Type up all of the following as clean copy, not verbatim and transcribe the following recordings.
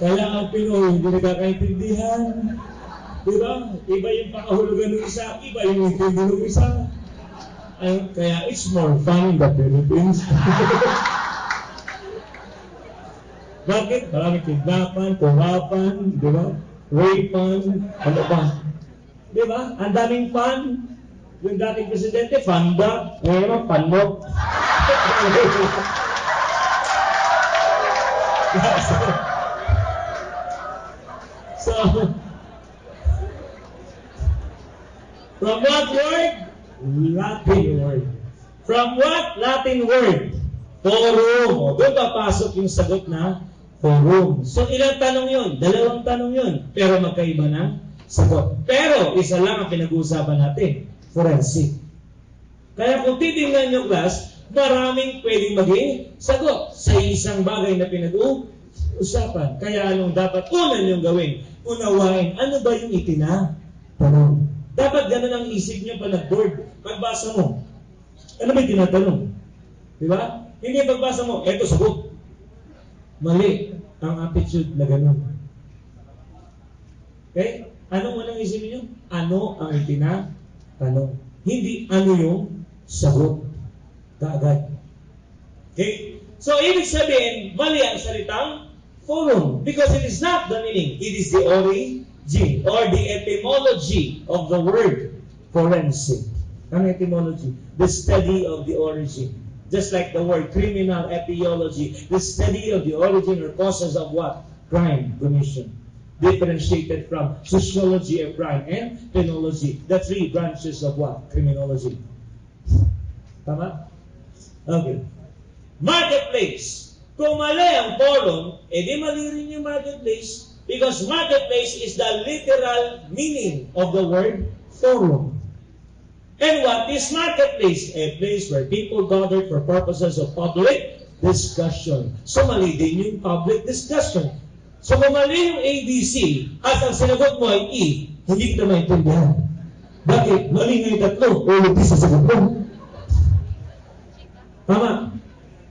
Kaya ang Pinoy hindi nagkakaintindihan. Diba? Iba yung pakahulugan ng isa, iba yung intindi ng isa. Kaya it's more fun in the Philippines. Bakit? Maraming kidnapan, kuhapan, di ba? Rape-an, ano ba? Di ba? Ang daming fun. Yung dating presidente, fanda. Ngayon, panmok. So, from what word? Latin word. From what Latin word? Forum. O, doon papasok yung sagot na forum. So, ilang tanong yun? Dalawang tanong yun. Pero magkaiba ng sagot. Pero, isa lang ang pinag-uusapan natin. Forensic. Kaya kung titingnan nyo, class, maraming pwedeng maging sagot sa isang bagay na pinag-uusapan. Kaya anong dapat una nyo gawin? Unawain, ano ba yung itinatanong? Dapat ganun ang isip nyo pa nag-board. Pagbasa mo, ano ba yung tinatanong? Diba? Hindi pagbasa mo, eto sagot. Mali ang attitude na ganun. Okay? Anong unang isipin nyo? Ano ang itinatanong? Hindi ano yung sagot. Kaagad. Okay? So, ibig sabihin, mali ang salitang forum. Because it is not the meaning. It is the origin or the etymology of the word forensic. Ang etymology, the study of the origin. Just like the word criminal etiology, the study of the origin or causes of what? Crime commission. Differentiated from sociology of crime and penology. The three branches of what? Criminology. Tama? Okay. Marketplace. Kung mali ang forum, edi mali rin yung marketplace because marketplace is the literal meaning of the word forum. And what is marketplace? A place where people gather for purposes of public discussion. So mali din yung public discussion. So kung mali yung ABC at ang sinagot mo ay E, hindi kita maintindihan. Bakit? Mali nga yung tatlo. Ulit sa sagot mo. Tama?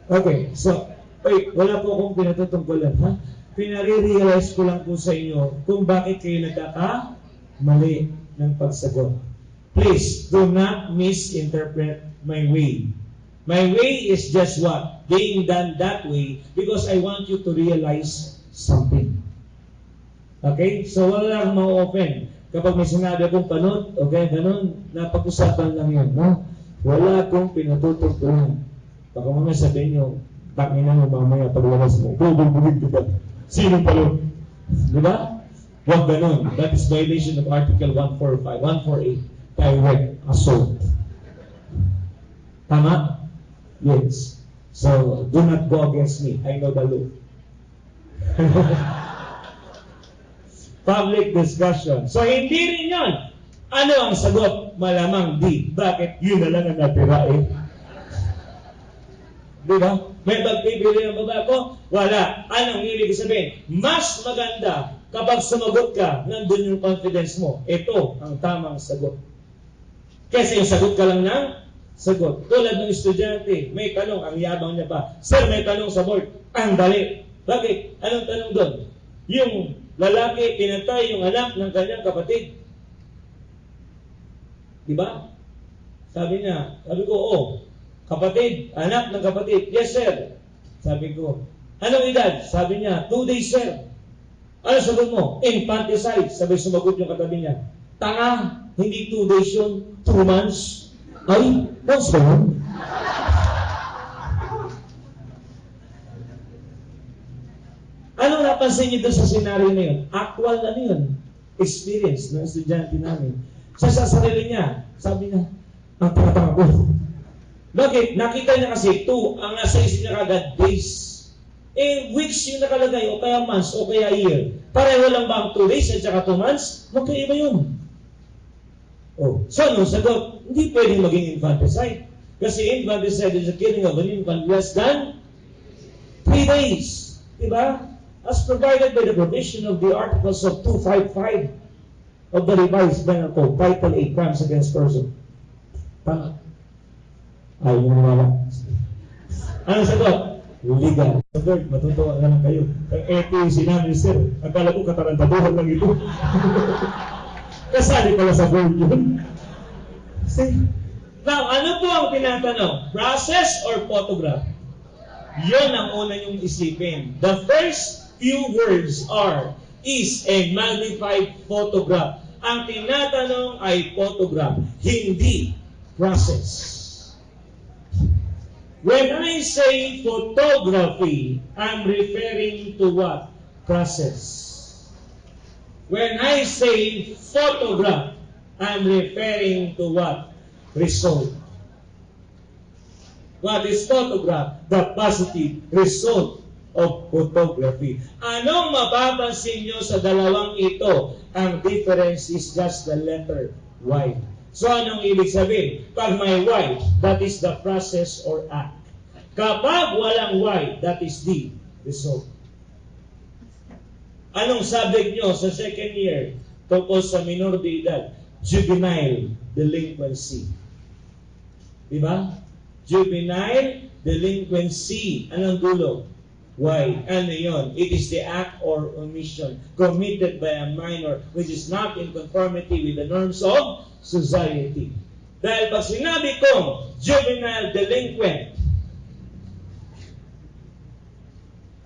Okay, so, wait, wala po akong pinatutungkulan, ha? Pinare-realize ko lang po sa inyo kung bakit kayo nagkaka-mali ng pagsagot. Please, do not misinterpret my way. My way is just what? Being done that way because I want you to realize something. Okay? So, wala lang ma-open. Kapag may sinabi akong panot, okay, ganun, napag-usapan lang yun, no? Wala akong pinatutungkulan. Baka mga sabihin nyo, tangin na mo mamaya paglabas mo. Bubulbugin kita. Sino pa rin? Di ba? Huwag ganun. That is violation of Article 145, 148. Direct assault. Tama? Yes. So, do not go against me. I know the law. Public discussion. So, hindi rin yun. Ano ang sagot? Malamang di. Bakit? Yun na lang ang natira eh. Diba? May pagpipili ng baba ko? Wala. Anong ibig sabihin? Mas maganda kapag sumagot ka, nandun yung confidence mo. Ito ang tamang sagot. Kasi yung sagot ka lang ng sagot. Tulad ng estudyante, may tanong, ang yabang niya pa. Sir, may tanong sa board. Ang dali. Bakit? Anong tanong doon? Yung lalaki, pinatay yung anak ng kanyang kapatid. Diba? Sabi ko, oh, kapatid, anak ng kapatid. Yes, sir. Sabi ko, anong edad? Sabi niya, 2 days, sir. Ano sagot mo? Infanticide. Sabi sumagot yung katabi niya. Tanga, hindi 2 days yun, 2 months. Ay, what's wrong? Anong napansin niyo doon sa senaryo na yun? Actual na yun. Experience ng estudyante namin. Sa sarili niya, sabi niya, ang tanga-tanga ko. Bakit? Nakita niya kasi 2, ang nasa isip niya kagad days. Eh, weeks yung nakalagay, o kaya months, o kaya year. Pareho lang ba ang 2 days at saka 2 months? Magkaiba yun. Oh. So, anong sagot? Hindi pwedeng maging infanticide. Kasi infanticide is the killing of an infant less than 3 days. Diba? As provided by the provision of the Articles of 255 of the Revised Penal Code, Title 8, Crimes Against Person. Tama. Ay, yung wala. Ano sagot? legal. Lord, matutuwa na lang kayo. Ang ito yung sinabi, sir. Akala ko katarantaduhan lang ito. Kasali pala sa board yun. See? Now, ano po ang tinatanong? Process or photograph? Yun ang una niyong isipin. The first few words are, is a magnified photograph. Ang tinatanong ay photograph, hindi process. When I say photography, I'm referring to what? Process. When I say photograph, I'm referring to what? Result. What is photograph? The positive result of photography. Anong mapapansin nyo sa dalawang ito? Ang difference is just the letter Y. So, anong ibig sabihin? Pag may Y, that is the process or act. Kapag walang Y, that is the result. Anong subject nyo sa second year tungkol sa minor de edad? Juvenile delinquency. Diba? Juvenile delinquency. Anong dulo? Y. Ano yun? It is the act or omission committed by a minor which is not in conformity with the norms of society. Dahil pag sinabi kong juvenile delinquent,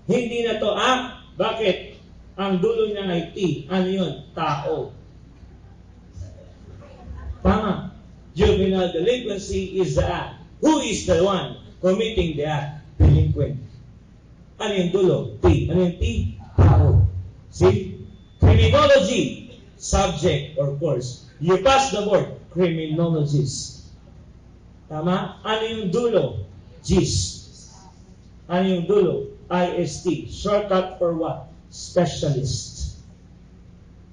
hindi na to act. Bakit? Ang dulo niya ay T. Ano yun? Tao. Tama. Juvenile delinquency is the act. Who is the one committing the act? Delinquent. Ano yung dulo? T. Ano yung T? Tao. See? Criminology. Subject or course. You pass the board. Criminologist. Tama? Ano yung dulo? GIS. Ano yung dulo? IST. Shortcut for what? Specialist.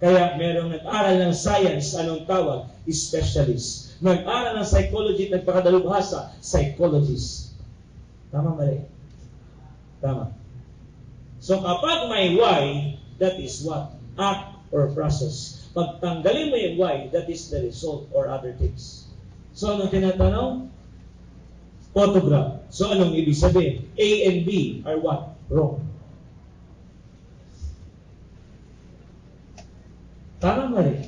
Kaya merong nag-aral ng science, anong tawag? Specialist. Nag-aral ng psychology, nagpakadalubhasa, psychologist. Tama, mali? Tama. So kapag may Y, that is what? Act or process. Pag tanggalin mo yung Y, that is the result or other things. So anong tinatanong? Photograph. So anong ibig sabihin? A and B are what? Wrong. Tama, mali?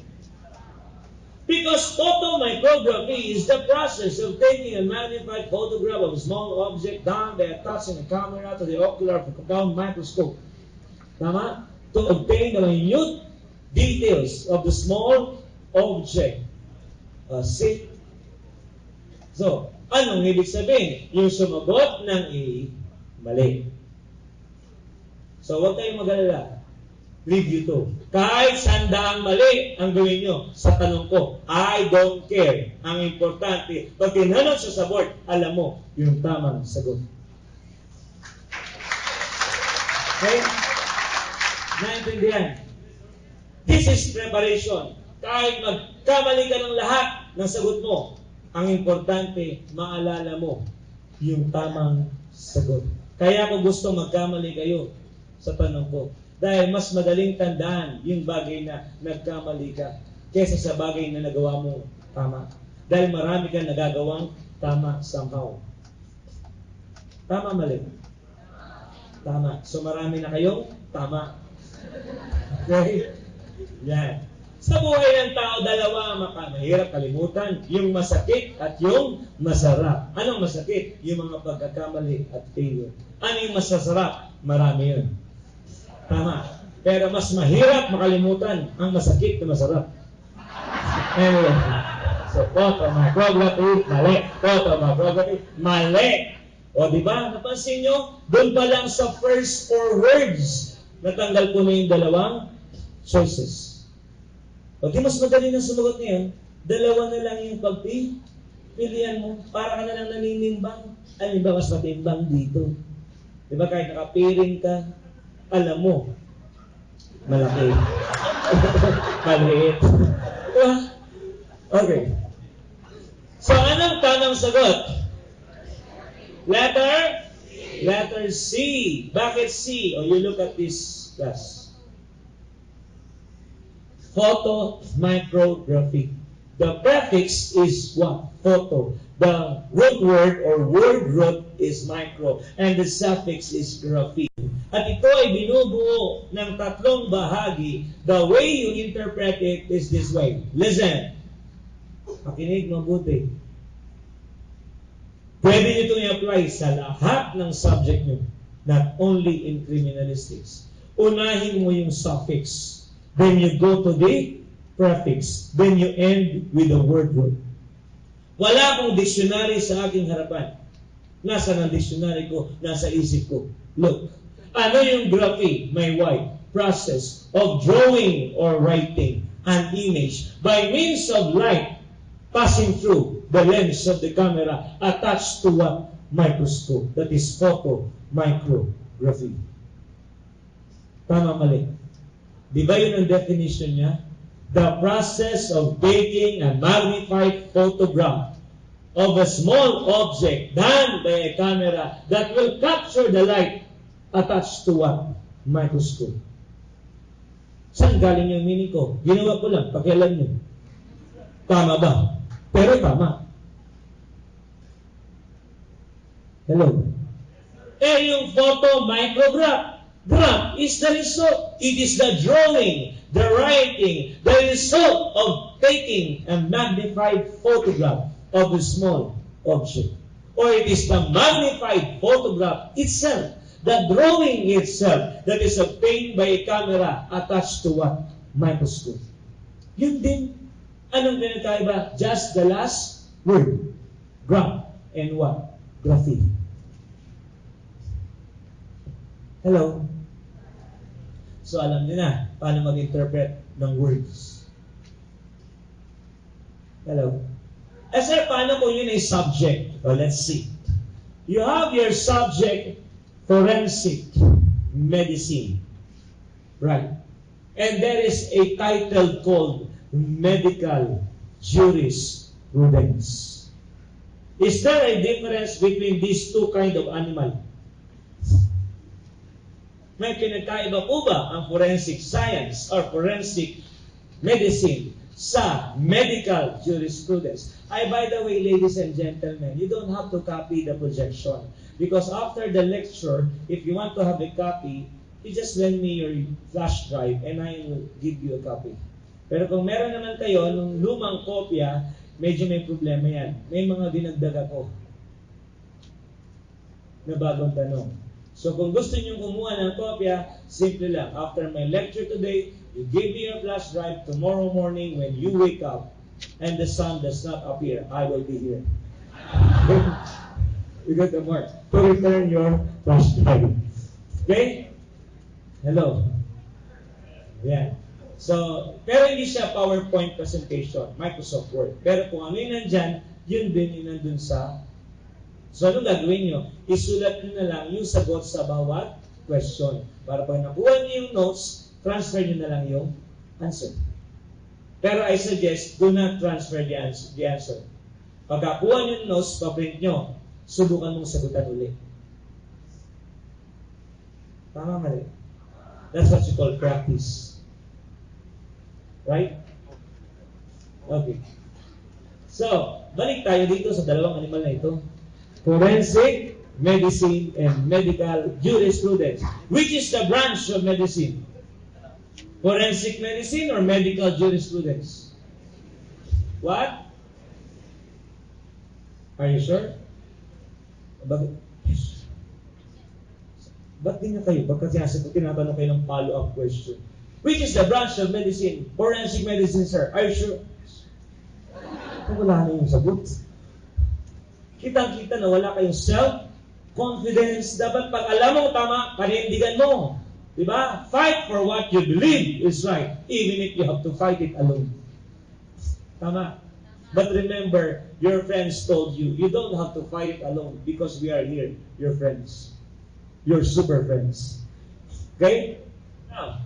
Because photomicrography is the process of taking a magnified photograph of a small object done by attaching a camera to the ocular compound microscope. Tama? To obtain the minute details of the small object. See? So, anong ibig sabihin? Yung sumagot ng A, mali. So, huwag kayong mag-alala. Review to. Kahit sandaang mali ang gawin nyo sa tanong ko, I don't care. Ang importante, pag tinanong siya sa board, alam mo yung tamang sagot. Okay? Naintindihan? This is preparation. Kahit magkamali ka ng lahat ng sagot mo, ang importante, maalala mo yung tamang sagot. Kaya ko gusto magkamali kayo sa tanong ko. Dahil mas madaling tandaan yung bagay na nagkamali ka kesa sa bagay na nagawa mo tama. Dahil marami kang nagagawang tama somehow. Tama, mali? Tama. So marami na kayong tama. Okay? Yan. Sa buhay ng tao, dalawa mahirap kalimutan. Yung masakit at yung masarap. Anong masakit? Yung mga pagkakamali at failure. Ano yung masasarap? Marami yun. Tama. Pero mas mahirap makalimutan ang masakit na masarap. Anyway. So, photomicrography, mali. Photomicrography, mali. O, di ba? Napansin nyo? Doon pa lang sa first 4 words, natanggal ko na yung dalawang choices. O, di mas madali na sumagot niyan, dalawa na lang yung pagpilihan mo. Para ka na lang naninimbang. Ay, ba mas matimbang dito? Di ba? Kahit nakapiring ka, alam mo, malaki. Maliit. Okay. So, anong tamang sagot? Letter? Letter C. Bakit C? O, you look at this class. Photomicrography. The prefix is what? Photo. The root word or word root is micro. And the suffix is graphy. At ito ay binubuo ng tatlong bahagi. The way you interpret it is this way. Listen. Makinig mabuti. Pwede nyo itong i-apply sa lahat ng subject nyo. Not only in criminalistics. Unahin mo yung suffix. Then you go to the prefix. Then you end with the word root. Wala akong dictionary sa aking harapan. Nasa ng dictionary ko, nasa isip ko. Look. Ano yung graphy? My wife. Process of drawing or writing an image by means of light passing through the lens of the camera attached to what? Microscope. That is photo micrography. Tama mali. Di ba yun ang definition niya? The process of taking a magnified photograph of a small object done by a camera that will capture the light attached to what? Microscope. Saan galing yung meaning ko? Ginawa ko lang, pakialam nyo. Tama ba? Pero tama. Hello? Yung photo micrograph. Graph is the result. It is the drawing, the writing, the result of taking a magnified photograph of a small object. Or it is the magnified photograph itself, the drawing itself that is obtained by a camera attached to what? Microscope. Yun din. Anong pinagkaiba? Just the last word. Graph and what? Graphy. Hello? So alam niyo na paano mag-interpret ng words. Hello? Sir, paano kung yun ay subject? Well, let's see. You have your subject, forensic medicine. Right? And there is a title called medical jurisprudence. Is there a difference between these two kind of animal? May pinagkaiba po ba ang forensic science or forensic medicine sa medical jurisprudence? By the way, ladies and gentlemen, you don't have to copy the projection. Because after the lecture, if you want to have a copy, you just lend me your flash drive and I will give you a copy. Pero kung meron naman kayo nung lumang kopya, medyo may problema yan. May mga dinagdag ako na bagong tanong. So kung gusto niyo kumuha ng kopya, simple lang. After my lecture today, you give me your flash drive. Tomorrow morning when you wake up and the sun does not appear, I will be here. You got the mark. To return your flash drive. Okay? Hello? Yeah. So, pero hindi siya PowerPoint presentation, Microsoft Word. Pero kung ano yung nandyan, yun din yung nandun sa. So, anong gagawin nyo? Isulat nyo na lang yung sagot sa bawat question. Para pag nakuha nyo yung notes, transfer nyo na lang yung answer. Pero I suggest, do not transfer the answer. Pag nakuha nyo yung notes, paprint nyo, subukan mong sagutan ulit. Tama mali. That's what you call practice. Right? Okay. So, balik tayo dito sa dalawang animal na ito. Forensic medicine and medical jurisprudence. Which is the branch of medicine? Forensic medicine or medical jurisprudence? What? Are you sure? Yes. Ba't di na kayo? Ba't kasi tinatanong kayo ng follow-up question? Which is the branch of medicine? Forensic medicine, sir. Are you sure? Wala na yung sagot. Kitang-kita na wala kayong self-confidence. Dapat pag alam mo tama, panindigan mo. Diba? Fight for what you believe is right, even if you have to fight it alone. Tama. But remember, your friends told you, you don't have to fight it alone because we are here, your friends. Your super friends. Okay? Now,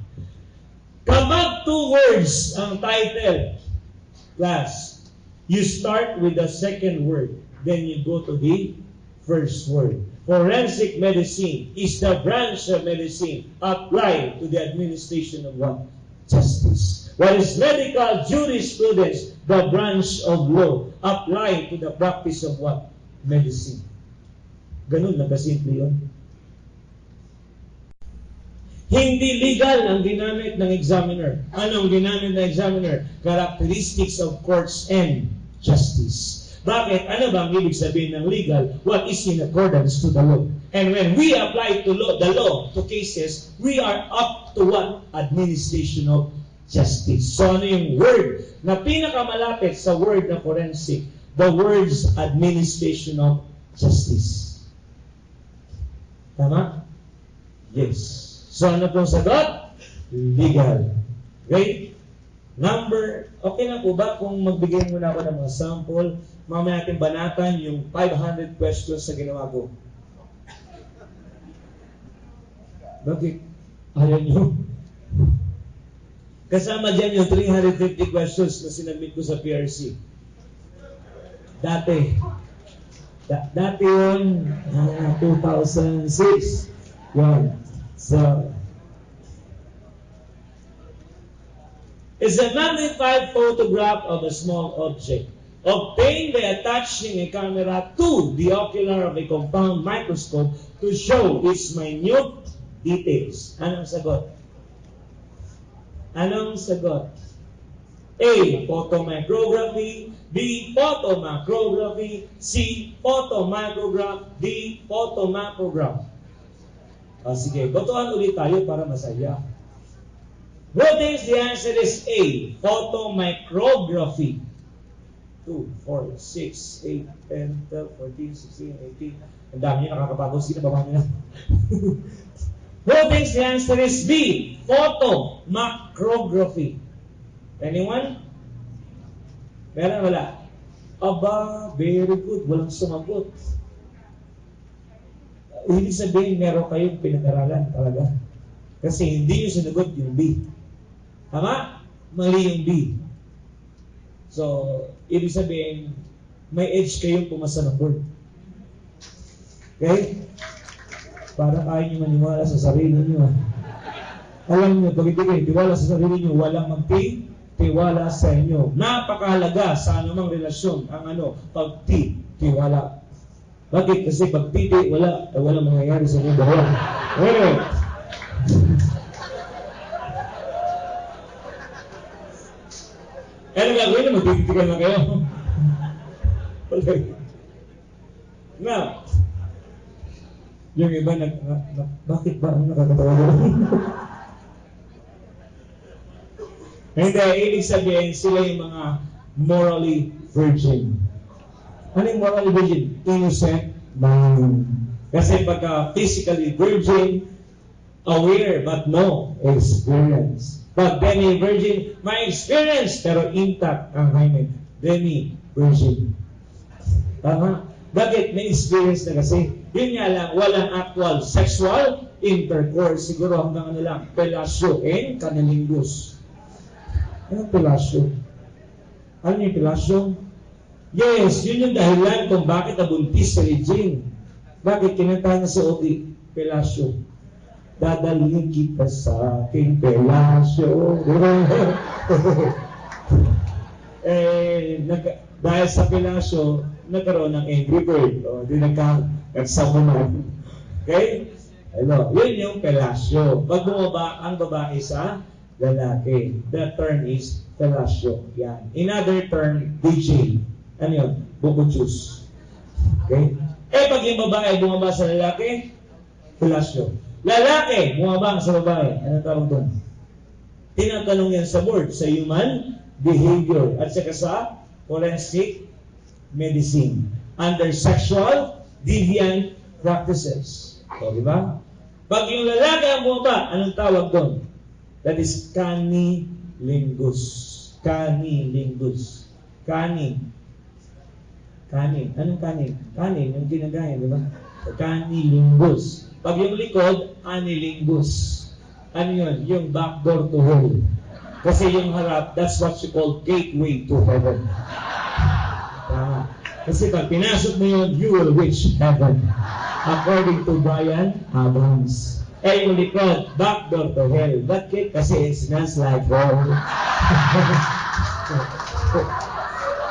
kapag 2 words ang title, class, you start with the second word. Then you go to the first word. Forensic medicine is the branch of medicine applied to the administration of what? Justice. What is medical jurisprudence? The branch of law applied to the practice of what? Medicine. Ganun na kasimple yun. Hindi legal ang ginamit ng examiner. Anong ginamit ng examiner? Characteristics of courts and justice. Bakit? Ano ba ang ibig sabihin ng legal? What is in accordance to the law? And when we apply to the law to cases, we are up to what? Administration of justice. So ano yung word na pinakamalapit sa word na forensic? The words administration of justice. Tama? Yes. So ano pong sagot? Legal. Okay? Okay na po ba kung magbigay muna ako ng mga sample? Mamaya natin banatan yung 500 questions na ginawa ko. Bakit? Ayaw nyo? Kasama dyan yung 350 questions na sinabit ko sa PRC. Dati yun, 2006. Yan. So, it's a magnified photograph of a small object obtained by attaching a camera to the ocular of a compound microscope to show its minute details. Anong sagot? Anong sagot? A. Photomicrography. B. Photomacrography. C. Photomicrograph. D. Photomacrograph. Sige, botohan ulit tayo para masaya. Who thinks the answer is A? Photomicrography. 2, 4, 6, 8, 10, 12, 14, 16, 18. Ang dami nyo nakakapagod. Sino ba mga nyo? Who thinks the answer is B? Photomacrography. Anyone? Meron wala? Aba, very good. Walang sumagot. Ibig sabihin, meron kayong pinag-aralan talaga. Kasi hindi yung sinagot yung B. Tama? Mali yung B. So, ibig sabihin, may edge kayong pumasa ng board. Okay? Para kaya nyo maniwala sa sarili nyo. Alam nyo, pag hindi kayo tiwala sa sarili nyo, walang magtiwala sa inyo. Napakahalaga sa anumang relasyon ang pagtitiwala. Bakit? Kasi pag titi, wala mangyayari sa inyo dalawa. Anyway. Ano gagawin na? Magtititikan na kayo. Okay. Now, yung iba, bakit ba ang nakakatawa doon? Hindi, ibig sabihin, sila yung mga morally virgin. Ano yung morally virgin? Innocent man. Kasi pagka physically virgin, aware but no experience. Pag demi-virgin, may experience pero intact ang hymen. Demi-virgin. Tama? Bakit? May experience na kasi. Yun nga lang, walang actual sexual intercourse. Siguro hanggang pelasyo and cunnilingus. Anong pelasyo? Ano yung pelasyo? Yes, yun yung dahilan kung bakit nabuntis si Regine. Bakit? Kinanta niya sa Ogi, pelasyo. Dadalhin kita sa aking pelasyo. Dahil sa pelasyo, nagkaroon ng angry bird. O, di nagsamunan. Okay? Ano, yun yung pelasyo. Pag bumaba ang babae sa lalaki, the term is pelasyo. Yan. In other term, DJ. Ano yun? Bukuchus. Okay? Pag yung babae bumaba sa lalaki, pelasyo. Lalaki, bumaba sa babae. Ano tawag doon? Tinatanong yan sa board, sa human behavior at saka sa forensic medicine under sexual deviant practices. So, di ba? Pag yung lalaki ang bumaba, anong tawag doon? That is cunnilingus. Cunnilingus. Cunning. Anong cunning? Cunning, yung ginagaya, di ba? Cunnilingus. Pag yung likod, anilingus. Ano yun? Yung backdoor to hell. Kasi yung harap, that's what you call gateway to heaven. Kasi pag pinasok mo yun, you will reach heaven. According to Brian Adams. Ay, yung likod, backdoor to hell. Bakit? Kasi it smells like hell.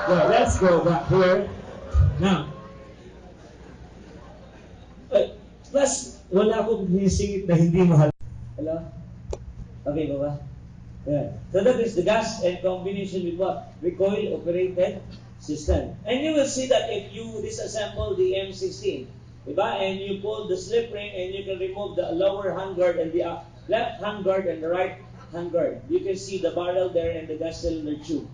Well, let's go back here. Now, plus, wala akong hinisingit na hindi mahal. Hello? Okay ba ba? Yeah. So that is the gas and combination with what? Recoil-operated system. And you will see that if you disassemble the M16, diba? And you pull the slip ring and you can remove the lower handguard and the left handguard and the right handguard. You can see the barrel there and the gas cylinder tube.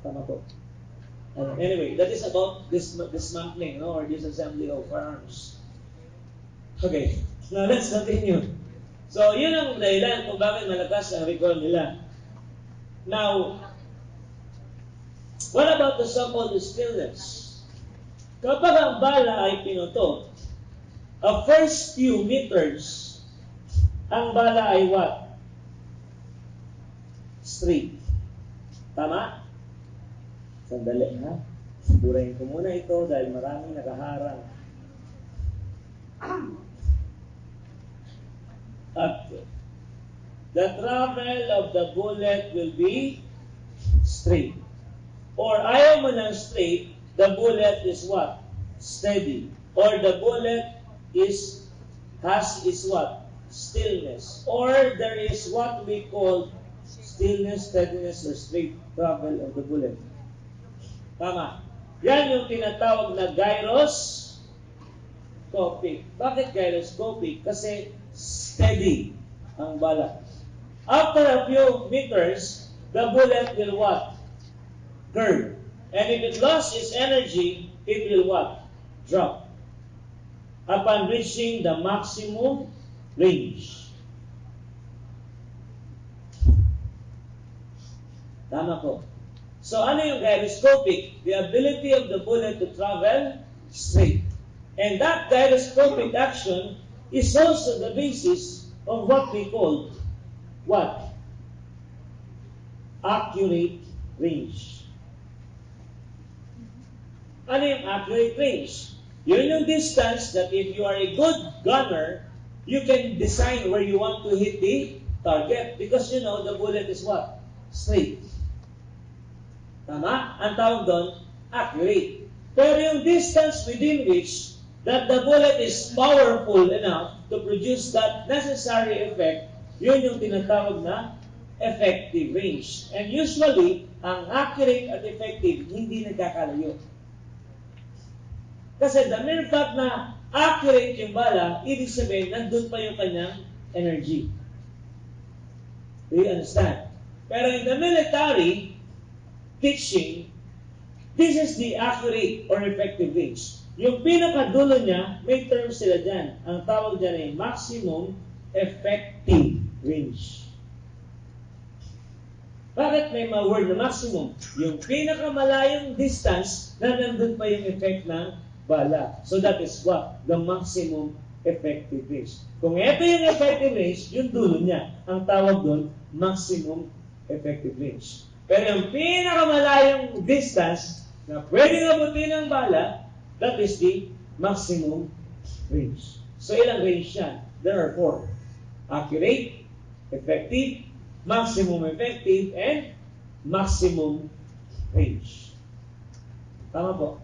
Tama po. Anyway, that is about dismantling, no, or disassembly of firearms. Okay, now let's continue. So, yun ang dahilan kung bakit malakas ang recoil nila. Now, what about the so-called stillness? Kapag ang bala ay pinuto, a first few meters, ang bala ay what? Straight. Tama? Sandali, ha? Sigurahin ko muna ito dahil maraming nakaharang. At the travel of the bullet will be straight. Or ayaw mo ng straight, the bullet is what? Steady. Or the bullet is what? Stillness. Or there is what we call stillness, steadiness, or straight travel of the bullet. Tama. Yan yung tinatawag na gyroscopic. Bakit gyroscopic? Kasi steady ang bala. After a few meters, the bullet will what? Curve. And if it lost its energy, it will what? Drop. Upon reaching the maximum range. Tama po. So, ano yung gyroscopic? The ability of the bullet to travel straight. And that gyroscopic action is also the basis of what we call what? Accurate range. Ano yung accurate range? Yun yung distance that if you are a good gunner, you can design where you want to hit the target. Because you know, the bullet is what? Straight. Tama? Ang tawag doon, accurate. Pero yung distance within which that the bullet is powerful enough to produce that necessary effect, yun yung tinatawag na effective range. And usually, ang accurate at effective, hindi nagkakalayo. Kasi the mere fact na accurate yung bala, ibig sabihin, nandun pa yung kanyang energy. Do you understand? Pero in the military teaching, this is the accurate or effective range. Yung pinakadulo niya, may term sila dyan. Ang tawag dyan ay maximum effective range. Bakit may mga word na maximum? Yung pinakamalayong distance na nandun pa yung effect ng bala. So that is what? The maximum effective range. Kung ito yung effective range, yung dulo niya. Ang tawag doon, maximum effective range. Pero yung pinakamalayong distance na pwedeng abutin ng bala, that is the maximum range. So ilang range yan? There are 4. Accurate, effective, maximum effective, and maximum range. Tama po?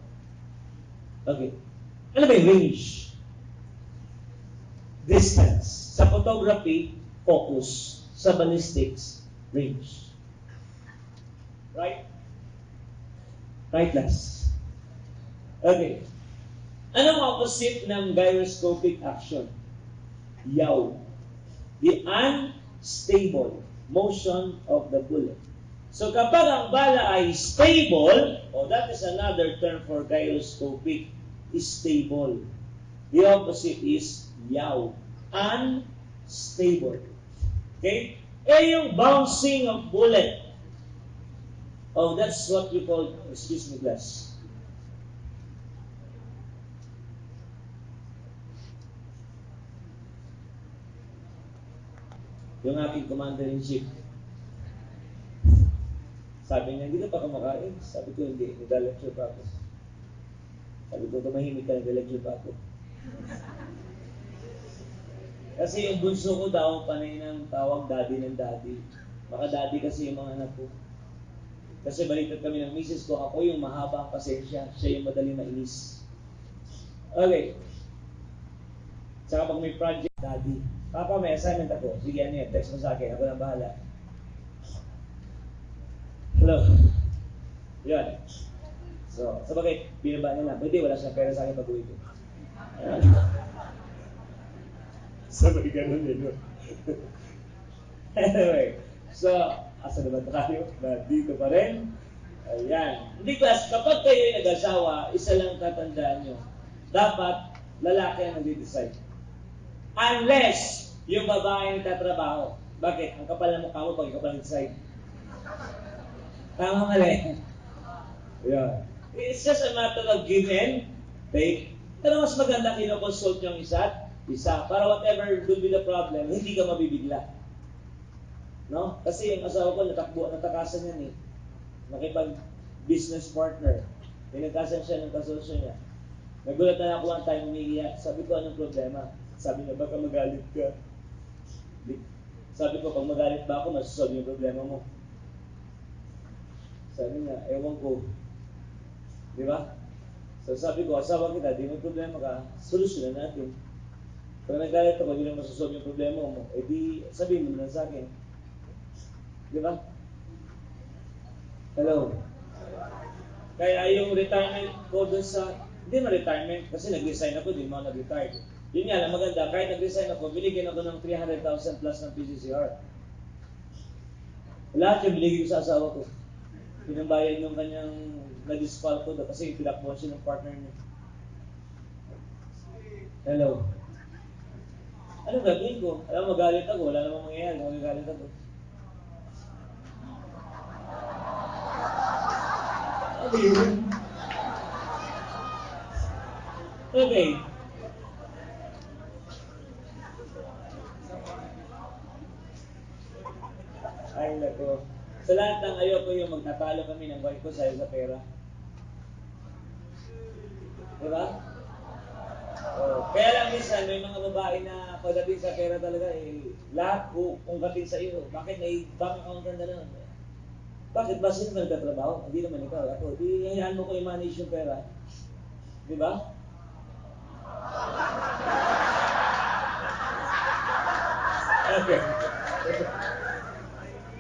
Okay. Ano ba yung range? Distance. Sa photography, focus. Sa ballistics, range. Right? Right, class. Okay. Anong opposite ng gyroscopic action? Yaw. The unstable motion of the bullet. So kapag ang bala ay stable, that is another term for gyroscopic, is stable. The opposite is yaw. Unstable. Okay? Yung bouncing of bullet. That's what we call, excuse me, class. Yung aking commander-in-chief. Sabi niya, hindi ka pa kumakain. Sabi ko, hindi. Naglelecture pa ako. Sabi ko, tumahimik ka, naglelecture pa ako. Kasi yung bunso ko daw, panay ng tawag daddy ng daddy. Baka daddy kasi yung mga anak ko. Kasi baliktad kami ng misis ko, ako yung mahaba ang pasensya, siya yung madali mainis. Okay. Saka pag may project, daddy. Papa, may assignment ako. Sige, ano yan? Text mo sa akin. Ako na bahala. Hello. Yan. So, bakit? Binaba niya lang. Pwede, wala siyang pera sa akin pag-uwi ko. Sabay ganun yun. Anyway. So, asa naman tayo? Dito pa rin. Ayan. Hindi class, kapag kayo ay nag-asawa, isa lang tatandaan nyo. Dapat, lalaki ang nag-decide. Unless, yung babae nagtatrabaho. Bakit? Ang kapal na mukha mo pag ikaw pa nag-decide. Tama mali. Yeah. It's just a matter of give and take. Pero mas maganda kinoconsult yung isa para whatever will be the problem, hindi ka mabibigla. No? Kasi yung asawa ko natakasan yan eh. Makipag-business partner. Pinagkasan siya ng kasosyo niya. Nagulat na ako one time umiiyak. Sabi ko, anong problema? Sabi niya, baka magalit ka. Sabi ko, pag magalit ba ako, masasolve yung problema mo. Sabi niya, ewan ko. Di ba? So sabi ko, asawa kita, di may problema ka, solusyonan natin. Pag nagalit ako, hindi lang masasolve yung problema mo, eh di, sabihin mo na sa akin. Di ba? Hello? Kaya yung retirement ko dun sa, hindi ma-retirement, kasi nag-resign ako, di mo nag-retire. Yun nga lang, maganda, kahit nag-resign ako, binigyan ako ng 300,000 plus ng PCCR. Lahat yung binigyan ko sa asawa ko. Pinambayan yung kanyang na-dispal ko kasi pinakbuhan siya ng partner niya. Hello? Anong gagawin ko? Alam, magalit ako. Wala namang mangyayari. Magagalit ako. Ano yun? Okay. Ay, nako. Sa lahat ng ayoko yung magtatalo kami ng wife ko sa pera. Diba? Kaya lang minsan, may mga babae na pagdating sa pera talaga, lahat ungkatin sa iyo. Bakit may bank account na lang? Bakit ba sino ka nagtatrabaho? Hindi naman ikaw. Ako, di hayaan mo ko i-manage yung pera. Diba? Okay.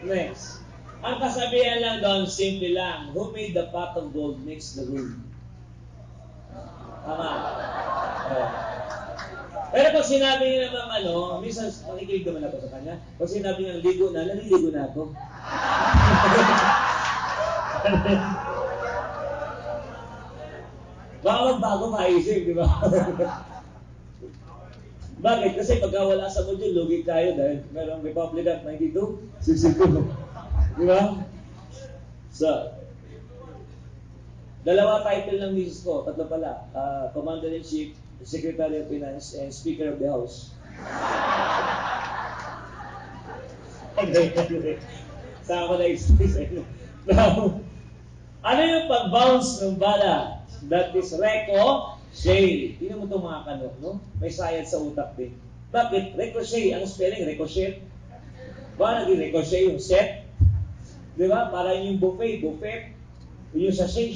Next. Ang kasabihan lang doon, simple lang. Who made the pot of gold makes the gold. Tama. Pero pag sinabi niya naman minsan makikinig naman ako sa kanya. Pag sinabi niya ligo na, naliligo na ako. Baka magbago maisip, di ba? Bakit? Kasi pagka wala sa module, lugi tayo dahil merong Republican 92, 62. Di ba? So, dalawa title ng misis ko, tatlo pala. Commander-in-Chief, Secretary of Finance, and Speaker of the House. Saan ko na-express Now, ano yung pag-bounce ng bala? That is ricochet. Tingnan mo itong mga kanok, no? May science sa utak din. Bakit? Ricochet. Ang spelling, ricochet. Ba, naging ricochet yung set? Di ba? Para yung buffet. Yung sachet.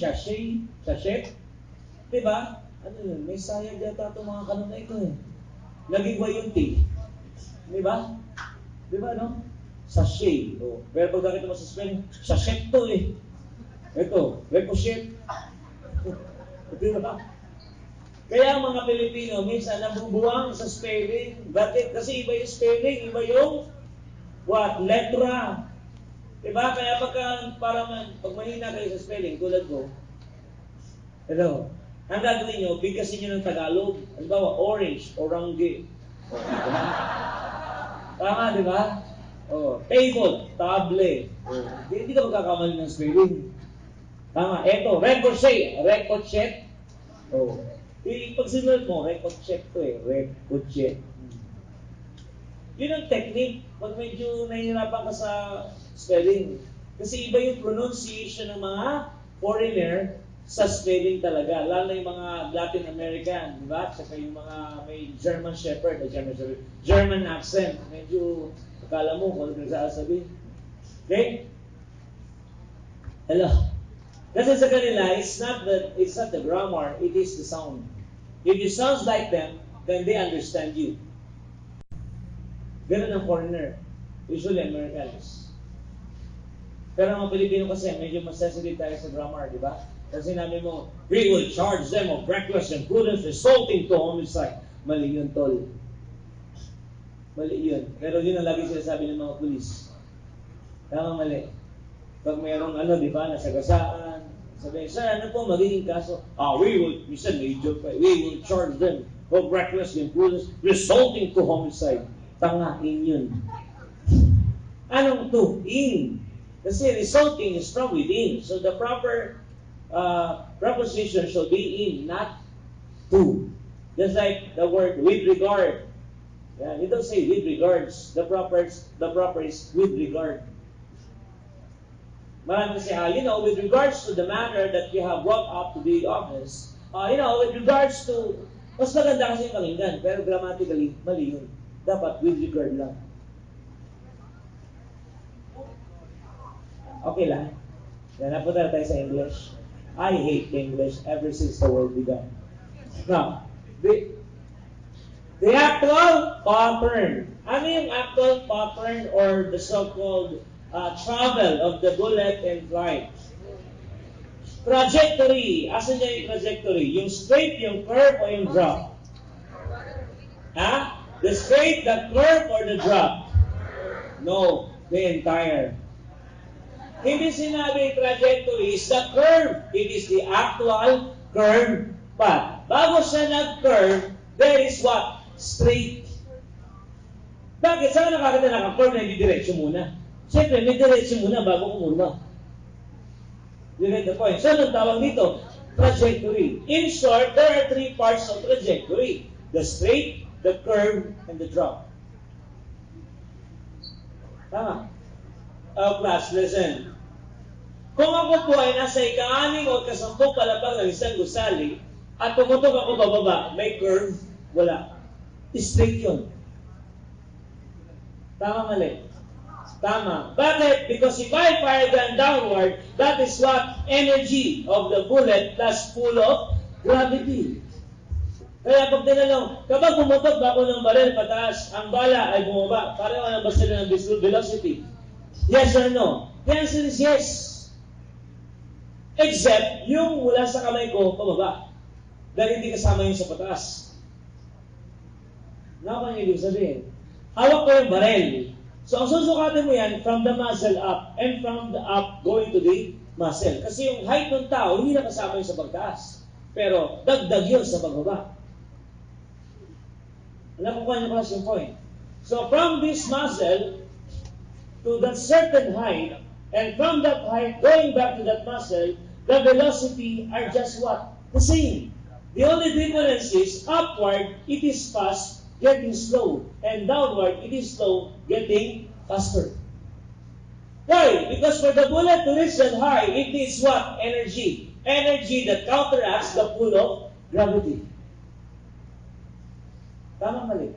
Di ba? Ano yun? May sayang data itong mga kanok na ito eh. Naging wayunti. Di ba? Di ba, no? Sachet. Oh. Pero pag nakita mo sa spelling, sachet to eh. Ito, ricochet. Di ba? Kaya ang mga Pilipino, minsan nabubuwang sa spelling. Bakit? Kasi iba yung spelling, iba yung letra. Diba? Kaya pag mahina kayo sa spelling, tulad ko, ang gagawin nyo, bigkasin nyo ng Tagalog. Halimbawa, orange, orange. Tama, di ba? Table, table. Hindi ka magkakamali ng spelling. Tama. Eto, ricochet. Pag sinulat mo, ricochet to eh. Ricochet. Yun ang technique. Pag medyo nahihirapan ka sa spelling. Kasi iba yung pronunciation ng mga foreigner sa spelling talaga. Lalo na yung mga Latin American, di ba? Saka yung mga may German Shepherd, German accent. Medyo, akala mo kung ano sasabihin. Okay? Hello. Kasi sa kanila, it's not the grammar, it is the sound. If you sounds like them, then they understand you. Ganun ang foreigner. Usually Americans. Pero mga Pilipino kasi, medyo mas sensitive tayo sa grammar, di ba? Kasi sinabi mo, we will charge them of reckless imprudence resulting to homicide. Mali yun, tol. Mali yun. Pero yun ang lagi sinasabi ng mga pulis. Tama, mali. Pag mayroong di ba, nasagasaan, sabi, sir, ano po magiging kaso? We will charge them of reckless imprudence resulting to homicide. Tangain yun. Anong to? In. Kasi resulting is from within. So the proper preposition should be in, not to. Just like the word with regard. Yeah, you don't say with regards. The proper is with regard. Marami kasi, with regards to the matter that you have brought up to the office, with regards to, mas maganda kasi yung pakinggan, pero grammatically, mali yun. Dapat with regard lang. Okay lang. Yan, napunta na tayo sa English. I hate English ever since the world began. Now, the actual pattern. Ano yung actual pattern or the so-called travel of the bullet and flight? Trajectory. Asan niya yung trajectory? Yung straight, yung curve, o yung drop? The straight, the curve, or the drop? No, the entire. Hindi sinabi trajectory is the curve. It is the actual curve path. Bago siya nag-curve, there is what? Straight. Bakit? Saan nakakita naka-curve na hindi diretso muna? Siyempre, may diretso muna bago kumurma. You get the point. So, anong tawag dito? Trajectory. In short, there are three parts of trajectory. The straight, the curve, and the drop. Tama. Class, listen. Kung ako po ay nasa ika-anim o ika-10 palapag ng isang gusali at tumutok ako bababa, may curve? Wala. Straight yun. Tama, mali? Tama. Bakit? Because if I fire gun downward, that is what? Energy of the bullet plus pull of gravity. Kaya pag tinanong, kapag pumutok ba ako ng baril pataas, ang bala ay bumaba, pareho lang ba sila ng velocity? Yes or no? The answer is yes. Except, yung mula sa kamay ko, pababa. Dahil hindi kasama yung sa pataas. Ano ang ibig sabihin? Hawak ko yung baril. So, ang susukatin mo yan from the muzzle up and from the up going to the muzzle. Kasi yung height ng tao, hindi na kasama yung sa pagtaas. Pero, dagdag yun sa pagbaba. Nakukuha niyo kasi yung point. So, from this muzzle to that certain height, and from that height, going back to that muzzle, the velocity are just what? The same. The only difference is upward, it is fast, getting slow. And downward, it is slow, getting faster. Why? Because for the bullet to reach that high, it needs what? Energy. Energy that counteracts the pull of gravity. Tama, mali?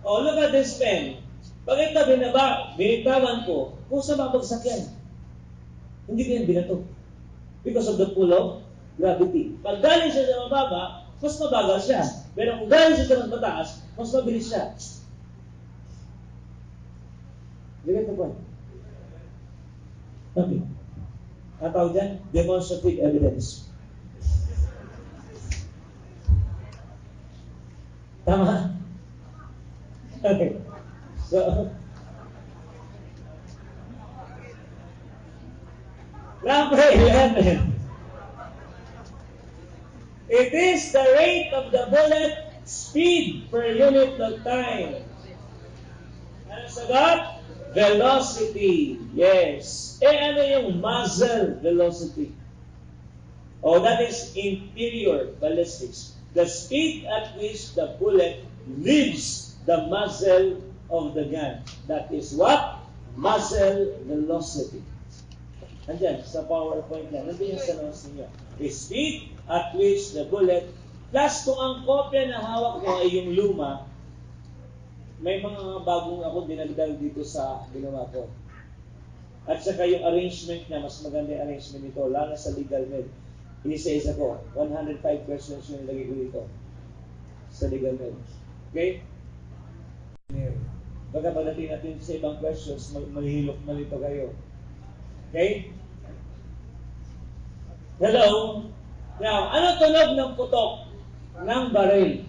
Oh, look at this pen. Pag ito binitawan ko, kung saan babagsak yan? Hindi ko yan binato. Because of the pull of gravity. Pag galing siya sa mababa, mas mabagal siya. Pero kung galing siya sa mas mataas, mas mabilis siya. You get the point? Okay. Ang tawag dyan, demonstrative evidence. Tama? Okay. So, number 11. It is the rate of the bullet speed per unit of time. Ano sagot? Velocity. Yes. Ano yung muzzle velocity? Oh, that is interior ballistics. The speed at which the bullet leaves the muzzle of the gun. That is what? Muzzle velocity. Andyan, sa PowerPoint lang. Nandun yung sa notes ninyo. the speed at which the bullet, plus kung ang kopya na hawak mo ay yung luma, may mga bagong ako dinagdag dito sa ginawa ko. At saka yung arrangement niya, mas maganda yung arrangement nito, lalo sa legal med. Inisa-isa ko, 105 questions yung nilagay ko dito sa legal med. Okay? Baka pagdating natin sa ibang questions, mahihilok malito kayo. Okay? Hello? Now, ano tunog ng putok ng baril?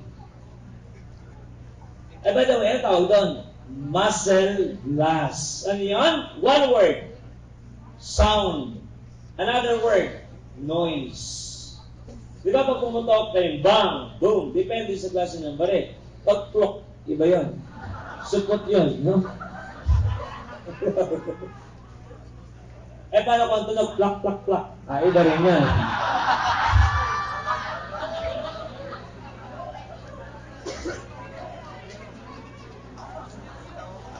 Eh, by the way, ano tawag doon? Muzzle blast. Ano yun? One word. Sound. Another word. Noise. Di ba pag pumutok kayo, bang, boom, depende sa klase ng baril. Pag plok, iba yun. Supot yun, no? Eh, paano kung tunog, plak, plak, plak? Ah, iba rin yan.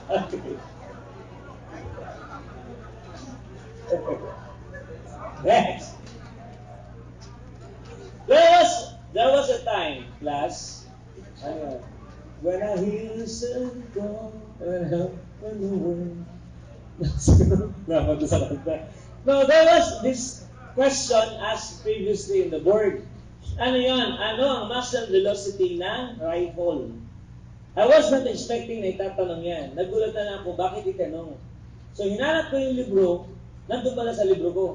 Okay. Next. There was a time, class, when I hear the sun go, and I on the world. No, there was this question asked previously in the board. Ano yun? Ano ang muzzle velocity ng rifle? I was not expecting na itatanong yan. Nagulat na ako, bakit itanong? So, hinanap ko yung libro, nandun pala sa libro ko.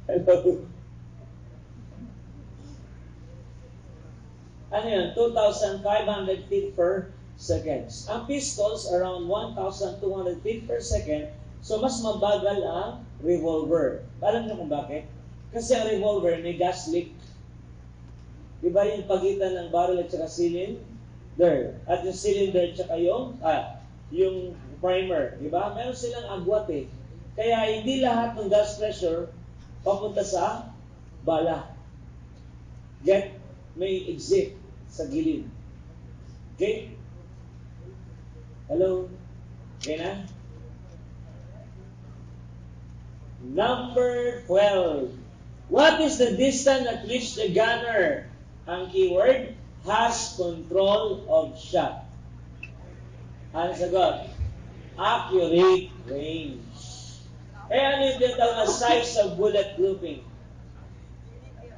Hello? Ano yun? 2,500 feet per seconds. Ang pistols, around 1,200 feet per second. So, mas mabagal ang revolver. Alam niyo kung bakit? Kasi ang revolver may gas leak. Diba yung pagitan ng barrel at saka cylinder? At yung cylinder at saka yung primer. Diba? Meron silang agwat eh. Kaya hindi lahat ng gas pressure papunta sa bala. Get, may exit sa gilid. Okay? Hello? Okay na? Number 12. What is the distance at which the gunner, ang keyword, has control of shot? Ano sagot? Accurate range. Kaya ano yung tinatawag na size of bullet grouping?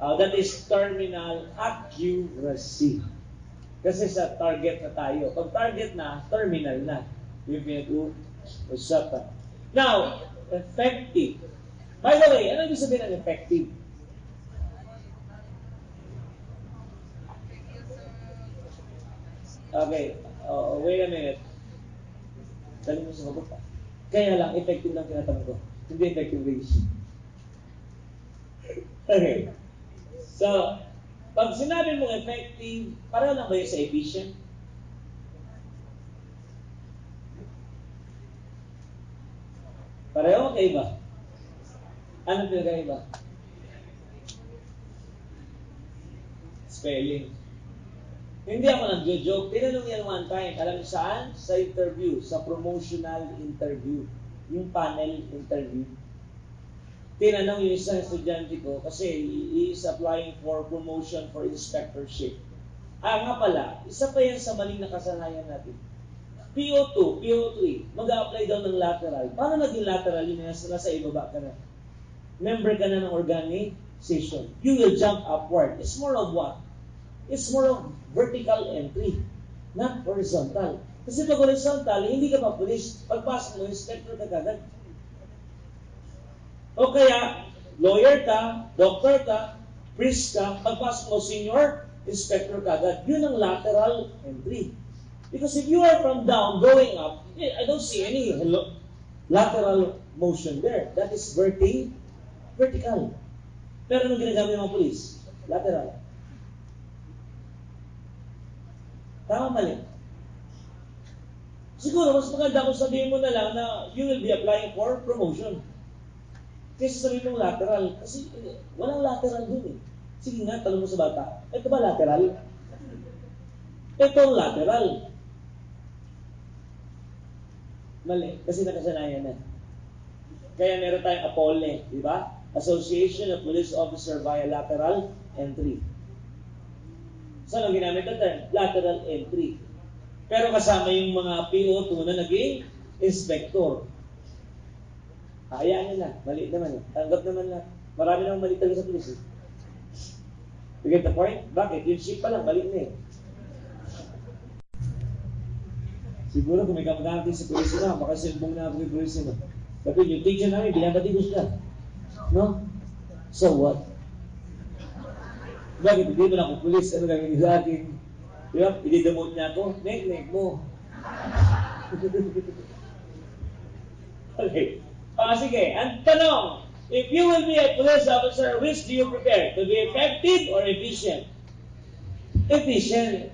That is terminal accuracy. Kasi sa target na tayo. Pag target na, terminal na. Yung pinag-usapan. Now, effective. By the way, ano ibig sabihin ng effective? Okay. Wait a minute. Dali mo sa mabuta. Kaya lang, effective lang tinatanong ko. Hindi effective range. Okay. So, pag sinabi mong effective, pareho lang ba yun sa efficient? Pareho kayo ba? Ano pinagkaiba? Spelling. Hindi ako nag-joke. Tinanong yan one time. Alam niyo saan? Sa interview. Sa promotional interview. Yung panel interview. Tinanong yung isang estudyante ko kasi he is applying for promotion for inspectorship. Nga pala, isa pa yan sa maling nakasanayan natin. PO2, PO3, mag-a-apply daw ng lateral. Paano naging lateral? Yun nasa ibaba ka na. Member ka na ng organization. You will jump upward. It's more of what? It's more of vertical entry, not horizontal. Kasi pag horizontal, hindi ka pa police. Pagpasok mo, inspector ka kagad. O kaya, lawyer ka, doctor ka, priest ka, pagpasok mo, senior, inspector ka agad. Yun ang lateral entry. Because if you are from down, going up, I don't see any lateral motion there. That is vertical. Pero anong ginagamit ng mga police? Lateral. Tama mali. Siguro, mas maganda kung sabihin mo na lang na you will be applying for promotion. Kasi sabihin mo lateral. Kasi walang lateral dun eh. Sige nga, tanong mo sa bata, ito ba lateral? Ito ang lateral. Mali, kasi nakasanayan na. Kaya meron tayong apole, di ba? association of police officer via lateral entry. Saan ang ginamit na term? Lateral entry. Pero kasama yung mga PO2 na naging inspector. Hayaan nyo na. Mali naman. Tanggap naman na. Marami namang mali talaga sa police. You get the point? Bakit? Yung ship pa lang, mali na eh. Siguro kung may kamagati sa police na, makasimbong na ako yung police na. Tapi yung teacher namin, binabatigos ka. No? So what? Bakit? Hindi mo na ako police. Ano gagawin sa akin? Diba? Ididamot niya ako. Nek mo. Okay. Sige. Ang tanong, if you will be a police officer, which do you prefer? To be effective or efficient? Efficient.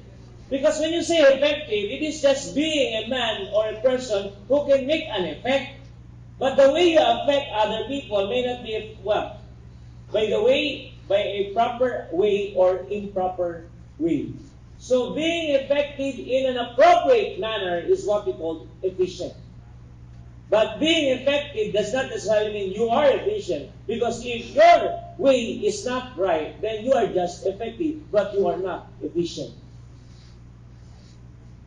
Because when you say effective, it is just being a man or a person who can make an effect. But the way you affect other people may not be, well, by a proper way or improper way. So being effective in an appropriate manner is what we call efficient. But being effective does not necessarily mean you are efficient. Because if your way is not right, then you are just effective, but you are not efficient.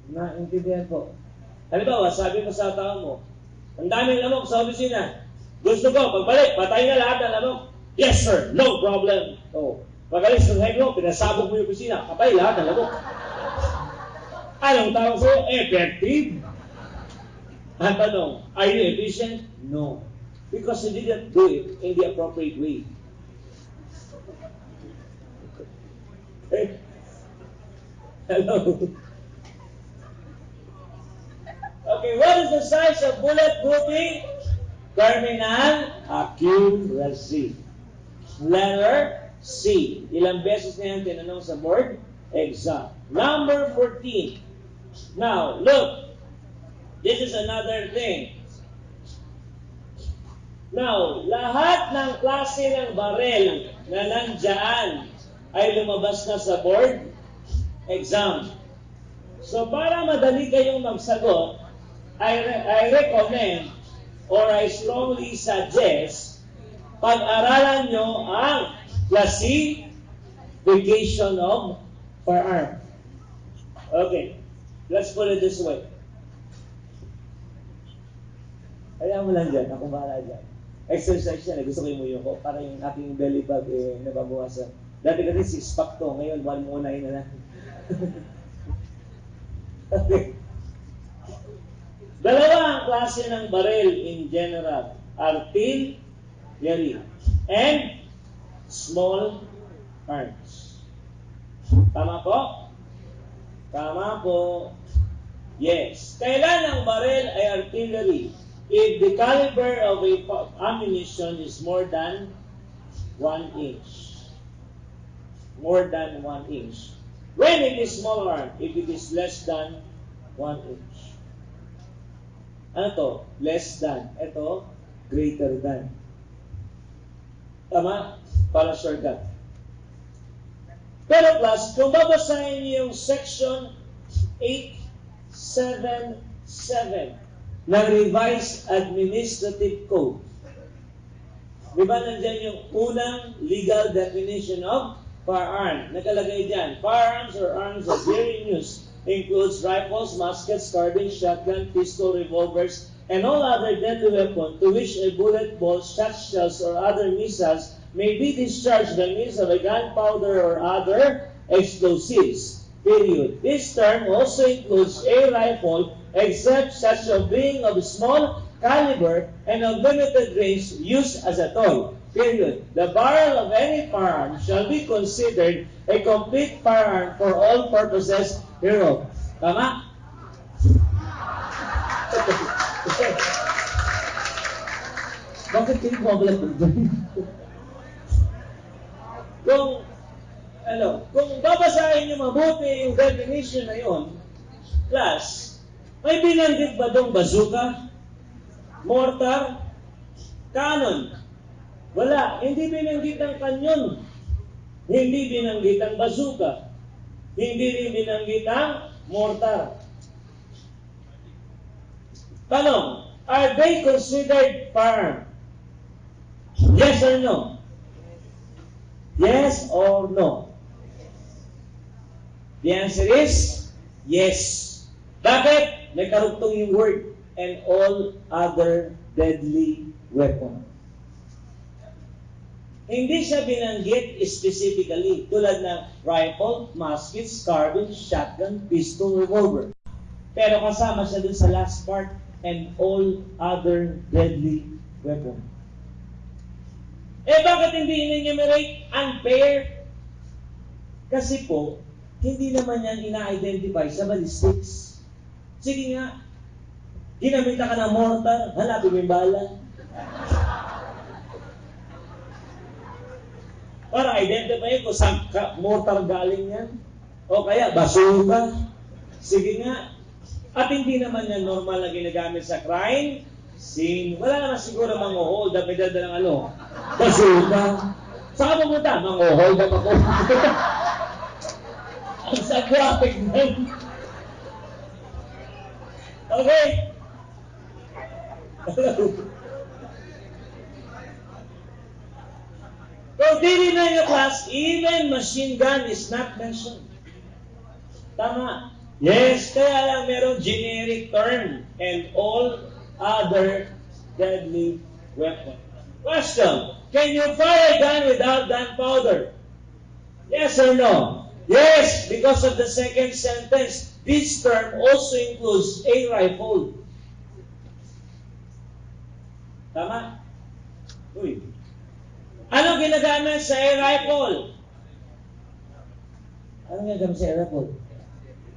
Naintindihan po. Halimbawa, sabi mo sa tao mo, ang daming lamok sa opisina. Gusto ko, pagbalik, patay na lahat ng lamok. Yes, sir. No problem. Oh. Pagalis ng head mo, pinasabog mo yung opisina. Patay lahat ng lamok. Anong tawag sa'yo? Effective. Ang tanong, are you efficient? No. Because you didn't do it in the appropriate way. Okay. Hello. Okay, what is the size of bulletproofing? Terminal accuracy. Letter C. Ilang beses na yan tinanong sa board exam. Number 14. Now, look. This is another thing. Now, lahat ng klase ng barel na nandyan ay lumabas na sa board exam. So, para madali kayong magsagot, I recommend or I strongly suggest pag-aralan nyo ang classification of firearm. Okay, let's put it this way. Kaya mo lang dyan, ako bahala dyan. Exercise yan, gusto ko yung muyo ko para yung aking belly bag nababawasan. Dati kasi 6-pack to, ngayon 1 muna na lang. Okay. Dalawa ang klase ng baril in general. Artillery and small arms. Tama po? Tama po. Yes. Kailan ang baril ay artillery? If the caliber of a ammunition is more than 1 inch. More than 1 inch. When it is small arm, if it is less than 1 inch. Ano to? Less than. Ito, greater than. Tama? Para shortcut. Pero class, kung babasahin niyo yung section 877 ng Revised Administrative Code, di ba nandyan yung unang legal definition of firearm? Nakalagay dyan, firearms or arms of daring use includes rifles, muskets, carbine, shotgun, pistol, revolvers, and all other deadly weapons to which a bullet, ball, shot shells, or other missiles may be discharged by means of a gunpowder or other explosives. Period. This term also includes a rifle, except such of being of small caliber and of limited range used as a toy. Period. The barrel of any firearm shall be considered a complete firearm for all purposes hereof. Tama? Bakit kayo mabalat mo dyan? Kung babasahin nyo mabuti yung definition na yun, class, may binanggit ba dong bazooka, mortar, cannon? Wala. Hindi binanggit ang kanyon. Hindi binanggit ang bazooka. Hindi rin binanggit ang mortar. Tanong, are they considered firearm? Yes or no? Yes or no? The answer is yes. Bakit? May karugtong yung word, and all other deadly weapon. Hindi siya binanggit specifically, tulad ng rifle, musket, carbine, shotgun, pistol, revolver. Pero kasama siya dun sa last part, and all other deadly weapon. Bakit hindi in-enumerate? Unfair. Kasi po, hindi naman yan ina-identify sa ballistics. Sige nga, ginamita ka ng mortar, hanapin mo yung bala. Para identify kung saan mortar galing yan. O kaya, basura. Sige nga. At hindi naman yan normal na ginagamit sa crime scene. Wala naman siguro mang-hold up, may dadalang ano, basura. Saan ka pumunta? Mang-hold up ako. Ang sa graphic nun. Okay. Continue na yung class, even machine gun is not mentioned. Tama. Yes, kaya lang merong generic term, and all other deadly weapon. Question, can you fire a gun without gunpowder? Yes or no? Yes, because of the second sentence. This term also includes a rifle. Tama? Uy. Ano ginagamit sa air rifle? Ano ginagamit sa air rifle?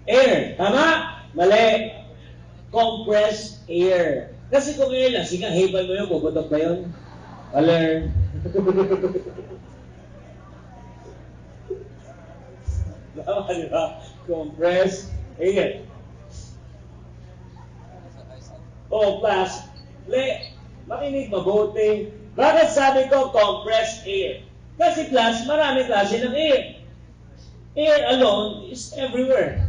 Air. Tama? Mali. Compressed air. Kasi kung air lang, sige, hibal mo yun, puputok ba yun? Alert. Tama, di ba? Compressed air. O, plus, makinig mabuti. Bakit sabi ko compressed air? Kasi plus, maraming klase ng air. Air alone is everywhere.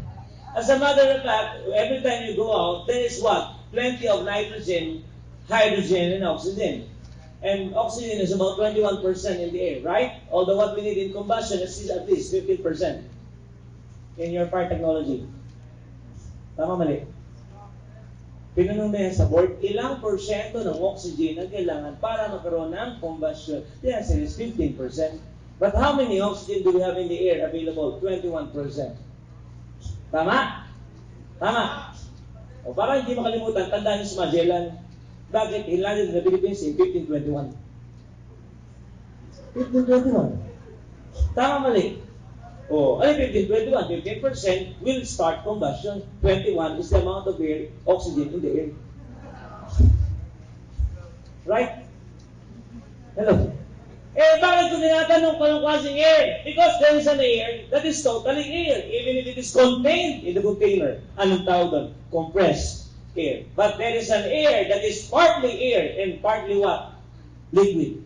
As a matter of fact, every time you go out, there is what? Plenty of nitrogen, hydrogen, and oxygen. And oxygen is about 21% in the air, right? Although what we need in combustion is at least 15% in your fire technology. Tama, mali? Pinanong na yan sa board, ilang porsyento ng oxygen ang kailangan para magkaroon ng combustion? The answer is 15%. But how many oxygen do we have in the air available? 21%. Tama? Tama. O para hindi makalimutan, tandaan niyo si Magellan. Bakit ilan ng Philippines in 1521? 1521. Tama, mali? Oh, ano 1521? 15% will start combustion. 21 is the amount of air, oxygen in the air. Right? Hello? Bakit kung tinatanong pa ng klaseng air? Because there is an air that is totally air, even if it is contained in the container. Anong tawag doon? Compressed air. But there is an air that is partly air and partly what? Liquid.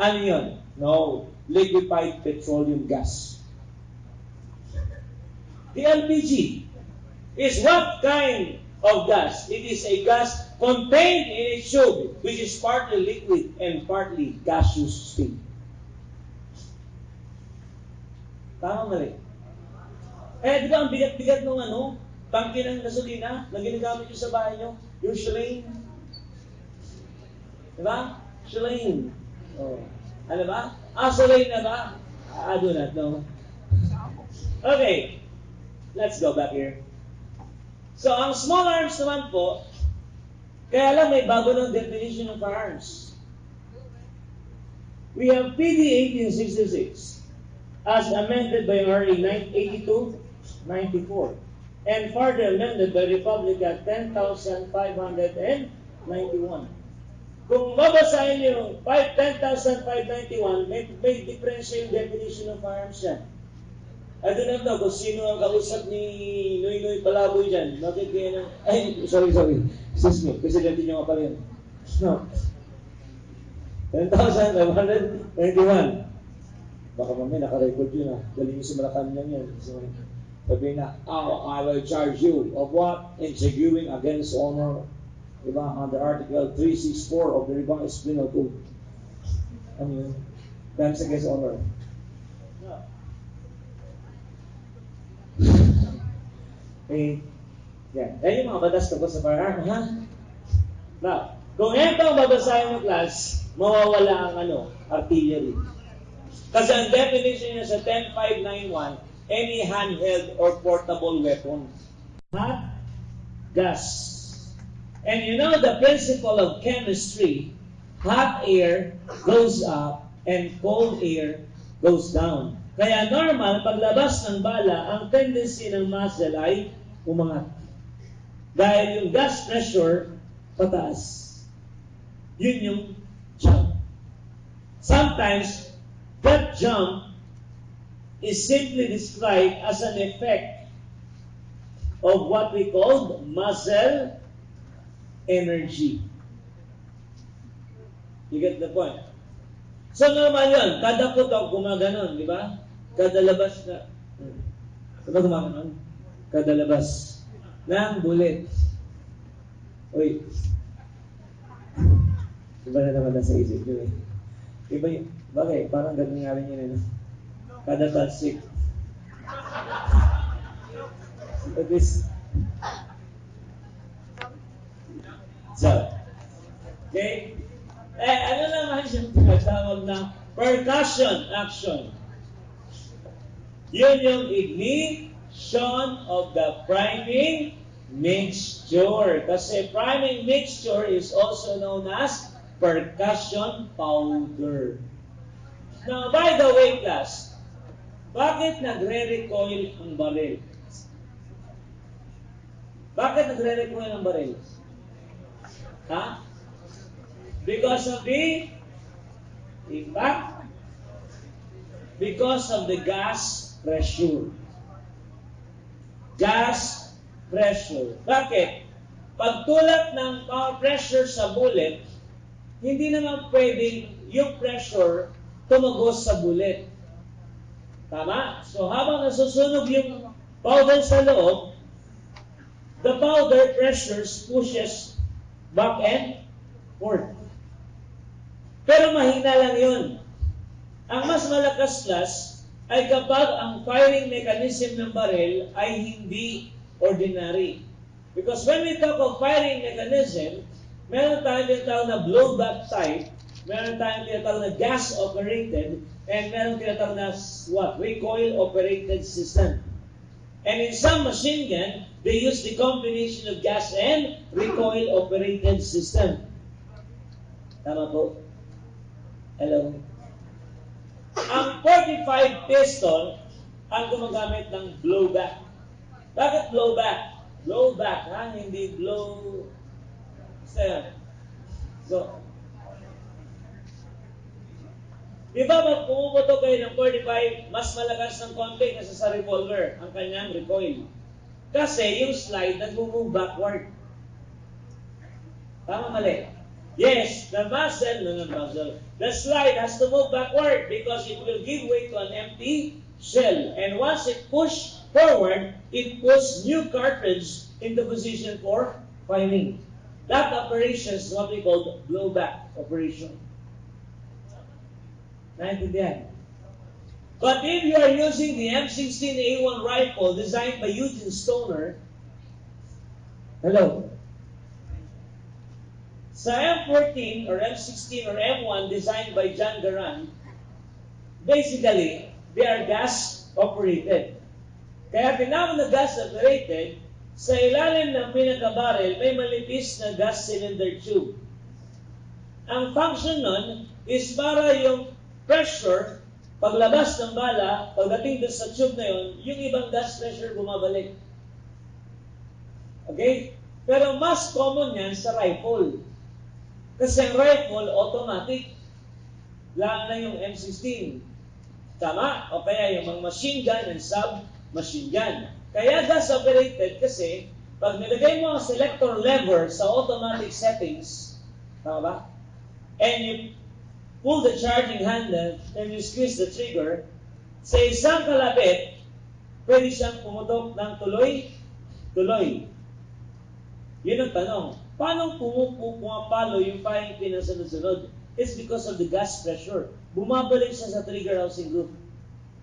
Ano yun? No. Liquefied petroleum gas. The LPG is what kind of gas? It is a gas contained in a tube, which is partly liquid and partly gaseous state. Tama, mali? Di ba ang bigat-bigat ng tangke ng gasolina na ginagamit nyo sa bahay nyo? Yung Shilane. Di ba? Shilane. Oh. Ano ba? Shilane na ba? I do not know. Okay. Let's go back here. So, ang small arms naman po, kaya lang may bago ng definition of firearms. We have PD 1866 as amended by RA 82-94 and further amended by Republic Act 10,591. Kung mabasahin niyo yung 10,591, may differential definition of firearms yan. I do not know kung sino ang kausap ni Noy Palaboy dyan. Bakit kaya na... Ay, sorry. Excuse me. Presidente nyo nga pala yun. No. 10,591. Baka mamaya naka-record yun ha. Galing yung sumalakan lang yan. Sabihin na, I will charge you of what? Intriguing against honor. Diba? Under Article 364 of the Revised Penal Code. Ano yun? Dahil sa guest honor. Eh, yan. Yan yung mga batas tungkol sa firearm, ha? Now, kung ito ang babasahin ng class, mawawala ang artillery. Kasi ang definition niya sa 10591, any handheld or portable weapon. Hot, gas. And you know the principle of chemistry, hot air goes up and cold air goes down. Kaya normal, paglabas ng bala, ang tendency ng muzzle ay umangat. Dahil yung gas pressure, pataas. Yun yung jump. Sometimes, that jump is simply described as an effect of what we call muzzle energy. You get the point? So normal yun, kada putok gumaganon, di ba? Kada labas na, diba gumaganon? Kada labas ng bullet. Uy, iba na naman nasa isip nyo eh. Iba yun, bakit? Parang ganun nga rin yun eh. Kada talsik. At least, so, okay? Ano naman yung tinatawag na percussion action? Yun yung ignition of the priming mixture. Kasi priming mixture is also known as percussion powder. Now, by the way, class, bakit nagre-recoil ang baril? Bakit nagre-recoil ang baril? Ha? Because of the impact, because of the gas pressure. Gas pressure. Bakit? Pagtulak ng power pressure sa bullet, hindi naman pwedeng yung pressure tumagos sa bullet. Tama? So habang nasusunog yung powder sa loob, the powder pressures pushes back and forth. Pero mahina lang yun. Ang mas malakas class ay kapag ang firing mechanism ng baril ay hindi ordinary. Because when we talk of firing mechanism, meron tayong tinatawag na blowback type, meron tayong tinatawag na gas-operated, and meron tinatawag na recoil-operated system. And in some machine gun, they use the combination of gas and recoil-operated system. Tama po? Hello? Ang 45 pistol ang gumagamit ng blowback. Bakit blowback? Blowback, ha? Hindi blow... So, di ba pag pumuputok kayo ng 45, mas malakas ng konti kasi sa revolver ang kanyang recoil. Kasi yung slide nag-move backward. Tama mali? Yes, the slide has to move backward because it will give way to an empty shell. And once it pushes forward, it puts new cartridge into position for firing. That operation is what we call blowback operation. Naintindihan? But if you are using the M16A1 rifle designed by Eugene Stoner, hello? Sa M14 or M16 or M1 designed by John Garand, basically, they are gas-operated. Kaya tinawag na gas-operated, sa ilalim ng pinaka-barrel, may malipis na gas cylinder tube. Ang function nun is para yung pressure, paglabas ng bala, pagdating doon sa tube na yun, yung ibang gas pressure bumabalik. Okay? Pero mas common yan sa rifle. Kasi ang rifle, automatic. Lang na yung M16. Tama? O kaya yung mga machine gun and sub-machine gun. Kaya gas-operated kasi, pag nilagay mo ang selector lever sa automatic settings, tama ba? And you pull the charging handle, and you squeeze the trigger, sa isang kalapit, pwede siyang pumutok ng tuloy-tuloy. Yun ang tanong. Paano pumapalo yung firing pin na sunod-sunod? It's because of the gas pressure. Bumabalik siya sa trigger housing group.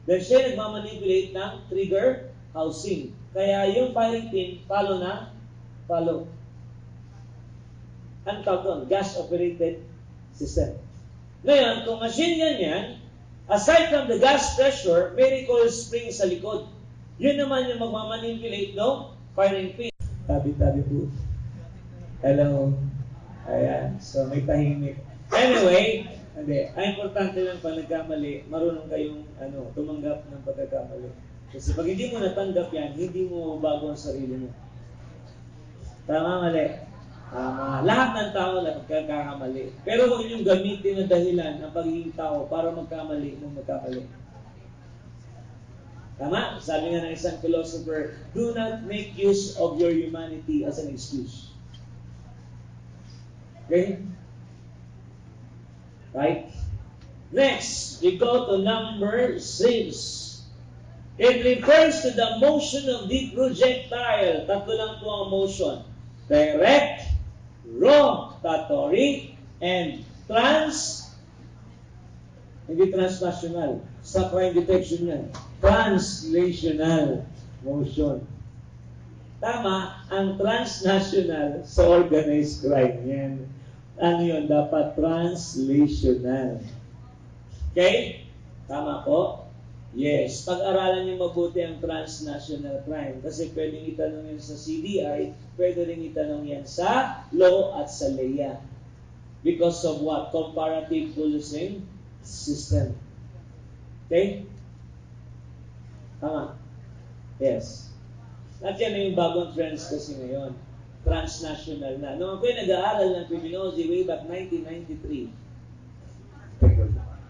Then siya nagmamanipulate ng trigger housing. Kaya yung firing pin, follow na, follow. Ang tawag doon, gas-operated system. Ngayon, kung machine ganyan, aside from the gas pressure, may recoil spring sa likod. Yun naman yung magmamanipulate no firing pin. Tabi-tabi po. Hello. Ayan. So, may tahimik. Anyway, hindi. Ang importante lang pag nagkamali, marunong kayong tumanggap ng pagkakamali. Kasi pag hindi mo natanggap yan, hindi mo bago ang sarili mo. Tama, mali. Lahat ng tao na magkakamali. Pero huwag niyong gamitin ng dahilan ng pagiging tao para magkamali nung magkamali. Tama? Sabi nga ng isang philosopher, do not make use of your humanity as an excuse. Okay? Right? Next, we go to number 6. It refers to the motion of the projectile. Tatlo lang po ang motion. Direct, rotatory, and hindi transnational. Sa crime detection yan. Translational motion. Tama, ang transnational sa organized crime yan. Ano yun? Dapat translational. Okay? Tama po? Yes. Pag-aralan niyo mabuti ang transnational crime. Kasi pwedeng itanong yan sa CDI, pwede rin itanong yan sa law at sa LEA. Because of what? Comparative policing system. Okay? Tama? Yes. At yan yung bagong trends kasi ngayon. Transnational na. Nung ako'y nag-aaral ng criminology way back 1993.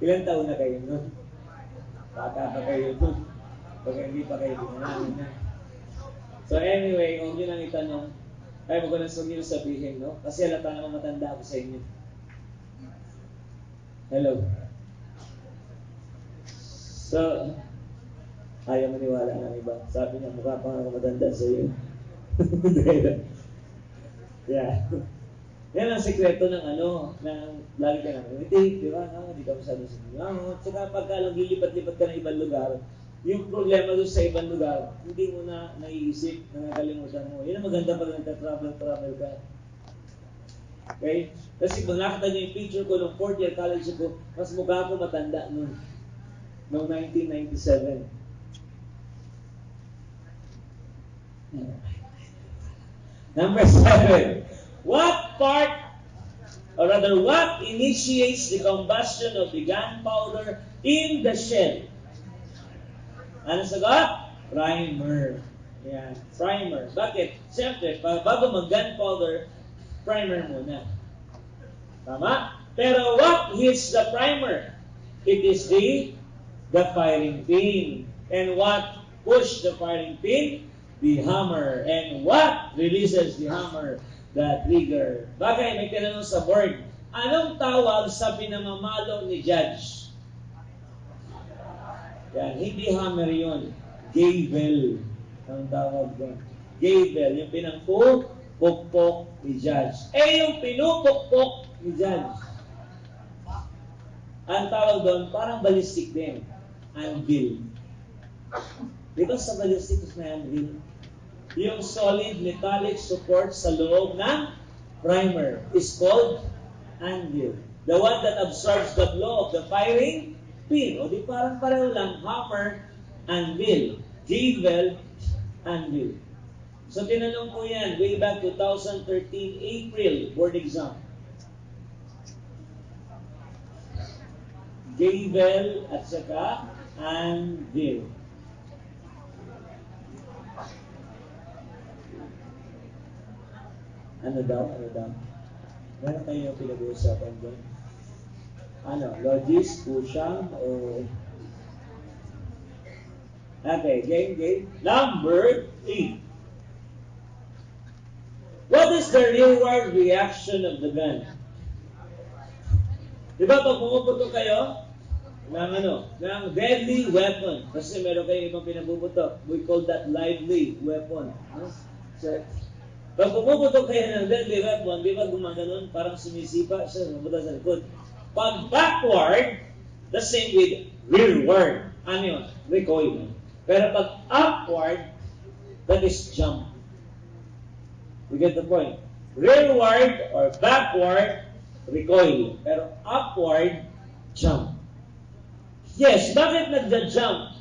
Ilang taon na kayo nun? Bata pa kayo nun. Pag hindi pa kayo dinanamin na. So anyway, huwag nyo lang itanong. Ay, huwag ko lang huwag nyo sabihin, no? Kasi halata naman matanda ako sa inyo. Hello. So, ayaw maniwala ng iba. Sabi niya, mukha pa nga matanda sa iyo. Yeah. Yan ang sekreto ng lagi ka naman umiti, di ba? Hindi ka masyado sa inyo. Tsaka pagka lang lilipat-lipat ka ng ibang lugar, yung problema doon sa ibang lugar, hindi mo na naiisip, nakakalimutan mo. Yan ang maganda pag nagka-travel ka. Okay? Kasi kung nakita niyo yung picture ko nung 4th year college ko, mas mukha ako matanda noong 1997. Number 7. What initiates the combustion of the gunpowder in the shell? Ano sagot? Primer. Yan. Primer. Bakit? Siyempre, bago mag-gunpowder, primer muna. Tama? Pero what hits the primer? It is the firing pin. And what pushed the firing pin? The hammer. And what releases the hammer? The trigger. Bagay, may tinanong sa board. Anong tawag sa pinamamalo ni judge? Yan, hindi hammer yun. Gavel. Ang tawag doon. Gavel. Yung pinangpupukpok ni judge. Yung pinupukpok ni judge. Ang tawag doon, parang ballistic din. Anvil. Because sa ballistic na anvil, yung solid metallic support sa loob ng primer is called anvil. The one that absorbs the blow of the firing pin. O di parang pareho lang, hammer, anvil, gavel, anvil. So tinanong ko yan way back 2013 April board exam. Gavel at saka anvil. Ano daw? Meron kayo pinag-uusapan doon? Logis, pushang, o... Okay, game. Number 8. What is the rearward reaction of the gun? Diba pag pumuputok kayo ng deadly weapon, kasi meron kayo ibang pinapuputok, we call that lively weapon. So, pag pumuputok kayo ng deadly weapon, di ba gumaganon, parang sumisipa siya, mabuta sa likod. Pag backward, the same with rearward. Ano yun? Recoil. Pero pag upward, that is jump. You get the point? Rearward or backward, recoil. Pero upward, jump. Yes, bakit nagja-jump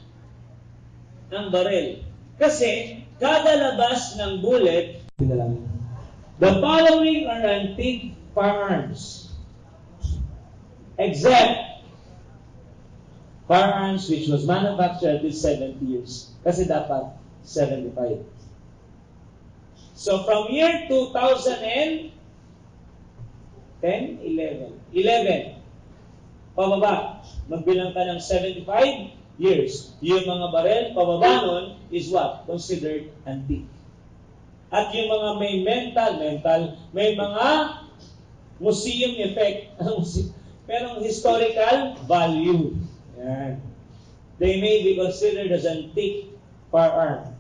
ang baril? Kasi, kada labas ng bullet, the following are antique firearms. Except firearms which was manufactured with 70 years. Kasi dapat 75. So from year 2010, 11, pababa, magbilang ka ng 75 years. Yung mga barel, pababa nun, is what? Considered antique. At yung mga may may mga museum effect, pero historical value. Yan. They may be considered as antique firearm.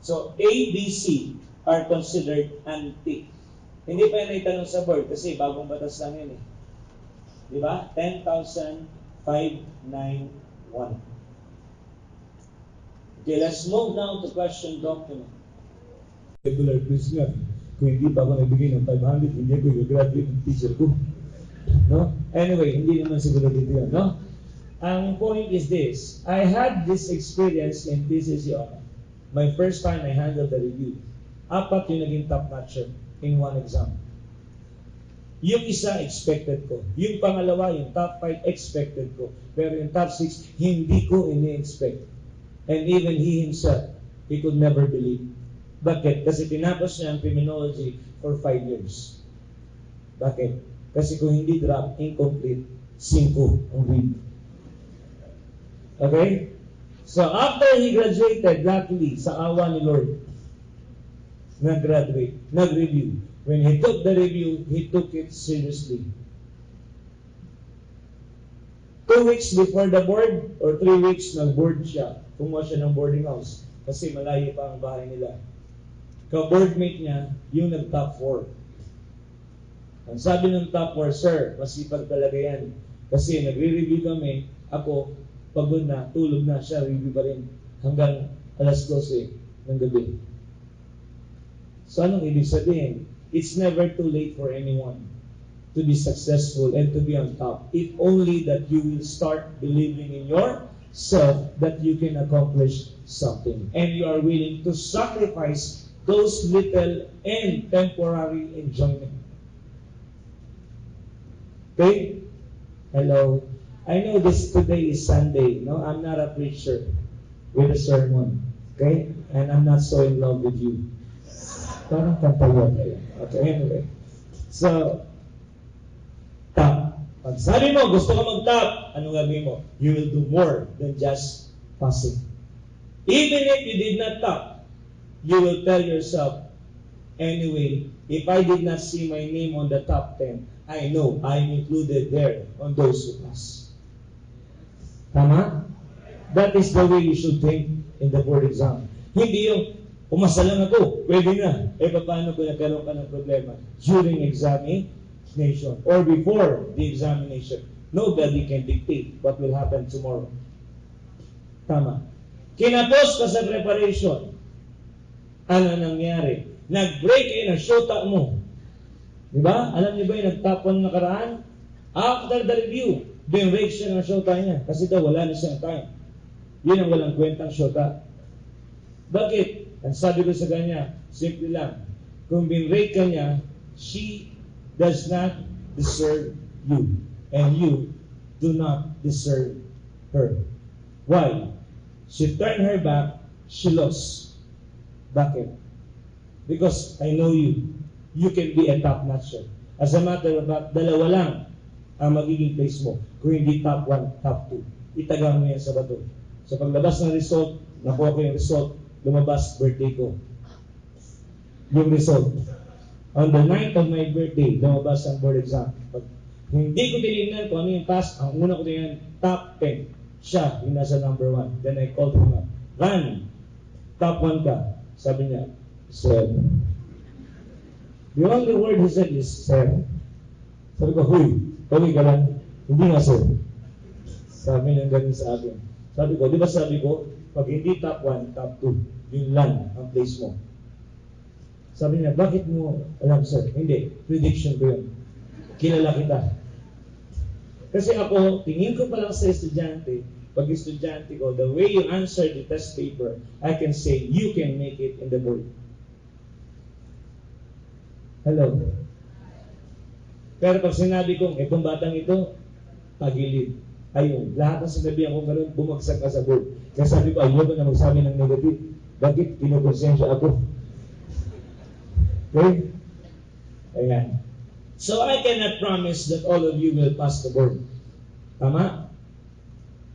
So, A, B, C are considered antique. Hindi pa yan itanong sa board kasi bagong batas lang yun eh. Di ba? 10,591. Okay, let's move now to question document. Regular quiz nga. Kung hindi pa ako nagbigay ng 500, hindi ako i-graduate ng teacher ko. No? Anyway, hindi naman siguro dito yan, no? Ang point is this. I had this experience in PCC Honor. My first time I handled the review. 4 yung naging top-notcher in one exam. Yung isa, expected ko. Yung pangalawa, yung top 5, expected ko. Pero yung top 6, hindi ko ini-expect. And even he himself, he could never believe. Bakit? Kasi tinapos niya ang criminology for 5 years. Bakit? Kasi kung hindi drop, incomplete, 5 ang read. Okay? So after he graduated, luckily, sa awa ni Lord, nag-graduate, nag-review. When he took the review, he took it seriously. 2 weeks before the board, or 3 weeks, nag-board siya. Kumuha siya ng boarding house. Kasi malayo pa ang bahay nila. Ka-boardmate niya, yung nag-top 4. Ang sabi ng top 4, Sir, masipag talaga yan. Kasi nagre-review kami, ako, pagod na, tulog na, siya review pa rin hanggang alas 12 ng gabi. So anong ibig sabihin? It's never too late for anyone to be successful and to be on top. If only that you will start believing in yourself that you can accomplish something. And you are willing to sacrifice those little and temporary enjoyment. Okay? Hello? I know this today is Sunday. No, I'm not a preacher with a sermon. Okay? And I'm not so in love with you. Parang kantayan kayo. Okay, anyway. So, top. Pag sabi mo, gusto ka mag-top, anong gagawin mo? You will do more than just passing. Even if you did not top, you will tell yourself, anyway, if I did not see my name on the top 10, I know I'm included there on those who pass. Tama? That is the way you should think in the board exam. Hindi yung, umasa lang ako, pwede na. Paano kung nagkaroon ka ng problema during examination or before the examination? Nobody can dictate what will happen tomorrow. Tama. Kinapos ka sa preparation. Ano nangyari? Nag-break in ang shota mo. Diba? Alam niyo ba yung nag-top 1 nakaraan? After the review, binrake siya ng shota niya kasi daw wala na siyang time. Yun ang walang kwentang shota. Bakit? Ang sabi ko sa kanya, simple lang. Kung binrake ka niya, she does not deserve you. And you do not deserve her. Why? She turned her back, she lost. Bakit? Because I know you. You can be a top-notcher. As a matter of fact, dalawa lang ang magiging place mo. Kung hindi top 1, top 2. Itagang mo yan sa bato. So paglabas ng result, nakuha ko yung result, lumabas birthday ko. Yung result. On the night of my birthday, lumabas ang board exam. Pag hindi ko tinignan kung ano yung pass, ang una ko tinignan, top 10. Siya, yung nasa number 1. Then I called him up. Ran, top 1 ka. Sabi niya, 7. The only word he said is 7. Sabi ko, huy, tuloy ka lang. Hindi nga, sir. Sabi ng ganun sa akin. Sabi ko, di ba sabi ko, pag hindi top 1, top 2, yun lang ang place mo. Sabi niya, bakit mo alam, sir? Hindi, prediction ko yun. Kilala kita. Kasi ako, tingin ko pa lang sa estudyante, pag estudyante ko, the way you answer the test paper, I can say, you can make it in the board. Hello? Pero pag sinabi kong, itong batang ito, pagilid. Ayun, lahat ng sinabihan ko ganun, bumagsak ka sa board. Kaya sabi ko, ayoko na magsabi ng negative. Bakit kinukonsensya ako? Okay? Ayan. So I cannot promise that all of you will pass the board. Tama?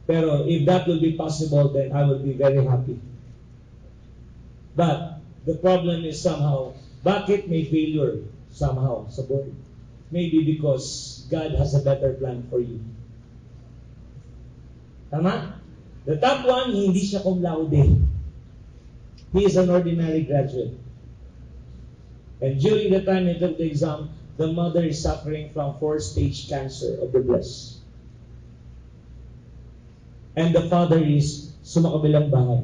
Pero if that will be possible, then I will be very happy. But the problem is somehow, bakit may failure somehow sa board? Maybe because God has a better plan for you. Tama? The top one, hindi siya cum laude. He is an ordinary graduate. And during the time he took the exam, the mother is suffering from 4-stage cancer of the breast. And the father is sumakabilang bahay.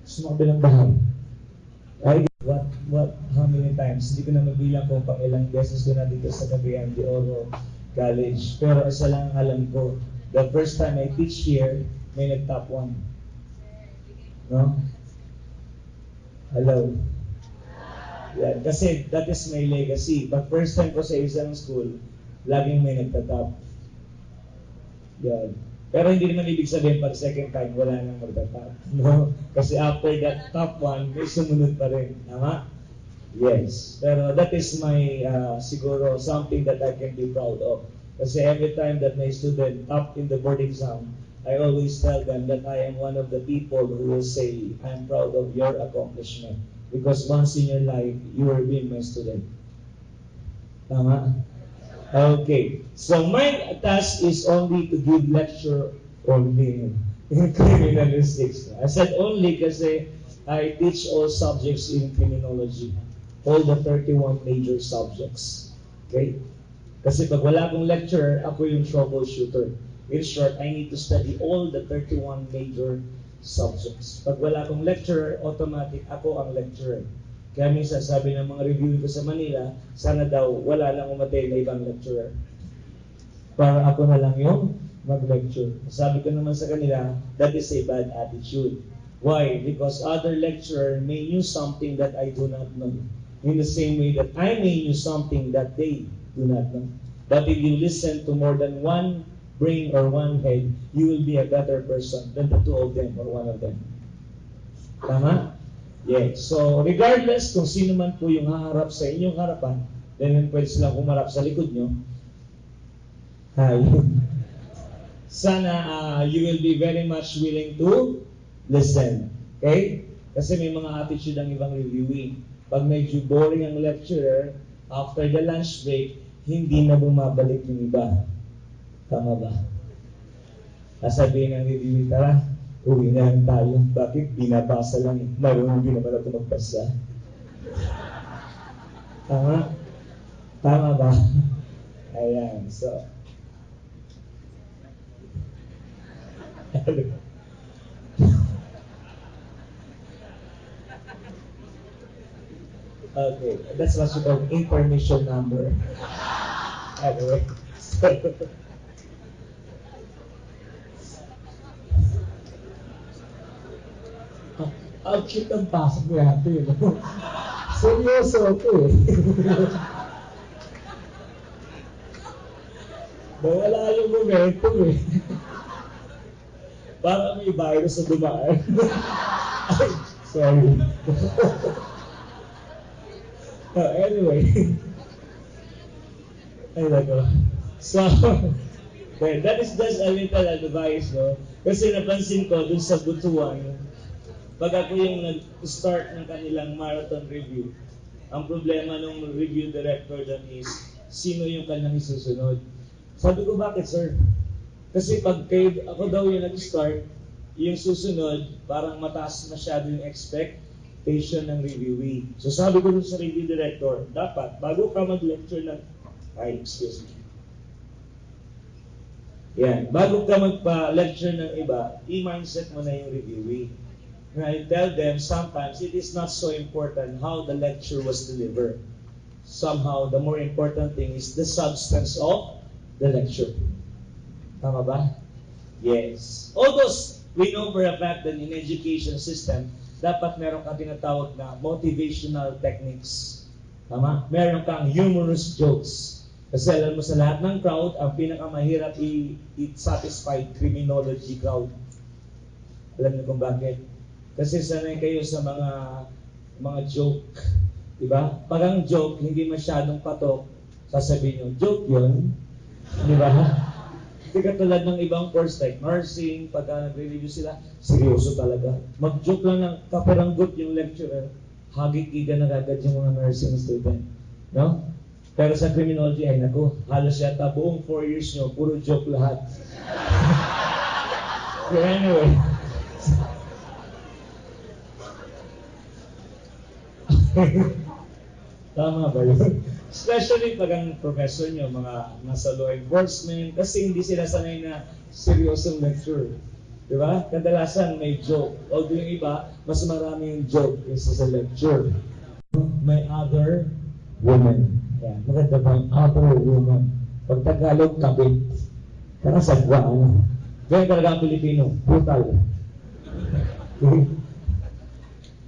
Sumakabilang bahay. How many times? Hindi ko na mabilang kung pang ilang beses ko na dito sa Cagayan de Oro College. Pero isa lang alam ko, the first time I teach here, may nag-top 1. No? Hello? Yan. Kasi that is my legacy. But first time ko sa isang school, laging may nagtatap. Yan. Pero hindi naman ibig sabihin pag second time, wala nang magtatap. No? Kasi after that top 1, may sumunod pa rin. Tama? Yes. Pero that is my, siguro, something that I can be proud of. Kasi every time that my student top in the board exam, I always tell them that I am one of the people who will say, I am proud of your accomplishment. Because once in your life, you will be my student. Tama? Okay. So my task is only to give lecture only in criminalistics. I said only kasi I teach all subjects in criminology. All the 31 major subjects. Okay? Kasi pag wala akong lecturer, ako yung troubleshooter. In short, I need to study all the 31 major subjects. Pag wala akong lecturer, automatic ako ang lecturer. Kaya minsan sabi ng mga review ko sa Manila, sana daw wala lang umatay na ibang lecturer. Para ako na lang yung mag-lecture. Sabi ko naman sa kanila, that is a bad attitude. Why? Because other lecturer may knew something that I do not know. In the same way that I may knew something that they do not know. But if you listen to more than one brain or one head, you will be a better person than the two of them or one of them. Tama? Yes. So, regardless kung sino man po yung haharap sa inyong harapan, then pwede silang humarap sa likod nyo. Hi. Sana you will be very much willing to listen. Okay? Kasi may mga attitude ang ibang reviewing. Pag medyo boring ang lecturer, after the lunch break, hindi na bumabalik yung iba. Tama ba? Sasabihin ng reviewing, tara, uwi na lang tayo. Bakit? Binabasa lang. Marunong din naman ako magbasa. Tama? Tama ba? Ayan. So, okay, that's what you call information number. Anyway, so, ang cute ang pasok ni ate. Seryoso ako eh. Wala yung momentum eh. Parang may virus na dumaan. Ay, sorry. Anyway. Ay, nako. So, well, that is just a little advice, no? Kasi napansin ko dun sa Butuan, pag ako yung nag-start ng kanilang marathon review, ang problema ng review director doon is, sino yung kanyang isusunod? Sabi ko, bakit, sir? Kasi pag ako daw yung nag-start, yung susunod, parang mataas masyado yung expectation ng reviewee. So sabi ko dun sa review director, dapat, bago ka mag-lecture ng, excuse me. Yan. Bago ka magpa-lecture ng iba, i-mindset mo na yung reviewee. I tell them sometimes it is not so important how the lecture was delivered. Somehow, the more important thing is the substance of the lecture. Tama ba? Yes. Although we know for a fact that in education system, dapat meron kang tinatawag na motivational techniques. Tama? Meron kang humorous jokes. Kasi alam mo sa lahat ng crowd, ang pinakamahirap i-satisfy criminology crowd. Alam niyo kung bakit? Kasi sanay kayo sa mga joke. Diba? Pag ang joke, hindi masyadong patok, sasabihin nyo, joke yun. Diba? Hindi katulad ng ibang course like nursing, pag nagre-review sila, seryoso talaga. Mag-joke lang ng kaparanggot yung lecturer, hagik-giga na agad yung mga nursing student. No? Pero sa criminology, ay naku, halos yata buong 4 years nyo, puro joke lahat. So anyway. Tama ba yun? Especially pag ang professor nyo, mga nasa law enforcement, kasi hindi sila sanay na seryosong lecture. Diba? Kadalasan may joke. Although yung iba, mas marami yung joke kaysa sa lecture. May other women. Yan. Maganda ba yung other woman? Pag Tagalog, kabit. Kaya sagwa, ano? Ganyan talaga ang Pilipino. Brutal.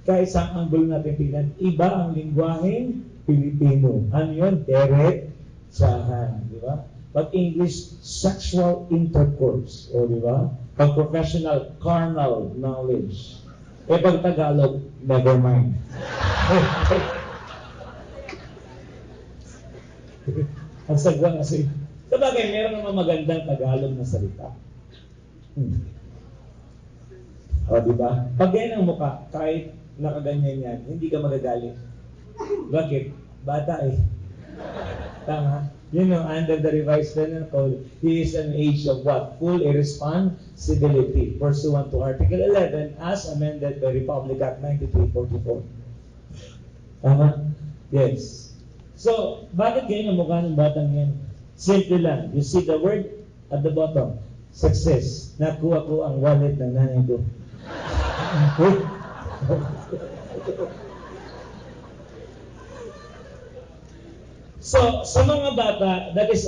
Kaya isang angle natin tingnan, iba ang lingwaheng Pilipino. Ano yun? Diretsahan. Di ba? Pag English, sexual intercourse. O di ba? Pag professional, carnal knowledge. Pag Tagalog, never mind. Ang sagwa kasi. Sabagay, meron naman magandang Tagalog na salita. O, diba? Pag ganyan ang mukha, kahit nakaganyan yan, hindi ka magagalit. Bakit? Bata eh. Tama? You know, under the revised penal code, he is an age of what? Full irresponsibility, pursuant to Article 11 as amended by Republic Act 9344. Tama? Yes. So, bakit ganyan ang mukha ng batang yan? Simple lang. You see the word at the bottom. Success. Nakuha ko ang wallet ng nanay ko. So, sa mga bata, that is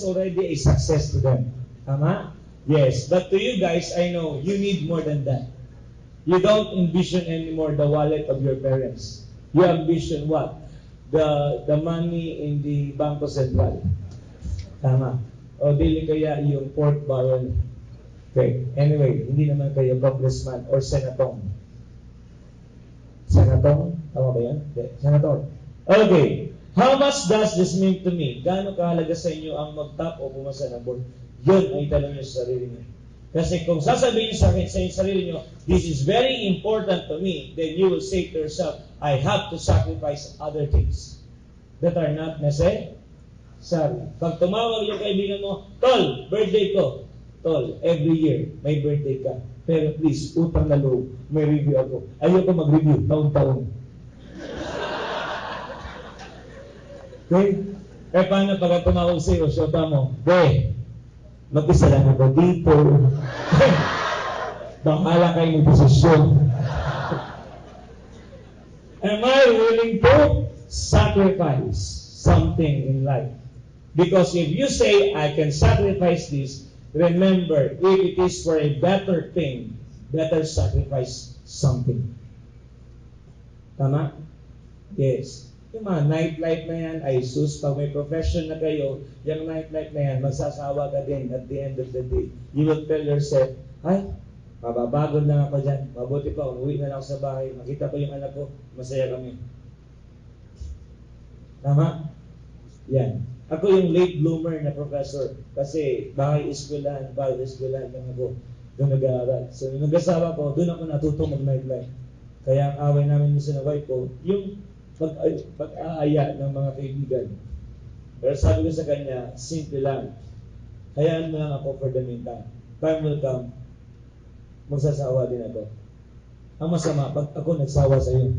already a success to them. Tama? Yes. But to you guys, I know, you need more than that. You don't envision anymore the wallet of your parents. You envision what? The money in the Bangko Sentral. Tama. O dili kaya yung pork barrel. Okay. Anyway, hindi naman kayo congressman or senatong. Senatong? Tama ba yan? Okay. Senator. Okay. How much does this mean to me? Gaano kahalaga sa inyo ang mag-top o pumasa ng board? Yun ay tanong nyo sa sarili nyo. Kasi kung sasabihin sa akin sa inyong sarili nyo, this is very important to me, then you will say to yourself, I have to sacrifice other things that are not necessary. Pag tumawag yung kaibigan mo, Tol, birthday ko. Tol, every year, may birthday ka. Pero please, utang na loob, may review ako. Ayoko mag-review, taon-taon. Okay? Eh, paano pag tumawag sa iyo, syota mo, mag-isa lang ako dito. Bahala kayo ng desisyon. Am I willing to sacrifice something in life? Because if you say, I can sacrifice this, remember, if it is for a better thing, better sacrifice something. Tama? Yes. Yung mga nightlife na yan, ay sus, pag may profession na kayo, yung nightlife na yan, magsasawa ka din at the end of the day. You will tell yourself, ay, mababagod lang ako dyan. Mabuti pa, umuwi na lang ako sa bahay. Makita ko yung anak ko, masaya kami. Tama? Yan. Ako yung late bloomer na professor. Kasi bahay-eskwelahan lang ako. Doon nag-aaral. So, nung nag-asawa ko, doon ako natutong mag-nightlife. Kaya ang away namin sa wife ko, yung pag-aaya ng mga kaibigan. Pero sabi ko sa kanya, simple lang. Hayaan mo lang ako for the meantime. Time will come, magsasawa din ako. Ang masama, pag ako nagsawa sa iyo.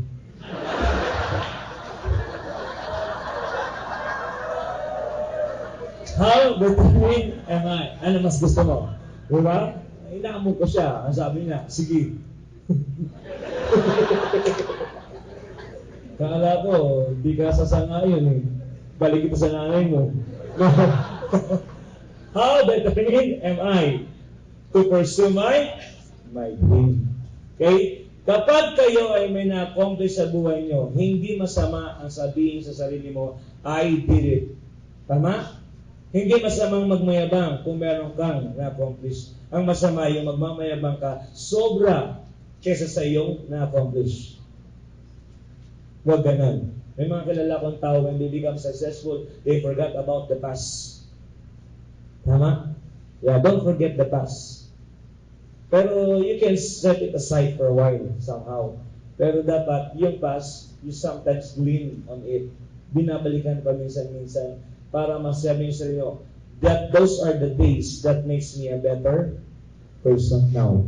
How determined am I? Ano mas gusto mo? Diba? Inaamon ko siya. Ang sabi niya, sige. Kala ko, di ka sasangayon eh. Balik ito sa nanay mo. How determined am I to pursue my dream? Okay? Kapag kayo ay may na-accomplish sa buhay nyo, hindi masama ang sabihin sa sarili mo, I did it. Tama? Hindi masamang magmayabang kung meron kang na-accomplish. Ang masama yung magmamayabang ka sobra kesa sa iyong na-accomplish. Huwag ganun. May mga kilala kong tao, when they become successful, they forgot about the past. Tama? Yeah, don't forget the past. Pero you can set it aside for a while, somehow. Pero dapat, yung past, you sometimes lean on it. Binabalikan pa minsan-minsan para masabi nyo sa inyo that those are the days that makes me a better person now.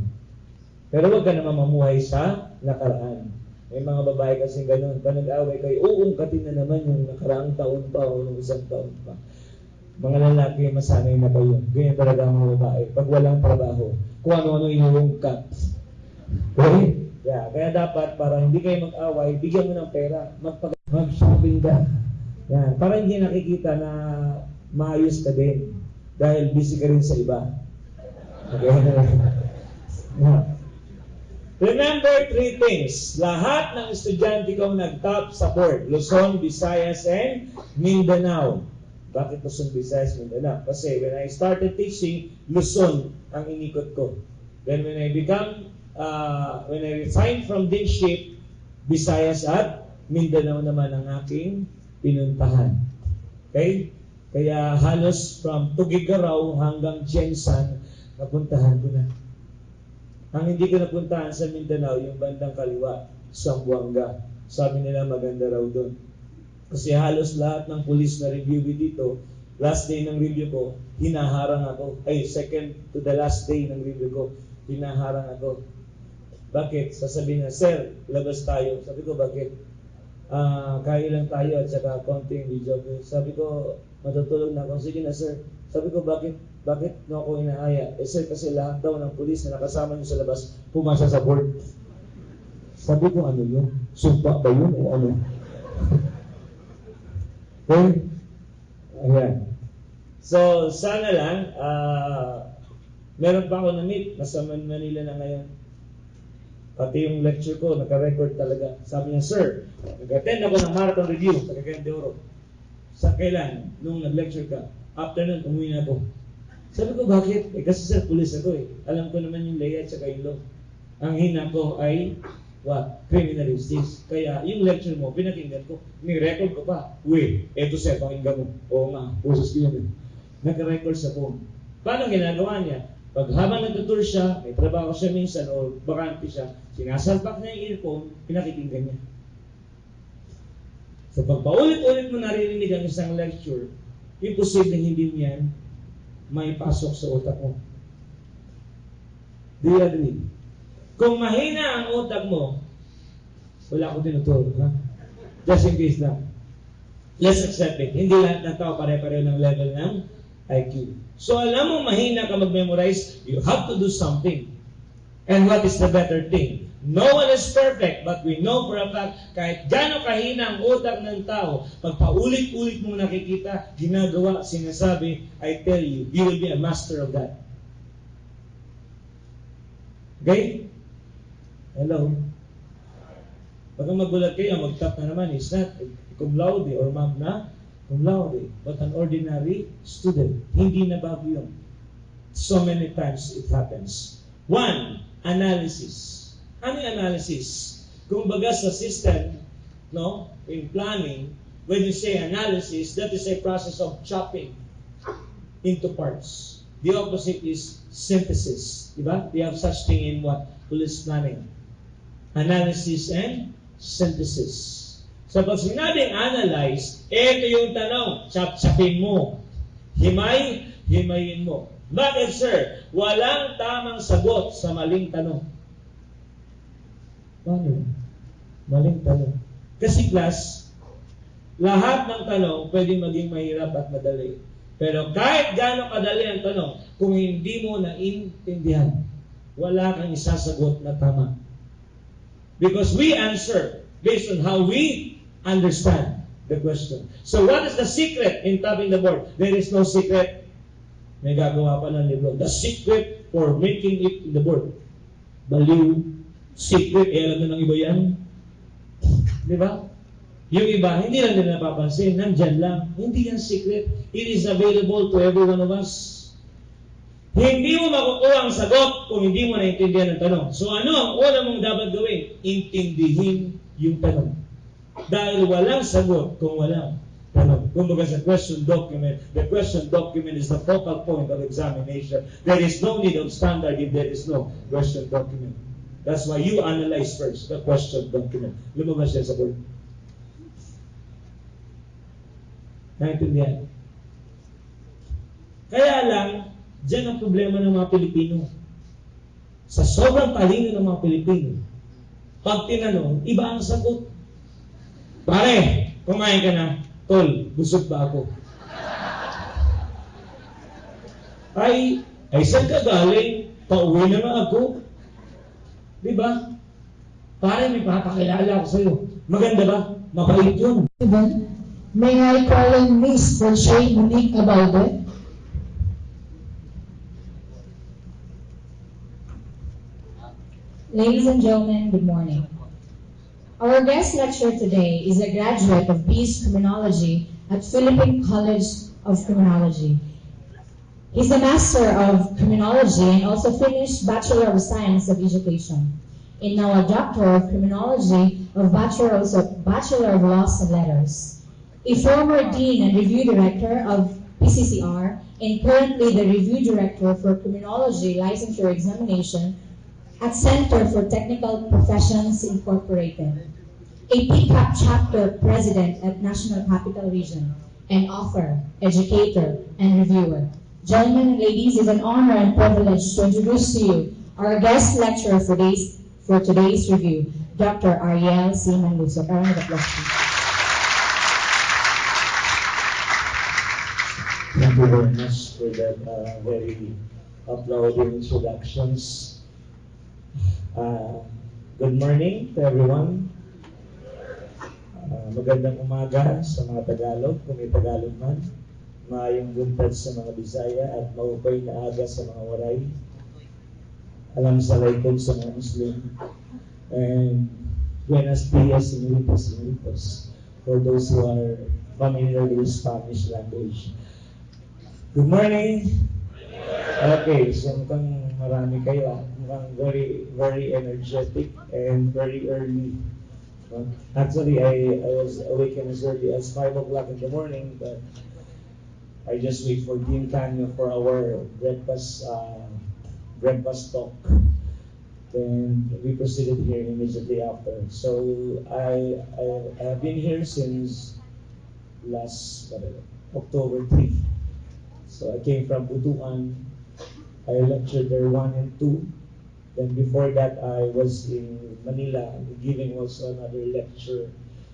Pero huwag ka naman mamuhay sa nakaraan. May mga babae kasi ganun. Pag nag-away kayo, uungkatin na naman yung nakaraang taon pa o nung isang taon pa. Mga lalaki, masanay na kayo. Ganyan talaga ang mga babae. Pag walang trabaho, kung ano-ano inuungkat. Okay? Yeah. Kaya dapat, para hindi kayo mag-away, bigyan mo ng pera. Mag-shopping ka. Yan. Para hindi nakikita na maayos ka din. Dahil busy ka rin sa iba. Okay? Yeah. Remember 3 things. Lahat ng estudyante kong nag-top sa board, Luzon, Visayas, and Mindanao. Bakit Luzon, Visayas, Mindanao? Kasi when I started teaching, Luzon ang inikot ko. Then when I resigned from deanship, Visayas at Mindanao naman ang aking pinuntahan. Okay? Kaya halos from Tugigaraw hanggang Jensan, napuntahan ko na. Ang hindi ko napuntahan sa Mindanao, yung bandang kaliwa, Zamboanga. Sabi nila maganda raw doon. Kasi halos lahat ng police na review dito, last day ng review ko, hinaharang ako. Ay, second to the last day ng review ko, hinaharang ako. Bakit? Sasabihin na, Sir, labas tayo. Sabi ko, bakit? Kaya lang tayo at saka konting video. Sabi ko, matutulog na ako. Sige na, Sir. Sabi ko, bakit no ako inaaya? Sir, kasi lahat daw ng pulis na nakasama niyo sa labas, pumasa sa board. Sabi ko, ano yun? Sumpa ba yun o ano? Okay? Ayan. So, sana lang, meron pa ako na-meet. Nasa Manila na ngayon. Pati yung lecture ko, naka-record talaga. Sabi niya, Sir, nag-attend ako ng marathon review sa Cagayan de Oro. Sa kailan? Nung nag-lecture ka. After nun, umuwi na ako. Sabi ko, bakit? Kasi sir, pulis ako eh. Alam ko naman yung lay at saka yung law. Ang hina ko ay, what? Criminalistics. Kaya yung lecture mo, pinakinggan ko. Ni-record ko pa. Uy, eto sir, pakinggan mo. Oo nga, pusos ko yun. Nag-record sa phone. Paano ginagawa niya? Pag habang nag-tour siya, may trabaho siya minsan o bakante siya, sinasalpak niya yung earphone, pinakikinggan niya. So pag paulit-ulit mo naririnig ang isang lecture, imposible hindi mo yan may pasok sa utak mo. Do you agree? Kung mahina ang utak mo, wala ko tinuturo, ha? Just in case lang. Let's accept it. Hindi lahat ng tao pare-pareho ng level ng IQ. So alam mo, mahina ka mag-memorize, you have to do something. And what is the better thing? No one is perfect, but we know for a fact, kahit gano'ng kahina ang utak ng tao, pag paulit-ulit mong nakikita, ginagawa, sinasabi, I tell you, you will be a master of that. Okay? Hello? Pag magulat kayo, mag-top na naman, it's not cum laude or magna cum laude, but an ordinary student. Hindi na bago yun. So many times it happens. 1, analysis. Ano yung analysis? Kung baga sa system, no, in planning, when you say analysis, that is a process of chopping into parts. The opposite is synthesis. Diba? They have such thing in what? Police planning. Analysis and synthesis. So pag sinabing analyze, ito yung tanong, chop-chopin mo. Himayin mo. Bakit sir? Walang tamang sagot sa maling tanong. Paano? Maling tanong. Kasi class, lahat ng tanong pwedeng maging mahirap at madali. Pero kahit gaano kadali ang tanong, kung hindi mo naintindihan, wala kang isasagot na tama. Because we answer based on how we understand the question. So what is the secret in tapping the board? There is no secret. May gagawa pa ng libro. The secret for making it in the board. Baliw. Secret. Alam na ng iba yan. Di ba? Yung iba, hindi lang nila napapansin. Nandyan lang. Hindi yan secret. It is available to every one of us. Hindi mo makukuha ang sagot kung hindi mo naintindihan ang tanong. So ano ang una mong dapat gawin? Intindihin yung tanong. Dahil walang sagot kung walang tanong. Kumbaga sa question document, the question document is the focal point of examination. There is no need of standard if there is no question document. That's why you analyze first the question document. Lumabas siya sa board. Naintindihan? Kaya lang, dyan ang problema ng mga Pilipino. Sa sobrang talino ng mga Pilipino, pag tinanong, iba ang sagot. Pare, kumain ka na. Tol, busog ba ako? Ay, saan ka galing? Pauwi na nga ako. Diba? Pare, may papakilala ako sa'yo. Maganda ba? Mabait yun. May I call on Miss Rochelle Monique about it? Ladies and gentlemen, good morning. Our guest lecturer today is a graduate of BS Criminology at Philippine College of Criminology. He's a Master of Criminology and also finished Bachelor of Science of Education, and now a Doctor of Criminology of Bachelor of Laws and Letters. A former Dean and Review Director of PCCR and currently the Review Director for Criminology Licensure Examination at Center for Technical Professions Incorporated, a PCAP Chapter President at National Capital Region, an author, educator, and reviewer. Gentlemen and ladies, it's an honor and privilege to introduce to you our guest lecturer for today's review, Dr. ARIEL MANLUSOC. Round of applause. Thank you very much for that very applauding introductions. Good morning to everyone. Magandang umaga sa mga Tagalog, kung may Tagalog man. Maayong buntag sa mga Bisaya at maupay na aga sa mga Waray. Assalamualaikum sa mga Muslim. And buenos dias, señoritas, for those who are familiar with Spanish language. Good morning. Okay, so mukhang marami kayo. Mukhang very, very energetic and very early. Actually, I was awakened as early as 5 o'clock in the morning, but I just wait for Dean Canyo for our breakfast talk. Then we proceeded here immediately after. So I have been here since last October 3. So I came from Butuan. I lectured there 1 and 2. Then before that, I was in Manila giving also another lecture.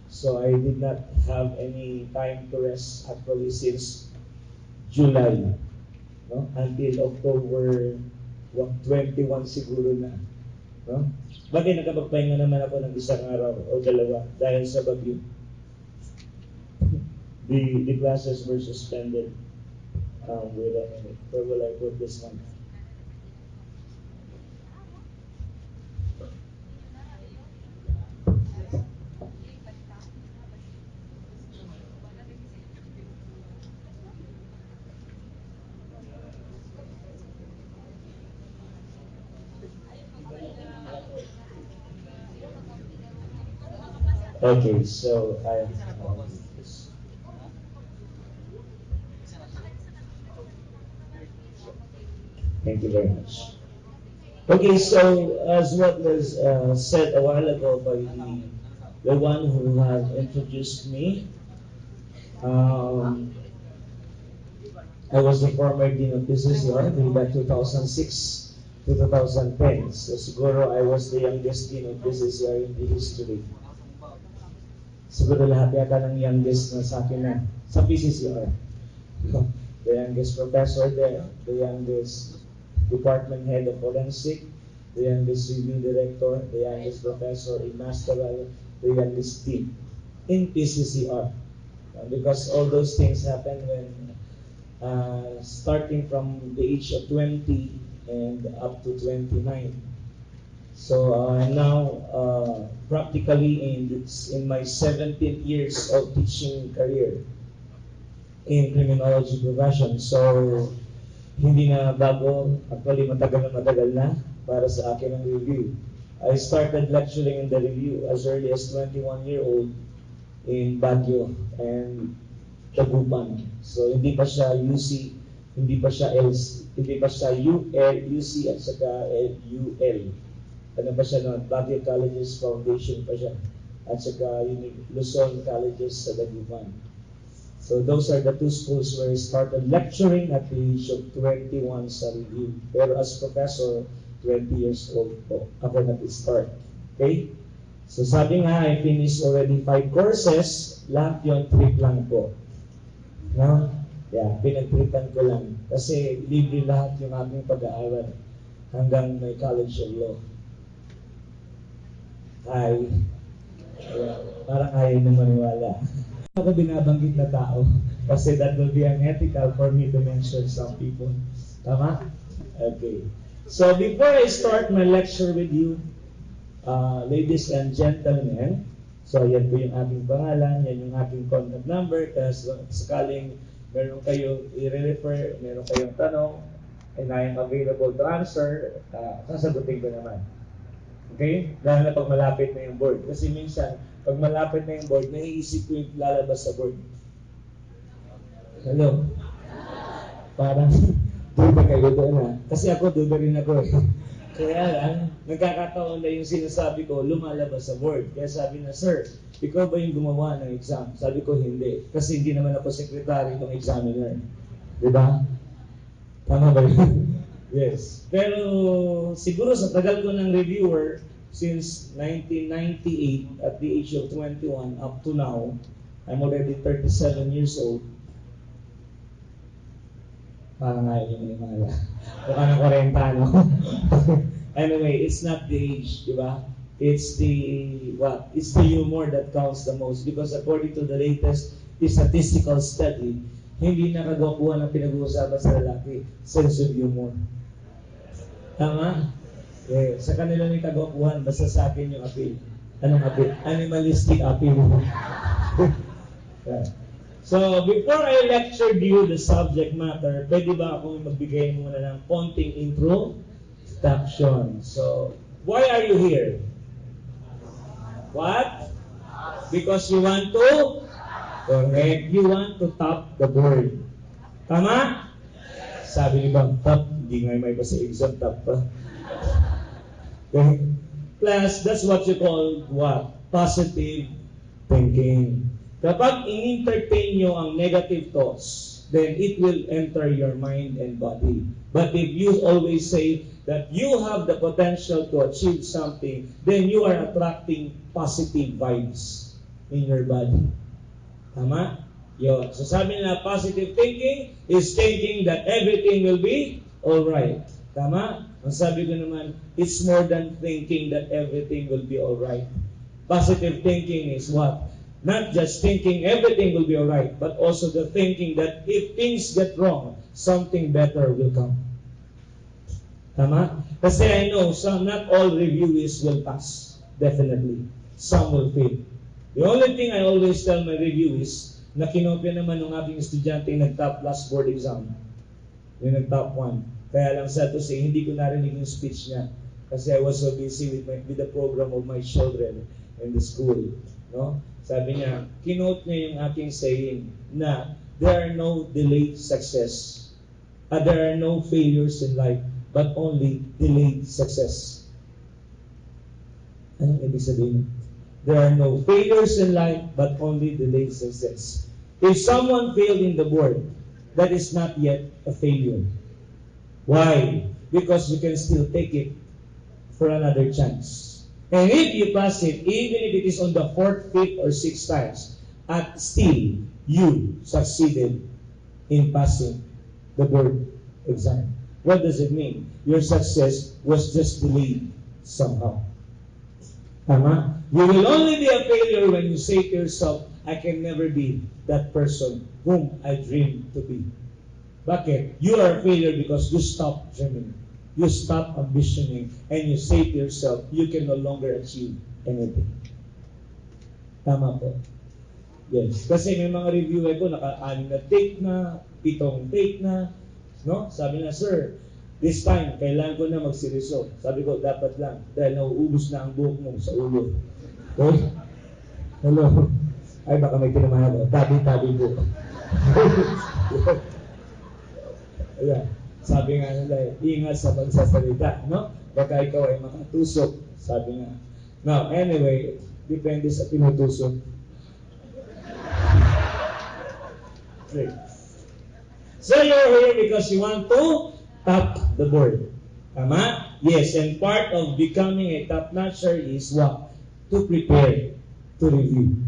So I did not have any time to rest actually since July, no? Until October 21 siguro na. No? Bakit nakapagpahinga naman ako ng isang araw o dalawa dahil sa bagyo. The classes were suspended. Wait a minute. Where will I put this one? Okay, so I this. Thank you very much. Okay, so as what was said a while ago by the one who had introduced me, I was the former Dean of PCCR in that 2006 to 2010. So siguro I was the youngest Dean of PCCR in the history. Siguro lahat yata ng youngest na sa akin na sa PCCR. the youngest professor there, the youngest department head of forensic, the youngest review director, the youngest professor in masteral, the youngest team in PCCR. Because all those things happen when starting from the age of 20 and up to 29. So now practically in my 17 years of teaching career in criminology profession. So hindi na bago, actually matagal na para sa akin ang review. I started lecturing in the review as early as 21-year-old in Baguio and Taguban. So hindi pa siya UC, hindi pa siya UL, UC at saka UL. Ano pa siya noon? Baguio Colleges Foundation pa siya. At saka Luzon Colleges sa Taguban. So those are the two schools where I started lecturing at the age of 21 sa review. Pero as professor, 20 years old po ako nag-start. Okay? So sabi nga, I finished already 5 courses. Lahat yun, trip lang po. No? Yeah, pinag-tripan ko lang. Kasi libre lahat yung aming pag-aaral hanggang may College of Law. Ay, parang ayaw na maniwala. Ako binabanggit na tao kasi that will be unethical for me to mention some people. Tama? Okay. So before I start my lecture with you, ladies and gentlemen, so yan po yung aking pangalan, yan yung aking contact number, kasi sakaling meron kayong i-refer, meron kayong tanong, and I am available to answer, sasagutin ko naman. Okay? Dahil na pag malapit na yung board. Kasi minsan, pag malapit na yung board, naiisip ko yung lalabas sa board. Hello? Parang, duda kayo doon ha. Kasi ako, duda rin ako eh. Kaya lang, nagkakataon na yung sinasabi ko, lumalabas sa board. Kaya sabi na, Sir, ikaw ba yung gumawa ng exam? Sabi ko, hindi. Kasi hindi naman ako secretary ng examiner. Diba? Tama ba yun? Yes. Pero siguro sa tagal ko ng reviewer, since 1998 at the age of 21 up to now, I'm already 37 years old. Parang ayaw yung manimala. Mukha ng 40, no? Anyway, it's not the age, di ba? It's the, what? It's the humor that counts the most. Because according to the latest statistical study, hindi nakagawa ng pinag-uusapan sa lalaki, sense of humor. Tama? Eh, sa kanila ni kagawapuhan, basta sa akin yung appeal. Anong appeal? Animalistic appeal. So, before I lectured you the subject matter, pwede ba akong magbigay muna ng konting introduction? So, why are you here? What? Because you want to? Correct. You want to top the board. Tama? Sabi ni Bang, top. Hindi nga may pa sa exam, top pa. Okay. Class, that's what you call what? Positive thinking. Kapag in-entertain nyo ang negative thoughts, then it will enter your mind and body. But if you always say that you have the potential to achieve something, then you are attracting positive vibes in your body. Tama? Yun. So sabi nila, positive thinking is thinking that everything will be alright. Tama? Ang sabi ko naman, it's more than thinking that everything will be alright. Positive thinking is what? Not just thinking everything will be alright, but also the thinking that if things get wrong, something better will come. Tama? Kasi I know not all reviewees will pass. Definitely. Some will fail. The only thing I always tell my reviewees, na kinopya naman ng aking estudyante yung nag-top last board exam. Yung nag-top 1. Kaya lang sad to say, hindi ko narinig yung speech niya. Kasi I was so busy with the program of my children in the school. No? Sabi niya, kinote niya yung aking saying na there are no delayed success. There are no failures in life, but only delayed success. Anong ibig sabihin? There are no failures in life, but only delayed success. If someone failed in the board, that is not yet a failure. Why? Because you can still take it for another chance. And if you pass it, even if it is on the 4th, 5th, or 6th times, at still you succeeded in passing the board exam. What does it mean? Your success was just delayed somehow. Tama? You will only be a failure when you say to yourself, I can never be that person whom I dream to be. Bakit? You are a failure because you stop dreaming. You stop ambitioning and you say to yourself, you can no longer achieve anything. Tama po. Yes. Kasi may mga reviewer ko, naka-6 na take na, 7 take na. No? Sabi na, sir, this time, kailangan ko na magseryoso. Sabi ko, dapat lang. Dahil nauubos na ang buhok mo sa ulo. Okay? Hello? Ay, baka may pinamahan ko. Tabi-tabi po. Ayan. Sabi nga nila, ingat sa pagsasalita, no? Baka ikaw ay makatusok, sabi nga. Now, anyway, depende sa pinutusok. Okay. So you're here because you want to top the board. Tama? Yes, and part of becoming a top-notcher is what? To prepare, to review.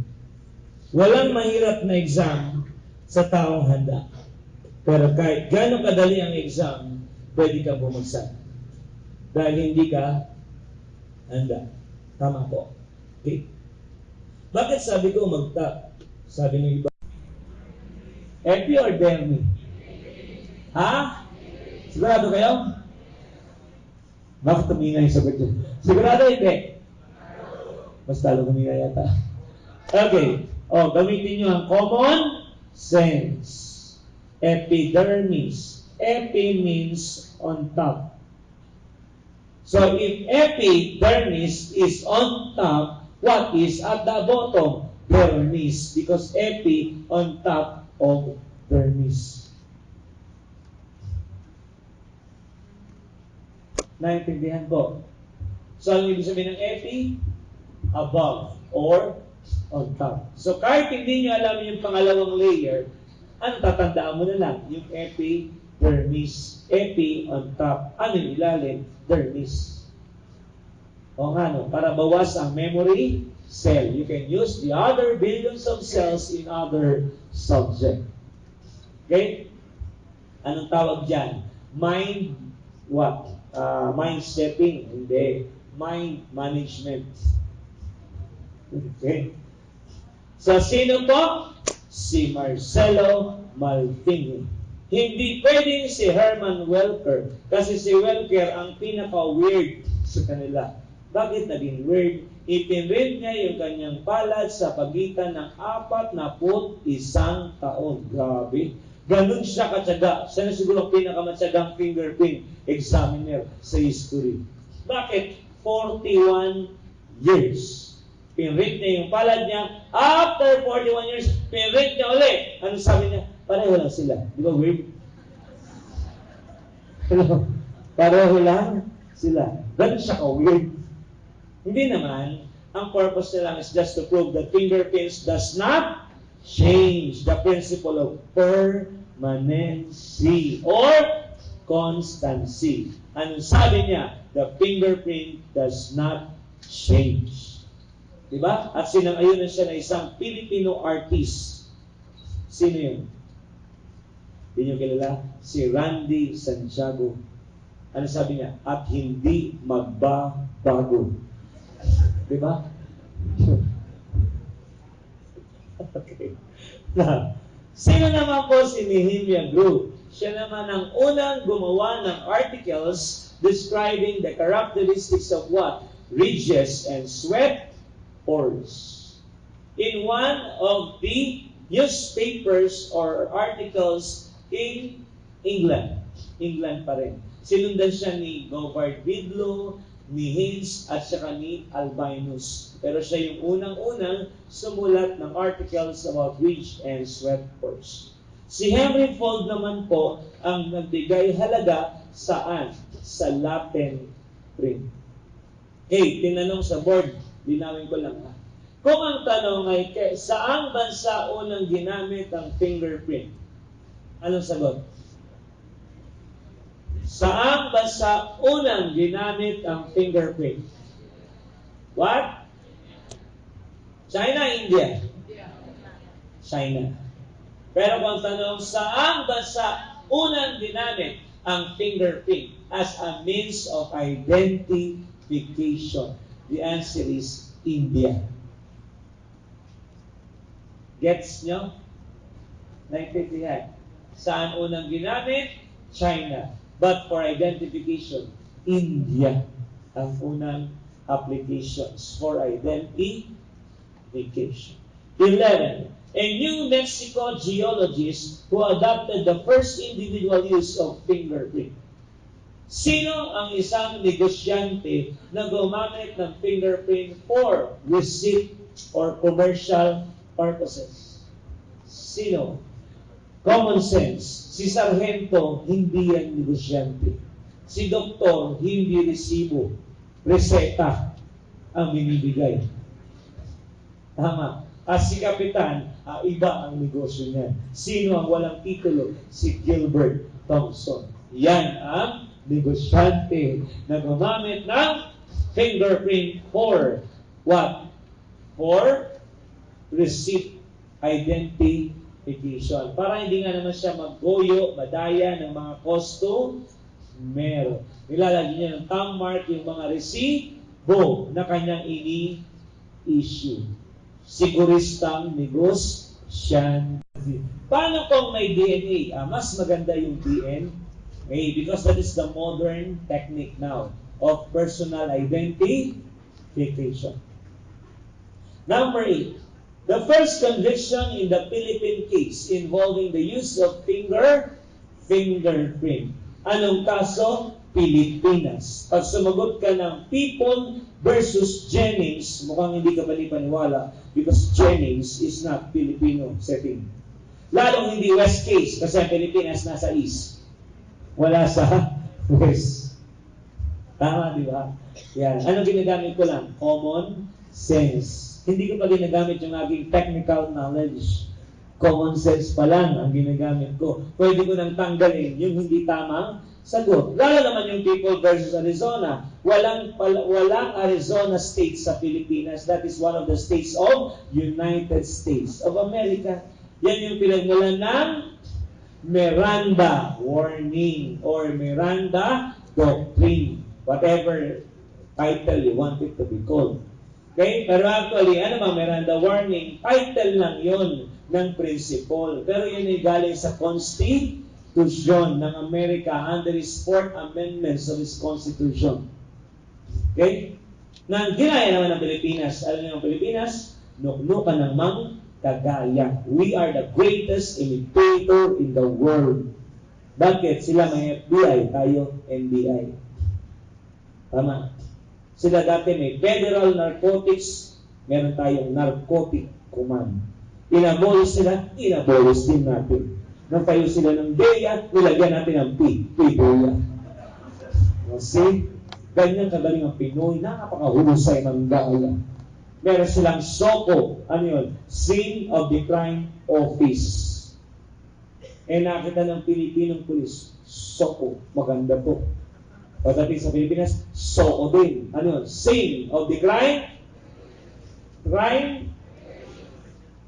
Walang mahirap na exam sa taong handa. Pero kahit gano'ng kadali ang exam, pwede kang bumagsak. Dahil hindi ka handa. Tama po. Okay. Bakit sabi ko mag-top? Sabi ng iba. Epi or Dermy? Ha? Sigurado kayo? Bakit tumingin yung sagot dyan? Sigurado hindi? Mas talo kumina yata. Okay. O, gamitin nyo ang common sense. Epidermis. Epi means on top. So if epidermis is on top, what is at the bottom? Dermis. Because epi on top of dermis. Naintindihan ko? So ang ibig sabihin ng epi? Above or on top. So kahit hindi nyo alam yung pangalawang layer, ano tatandaan mo na lang? Yung epidermis. Epi on top. Ano yung ilalim? Dermis. O nga no, para bawas ang memory cell. You can use the other billions of cells in other subject. Okay? Anong tawag dyan? Mind what? Mind setting. Hindi. Mind management. Okay? So, sino po? Si Marcelo Malfini. Hindi pwedeng si Herman Welker kasi si Welker ang pinaka-weird sa kanila. Bakit naging weird? Ipinread niya yung kanyang palad sa pagitan ng 41 taon. Grabe. Ganun siya katsaga. Siya na siguro pinakamatsagang fingerprint examiner sa history. Bakit? 41 years. Pinread niya yung palad niya. After 41 years, pinread niya ulit. Ano sabi niya? Pareho lang sila. Di ba weird? Pareho lang sila. Ganun siya ka-weird. Hindi naman. Ang purpose nila is just to prove that fingerprints does not change the principle of permanency or constancy. Ano sabi niya? The fingerprint does not change. Diba? At sinang-ayunan siya na isang Filipino artist. Sino yun? Hindi nyo kilala? Si Randy Santiago. Ano sabi niya? At hindi magbabago. Diba? Okay. Now, sino naman po si Nehemia Group? Siya naman ang unang gumawa ng articles describing the characteristics of what? Ridges and sweat pores. In one of the newspapers or articles in England. England pa rin. Sinundan siya ni Govard Bidlow, ni Haynes, at saka ni Albinus. Pero siya yung unang-unang sumulat ng articles about ridge and sweat pores. Si Henry Fuld naman po ang nagbigay halaga saan? Sa Latin print. Okay, tinanong sa board, linawin ko lang ha. Kung ang tanong ay, saang bansa unang ginamit ang fingerprint? Anong sagot? Saang bansa unang ginamit ang fingerprint? What? China, India? China. Pero kung tanong, saang bansa unang ginamit ang fingerprint as a means of identification? The answer is India. Gets nyo? Naintindihan. Saan unang ginamit? China. But for identification, India ang unang applications for identification. 11. A New Mexico geologist who adopted the first individual use of fingerprint. Sino ang isang negosyante na gumamit ng fingerprint for receipt or commercial purposes? Sino? Common sense. Si sarhento, hindi yan negosyante. Si doktor, hindi resibo. Reseta ang binibigay. Tama. At si kapitan, iba ang negosyo niya. Sino ang walang titulo? Si Gilbert Thompson. Yan ang negosyante na gumamit ng fingerprint for what? For receipt identification. Para hindi nga naman siya maggoyo, madaya ng mga customer. Nilalagyan niya ng thumb mark yung mga resibo na kanyang ini-issue. Siguristang negosyante. Paano kung may DNA? Mas maganda yung DNA because that is the modern technique now of personal identification. Number 8. The first conviction in the Philippine case involving the use of fingerprint. Anong kaso? Pilipinas. Pag sumagot ka ng People versus Jennings, mukhang hindi ka panipaniwala because Jennings is not Filipino setting. Lalong hindi West case kasi ang Pilipinas nasa East. Wala sa West. Tama, di ba? Yan. Ano ginagamit ko lang? Common sense. Hindi ko pa ginagamit yung aking technical knowledge. Common sense pa lang ang ginagamit ko. Pwede ko nang tanggalin yung hindi tamang sagot. Lalo naman yung People versus Arizona. Walang Arizona state sa Pilipinas. That is one of the states of United States of America. Yan yung pinagmulan ng Miranda warning or Miranda doctrine. Whatever title you want it to be called. Okay? Pero actually, ano ba Miranda warning? Title lang yon ng principle. Pero yun ay galing sa Constitution ng Amerika under its 4th Amendments of its Constitution. Okay? Nang ginaya naman ng Pilipinas, alam niyo ng Pilipinas, nuknukan ng kagaya. We are the greatest imitator in the world. Bakit? Sila may FBI, tayo NBI. Tama. Sila dati may Federal Narcotics, meron tayong Narcotic Command. Inabolis sila, inabolis din natin. Nang tayo sila ng DEA, nilagyan natin ng PDEA. Kasi, ganyan kagaling ang Pinoy, napakahusay ng daya. Meron silang SOCO, ano yun? Scene of the Crime Office. Nakita ng Pilipinong pulis, SOCO, maganda to. Pagdating sa Pilipinas, SOCO din. Ano yun? Scene of the Crime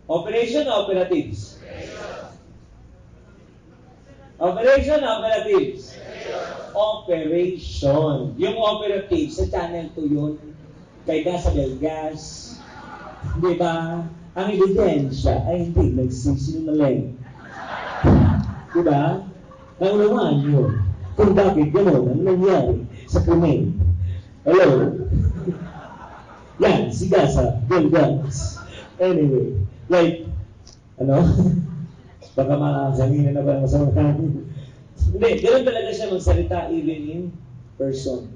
Operation o Operatives? Operation o Operatives? Operation. Yung Operatives, sa Channel 2 yun, kay Gas Belgas. Di ba? Ang ebidensya ay hindi nagsisinungaling. Di ba? Naunawaan nyo kung bakit gano'n ang nangyari sa krimen. Hello? Yan, si Gasa Belgas. Anyway, like, ano? Baka makakasangin na ba sa mga hindi, gano'n talaga siya magsalita even in person.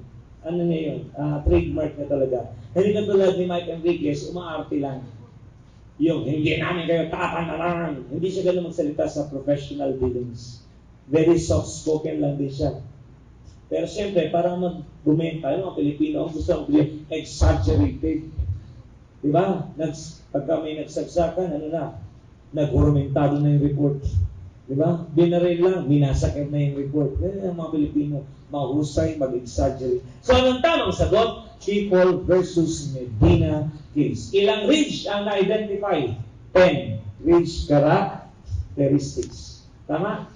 Ano na yun? Trademark na talaga. Hindi na tulad ni Mike Enriquez, umaarte lang. Yung, hindi namin kayo tapan na lang. Hindi siya gano'n magsalita sa professional dealings. Very soft-spoken lang din siya. Pero siyempre, parang mag-bumenta, yung mga Pilipino, ang gusto ng exaggerated. Diba? Pagka may nagsagsakan, ano na? Nag-hurmentado na yung report. Diba? Binaril lang, minasakit na yung report. Yan ang mga Pilipino, mahusay, mag-exaggerate. So, anong tamang sagot? People versus Medina case. Ilang ridge ang na-identify? 10 ridge characteristics. Tama?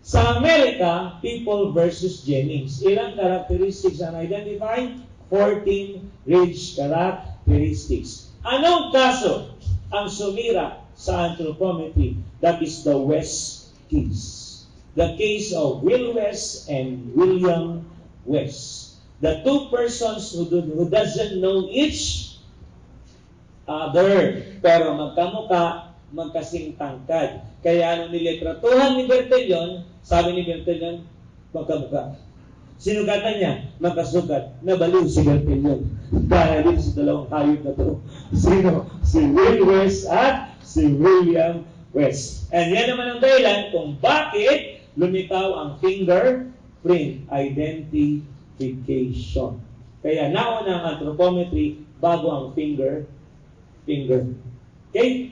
Sa Amerika, People versus Jennings. Ilang characteristics ang identified? 14 rich characteristics. Anong kaso ang sumira sa anthropometry? That is the West case. The case of Will West and William West. The two persons who doesn't know each other, pero magkamuka, magkasing tangkad. Kaya nung nilitratuhan ni Bertillon, sabi ni Bertillon, magkamuka. Sinugatan niya, magkasugat, nabaliw si Bertillon. Dahil sa dalawang hayop na to. Sino? Si Will West at si William West. And yan naman ang dahilan kung bakit lumitaw ang fingerprint identification. Kaya nauna ang anthropometry bago ang finger. Okay?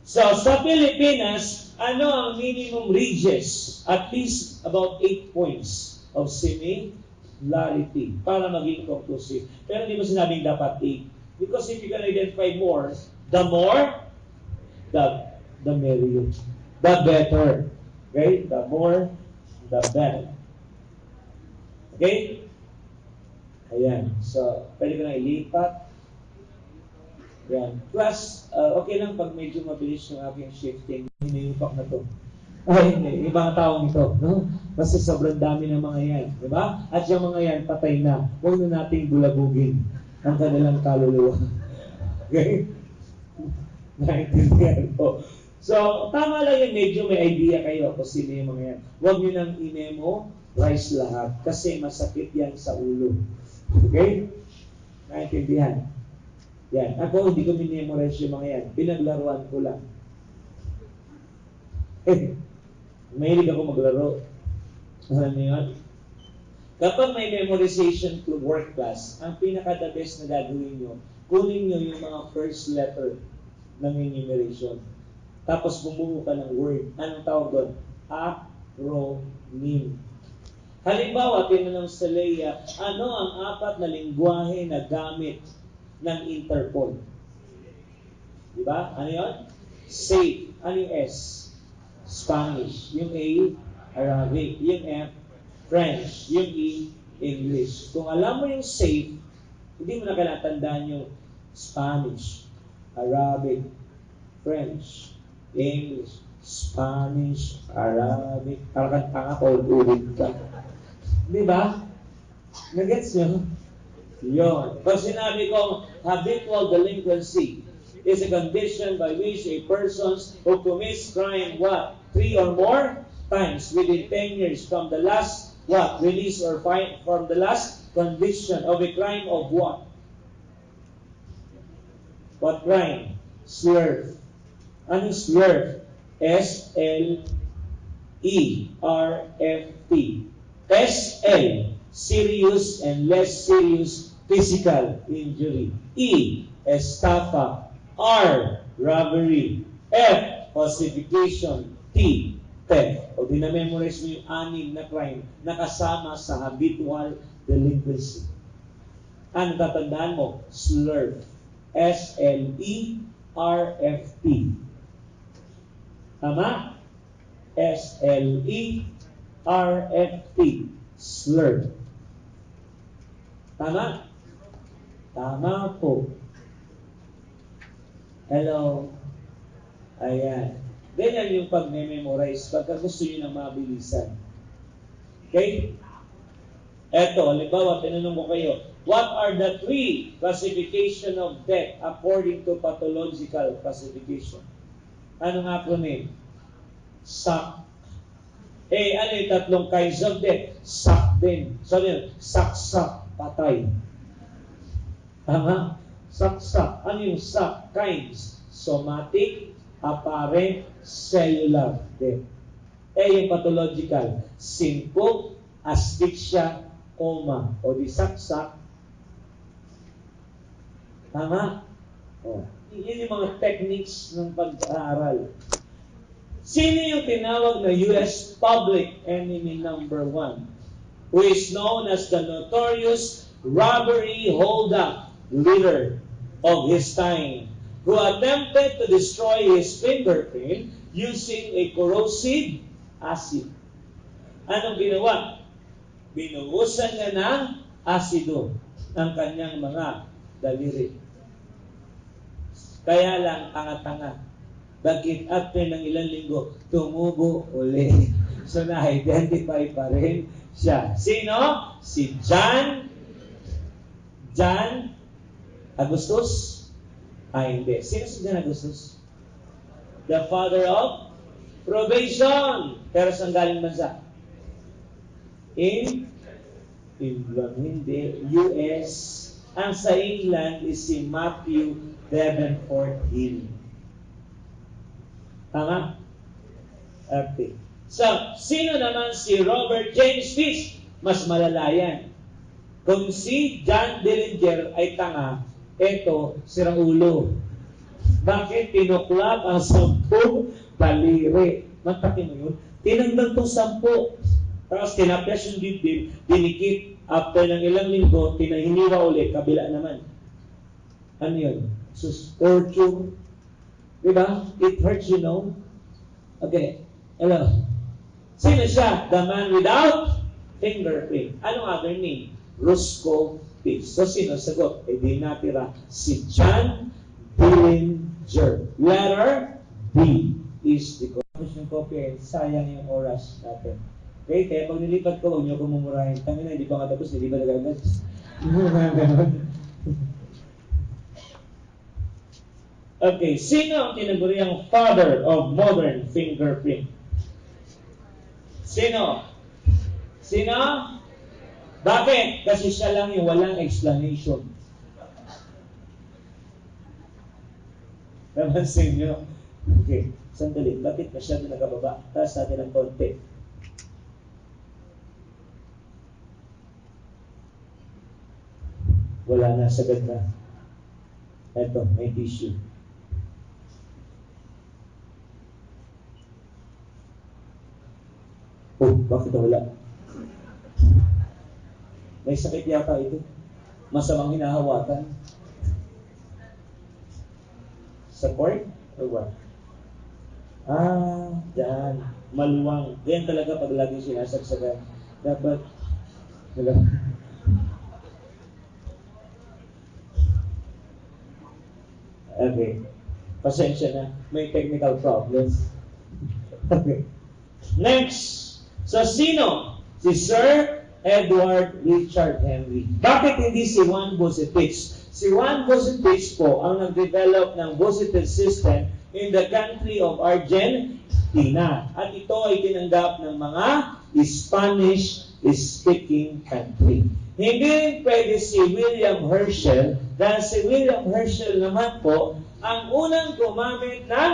So, sa Pilipinas, ano ang minimum ridges? At least about 8 points of similarity para maging conclusive. Pero hindi mo sinabing dapat 8. Because if you can identify more, the merrier. The better. Okay? The more, the better. Okay? Ayan. So, pwede ko na ilipat. Yan. Plus, okay lang pag medyo mabilis yung aking shifting. Hinihipak na to. Ay, hindi. Ibang taong ito. No? Kasi sobrang dami ng mga yan. Diba? At yung mga yan, patay na. Huwag na nating bulabugin ang kanilang kaluluwa. Okay? Naintindihan ko. So, tama lang yung medyo may idea kayo kung sino yung mga yan. Huwag nyo nang i-memorize lahat kasi masakit yan sa ulo. Okay? Naintindihan? Yan. Ako, hindi ko minimorize yung mga yan. Pinaglaruan ko lang. Mahilig ako maglaro. Alam niyo yun? Kapag may memorization work class, ang pinaka-the best na gagawin nyo, kunin nyo yung mga first letter ng enumeration. Tapos bumuo ka ng word. Anong tawag doon? Acronym. Halimbawa, tinanong sa Leia, ano ang 4 na lingwahe na gamit ng Interpol? Diba? Ano yun? Safe. Ano yung S? Spanish. Yung A, Arabic. Yung F, French. Yung E, English. Kung alam mo yung safe, hindi mo na kailangan tandaan yung Spanish, Arabic, French, English, Spanish, Arabic. Parang tanga ko, ulit ka. Diba? Nagets nyo? Yun. Pag sinabi kong habitual delinquency is a condition by which a person who commits crime, 3 or more times within 10 years from the last, release or fine from the last conviction of a crime of what? What crime? Slurf. Ano slurf? S-L-E-R-F-T. S-L, serious and less serious physical injury. E, estafa. R, robbery. F, falsification. T, theft. O dinamemorize mo yung 6 na crime na kasama sa habitual delinquency. Ano tatandaan mo? Slurf. S-L-E-R-F-T. Tama? S-L-E-R-F-T. Slurf. Tama? Tama po. Hello? Ayan. Ganyan yung pag-memorize pagka gusto nyo ng mabilisan. Okay? Eto, halimbawa, tinanong mo kayo, what are the 3 classification of death according to pathological classification? Anong acronym? SAC. Ano yung 3 kinds of death? SAC din. So, yun, SAC, patay. Tama? SAC. Ano yung SAC kinds? Somatic, apparent, cellular death. Yung pathological, syncope, asphyxia, coma, o di saksak. Tama? Yun yung mga techniques ng pag-aaral. Sino yung tinawag na US Public Enemy number 1? Who is known as the notorious robbery hold-up leader of his time, who attempted to destroy his fingerprint using a corrosive acid. Anong ginawa? Binuhusan niya ng asido ang kanyang mga daliri. Kaya lang, tanga-tanga. Bakit after ng ilang linggo, tumubo uli. So, na-identify pa rin siya. Sino? Si John Augustus? Hindi. Sino si John Augustus? The father of probation. Pero saan galing bansa? In England. Hindi. US. Ang sa England is si Matthew Davenport Hill. Tama? Okay. So, sino naman si Robert James Fish? Mas malala yan. Kung si John Dillinger ay tanga, eto, sirang ulo. Bakit tinuklap ang 10 daliri? Mantakin mo yun. Tinanggal itong 10. Tapos tinapyas yung dibdib, dinikit. After ng ilang linggo, tinahiniwa ulit, kabila naman. Ano yun? Torture. Diba? It hurts, you know. Okay. Hello. Sino siya? The man without fingerprint. Anong other name? Roscoe Fish. So, sino sagot? Eh, di natira. Si John Dillinger. Letter B is the question copy. Sayang yung oras natin. Okay? Kaya pag nilipat ko, huwag niyo kumumurahin. Tangina, hindi pa nga tapos, hindi ba nagagad? Okay, sino ang tinaguriang father of modern fingerprint? Sino? Sino? Bakit? Kasi siya lang yung walang explanation. Namansin nyo? Okay, sandali. Bakit masyado nakababa? Taas natin ang konti. Wala na, sagad na. Ito, may tissue. Oh, bakit wala? May sakit yata ito. Masamang hinahawakan. Support? Or what? Yan. Maluwang. Yan talaga pag lagi sinasagsagan. Dapat, okay. Pasensya na. May technical problems. Okay. Next. So, sino? Si Sir Edward Richard Henry. Bakit hindi si Juan Bucetich? Si Juan Bucetich po ang nag-develop ng Bucetich system in the country of Argentina. At ito ay tinanggap ng mga Spanish-speaking country. Hindi rin pwede si William Herschel dahil si William Herschel naman po ang unang gumamit ng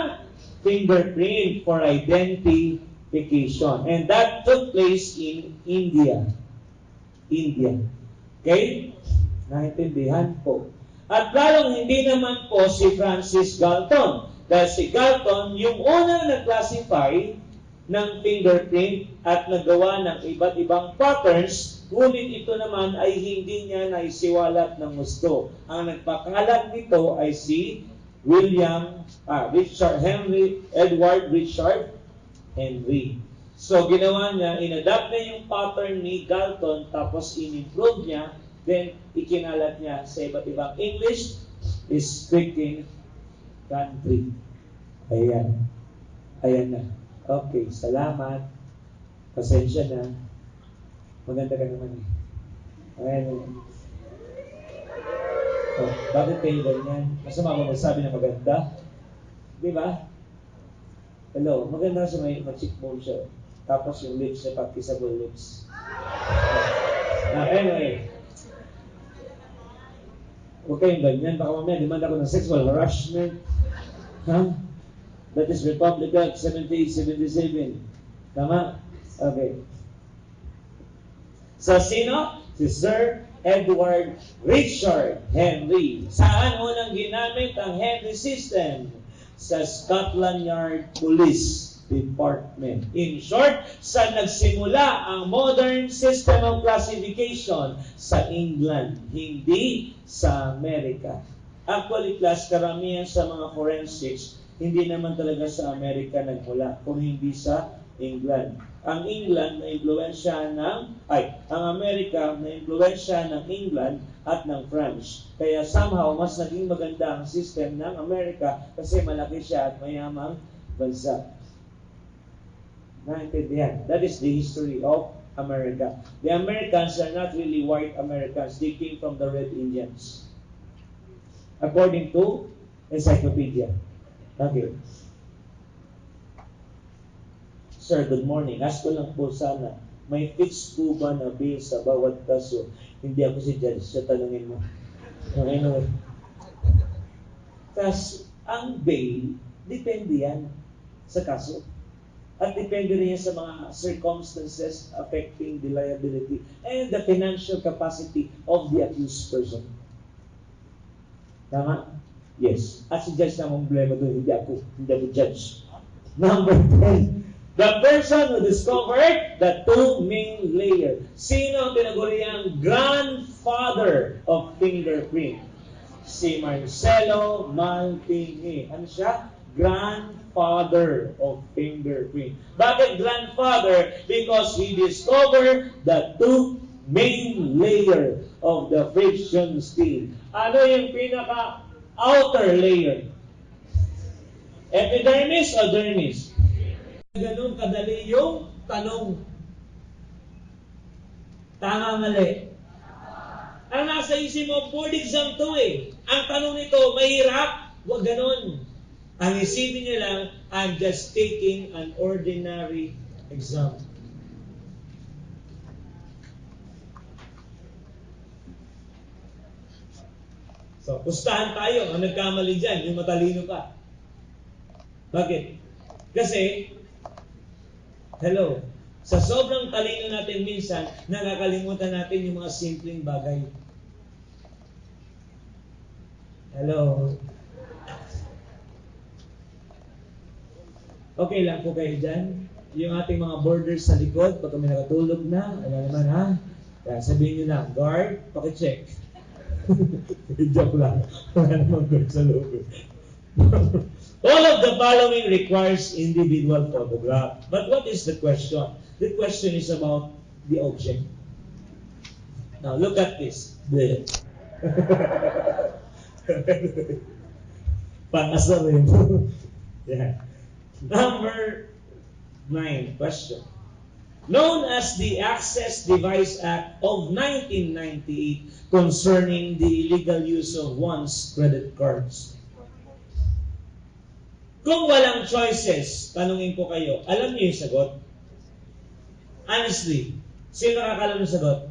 fingerprint for identification. And that took place in India. Okay? Naintindihan po. At lalong hindi naman po si Francis Galton. Dahil si Galton, yung unang nag-classify ng fingerprint at nagawa ng iba't ibang patterns, ngunit ito naman ay hindi niya naisiwalat ng gusto. Ang nagpakalat nito ay si Edward Richard Henry. So, ginawa niya, inadapt niya yung pattern ni Galton, tapos in-improve niya, then ikinalat niya sa iba't ibang English-speaking country. Ayan. Ayan na. Okay, salamat. Pasensya na. Maganda ka naman eh. Ayan. Oh, bakit kayo ganyan? Masama mo magsabi na maganda? Di ba? Hello, maganda siya, may cheekbone siya. Tapos yung lips niya, kissable lips. Anyway. Huwag kayong ganyan. Baka mamaya, demand ako ng sexual harassment. Huh? That is Republic Act 1787. Tama? Okay. So, sino? Si Sir Edward Richard Henry. Saan unang ginamit ang Henry system? Sa Scotland Yard Police Department. In short, saan nagsimula ang modern system of classification? Sa England, hindi sa Amerika. Actually, class, karamihan sa mga forensics, hindi naman talaga sa Amerika nagmula, kung hindi sa England. Ang England na impluwensya ang Amerika na impluwensya ng England at ng France. Kaya somehow, mas naging maganda ang system ng Amerika kasi malaki siya at mayamang bansa. Naintindihan? That is the history of America. The Americans are not really white Americans. They came from the Red Indians. According to encyclopedia. Okay. Sir, good morning. Ask ko lang po sana, may fix po ba na bail sa bawat kaso? Hindi ako si judge, so tanungin mo. Okay, no? Kasi ang bail, depende yan sa kaso. At depende rin yan sa mga circumstances affecting the liability and the financial capacity of the accused person. Tama? Yes. At si judge na mong problema doon, hindi ako judge. Number 10. The person who discovered the two main layers. Sino ang tinaguriang grandfather of fingerprint? Si Marcelo Malpighi. Ano siya? Grandfather of fingerprint. Bakit grandfather? Because he discovered the two main layer of the friction steel. Ano yung pinaka-outer layer? Epidermis o dermis? Ganun kadali yung tanong. Tama, mali. Ang nasa isip mo, board exam to eh. Ang tanong nito, mahirap. Huwag ganun. Ang isipin niyo lang, I'm just taking an ordinary exam. So, pustahan tayo. Ang nagkamali dyan, yung matalino ka. Bakit? Kasi, hello, sa sobrang talino natin minsan, nakakalimutan natin yung mga simpleng bagay. Hello. Okay lang po kayo dyan. Yung ating mga borders sa likod, pag kami nakatulog na, alam naman ha, kaya sabihin nyo lang, guard, pakicheck. Joke lang. Wala naman guard sa loob. All of the following requires individual photograph. But what is the question? The question is about the object. Now, look at this. Pangasar rin. Yeah. Number 9 question. Known as the Access Device Act of 1998 concerning the illegal use of one's credit cards. Kung walang choices, tanungin ko kayo, alam niyo yung sagot? Honestly, sino nakakalam ng sagot?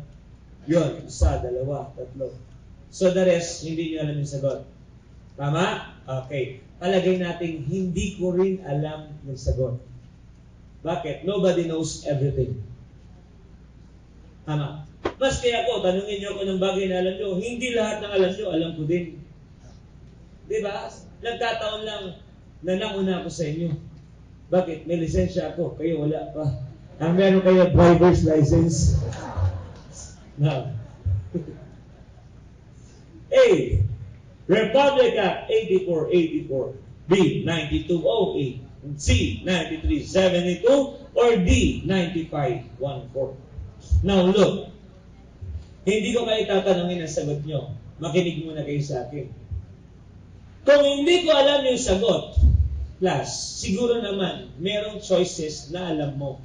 Yun, isa, dalawa, tatlo. So the rest, hindi niyo alam yung sagot. Tama? Okay. Palagay natin, hindi ko rin alam yung sagot. Bakit? Nobody knows everything. Tama. Maski ako, tanungin niyo ako ng bagay na alam niyo, hindi lahat ng alam niyo, alam ko din. Diba? Nagkataon lang, na nauna ako sa inyo. Bakit? May lisensya ako. Kayo wala pa. Ang meron kayo driver's license. Now. A. Republic Act 8484. B. 9208. C. 9372. Or D. 9514. Now look. Hindi ko kayo tatanungin ang sagot nyo. Makinig muna kayo sa akin. Kung hindi ko alam yung sagot, plus, siguro naman, merong choices na alam mo.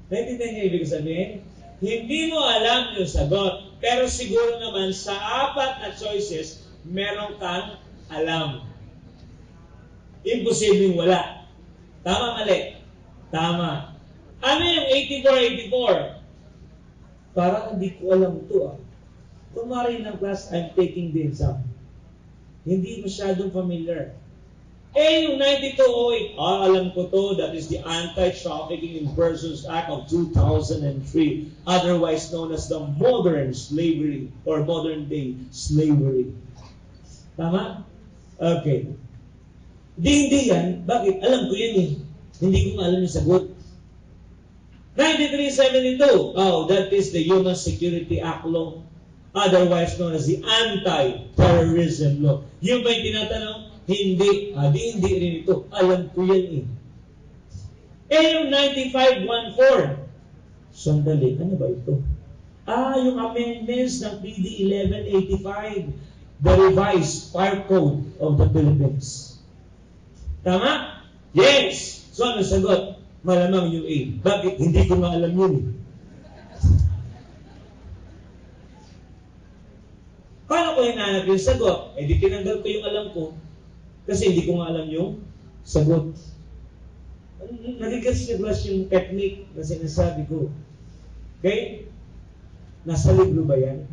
Naintindihan niyo ibig sabihin? Hindi mo alam yung sagot, pero siguro naman sa 4 na choices, meron kang alam. Imposibleng wala. Tama, mali? Tama. Ano yung 8484? Parang hindi ko alam ito. Kumari ng class, I'm taking the exam. Hindi masyadong familiar. Yung 9208, alam ko to, that is the Anti-Trafficking in Persons Act of 2003, otherwise known as the modern slavery or modern day slavery. Tama? Okay. Hindi yan. Bakit? Alam ko yan eh. Hindi ko alam yung sagot. 9372, that is the Human Security Act law, otherwise known as the Anti-Terrorism law. Yung ba yung tinatanong? Hindi. Hindi rin ito. Alam ko yan eh. yung 9514. Sandali, ano ba ito? Yung amendments ng PD 1185, the revised fire code of the Philippines. Tama? Yes! So ano sagot? Malamang yung A. Bakit? Hindi ko nga alam yun. Paano ko hinahanap yung sagot? Di tinanggal ko yung alam ko kasi hindi ko nga alam yung sagot. Nagiglas yung technique na sinasabi ko. Okay? Nasa libro ba yan?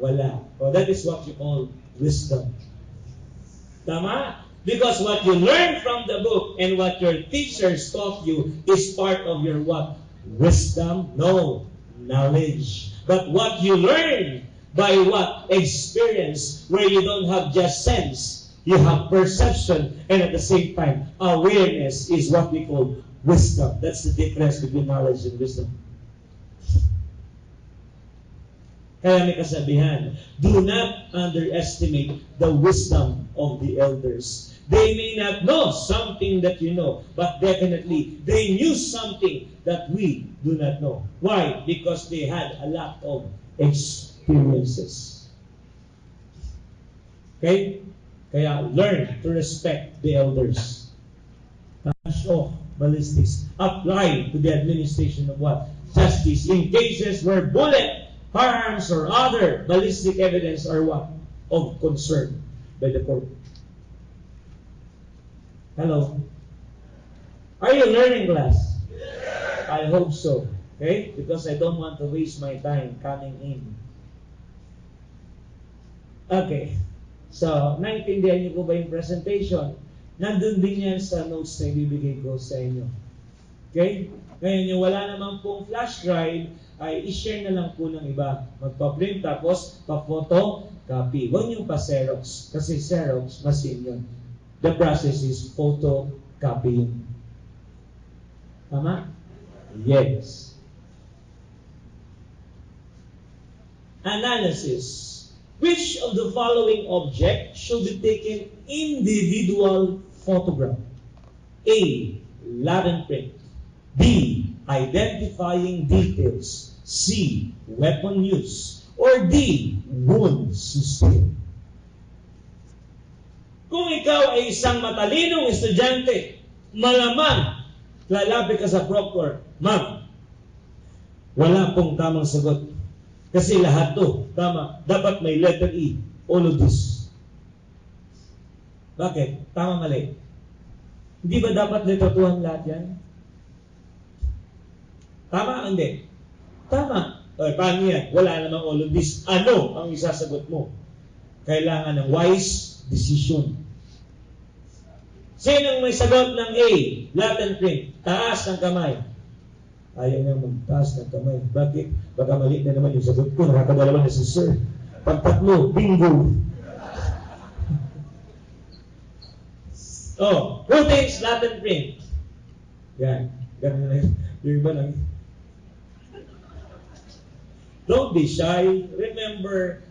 Wala. So that is what you call wisdom. Tama? Because what you learn from the book and what your teachers taught you is part of your what? Wisdom? No. Knowledge. But what you learn by what? Experience, where you don't have just sense. You have perception, and at the same time, awareness is what we call wisdom. That's the difference between knowledge and wisdom. Kaya may kasabihan, do not underestimate the wisdom of the elders. They may not know something that you know, but definitely they knew something that we do not know. Why? Because they had a lot of experiences. Okay? Kaya learn to respect the elders. Ballistics apply to the administration of what? Justice in cases where bullet, firearms, or other ballistic evidence are what? Of concern by the court. Hello? Are you learning, class? I hope so. Okay? Because I don't want to waste my time coming in. Okay. So, naintindihan niyo po ba yung presentation? Nandun din yan sa notes na ibibigay ko sa inyo. Okay? Ngayon, yung wala naman pong flash drive, ay i-share na lang po ng iba. Magpa-print tapos pa-photo copy. Huwag niyong pa-xerox. Kasi xerox, machine yun. The process is photo copying. Tama? Yes. Analysis. Which of the following objects should be taken individual photograph? A. Latin print. B. Identifying details. C. Weapon use. Or D. Wound sustained. Kung ikaw ay isang matalinong estudyante, malamang lalapit ka sa proctor, ma'am, wala pong tamang sagot. Kasi lahat to, tama. Dapat may letter E. All of this. Bakit? Tama, mali. Hindi ba dapat letter 2 lahat yan? Tama, hindi. Tama. Paano yan? Wala namang all of this. Ano ang isasagot mo? Kailangan ng wise decision. Sinong may sagot ng A? Latin print. Taas ng kamay. Ayaw niyang magtaas ng kamay. Bakit? Baka mali na naman yung sagot ko. Nakakadalawa na si Sir. Pagtatlo, bingo. Who takes Latin print? Yan. Ganun na yun. Yung iba lang. Don't be shy. Remember,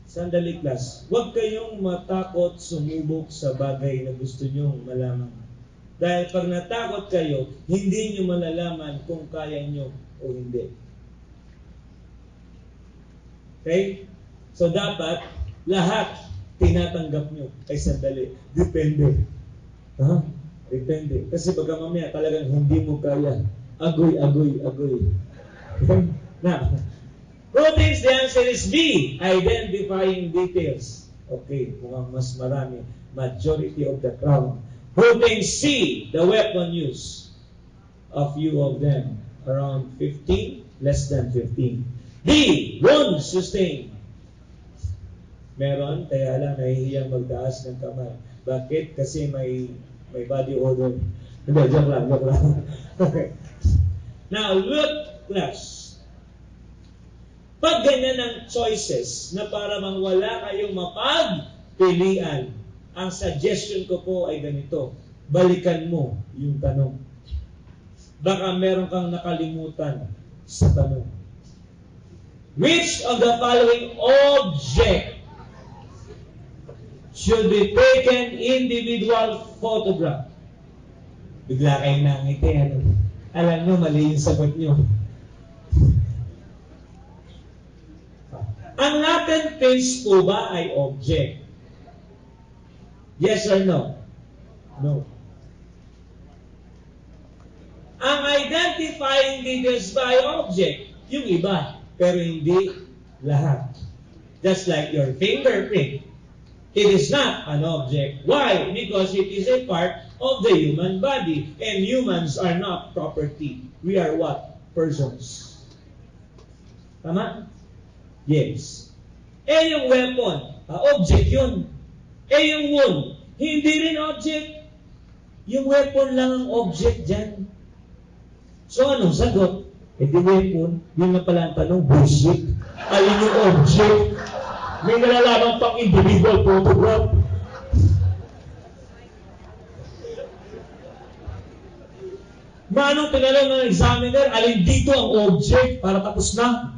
sandali class, huwag kayong matakot sumubok sa bagay na gusto nyong malaman. Dahil pag natakot kayo, hindi nyo malalaman kung kaya nyo o hindi. Okay? So dapat, lahat tinatanggap nyo. Ay sandali, depende. Depende. Kasi pagka mamaya talagang hindi mo kaya, agoy. Okay? Now, who thinks the answer is B? Identifying details. Okay, mukhang mas marami. Majority of the crowd. Who thinks C? The weapon use. A few of them. Around 15, less than 15. D. Wound sustained. Meron, kaya lang nahihiyang magtaas ng kamay. Bakit? Kasi may body odor. Hindi, joke lang. Okay. Now, look, class. Pag ganyan ang choices na para mang wala kayong mapagpilian, ang suggestion ko po ay ganito. Balikan mo yung tanong. Baka meron kang nakalimutan sa tanong. Which of the following object should be taken individual photograph? Bigla kayong nangiti. Ano? Alam nyo, mali yung sagot nyo. Ang Latin phrase po ba ay object? Yes or no? No. Ang identifying details ba ay object? Yung iba, pero hindi lahat. Just like your fingerprint. It is not an object. Why? Because it is a part of the human body. And humans are not property. We are what? Persons. Tama? Yes. Eh yung weapon, object yun. Eh yung wound, hindi rin object. Yung weapon lang ang object dyan. So anong sagot? Eh di weapon, yun na pala ang tanong, bullshit. Alin yung object? May nalalaman pang individual photograph. Manong tinanong ng examiner, alin dito ang object para tapos na?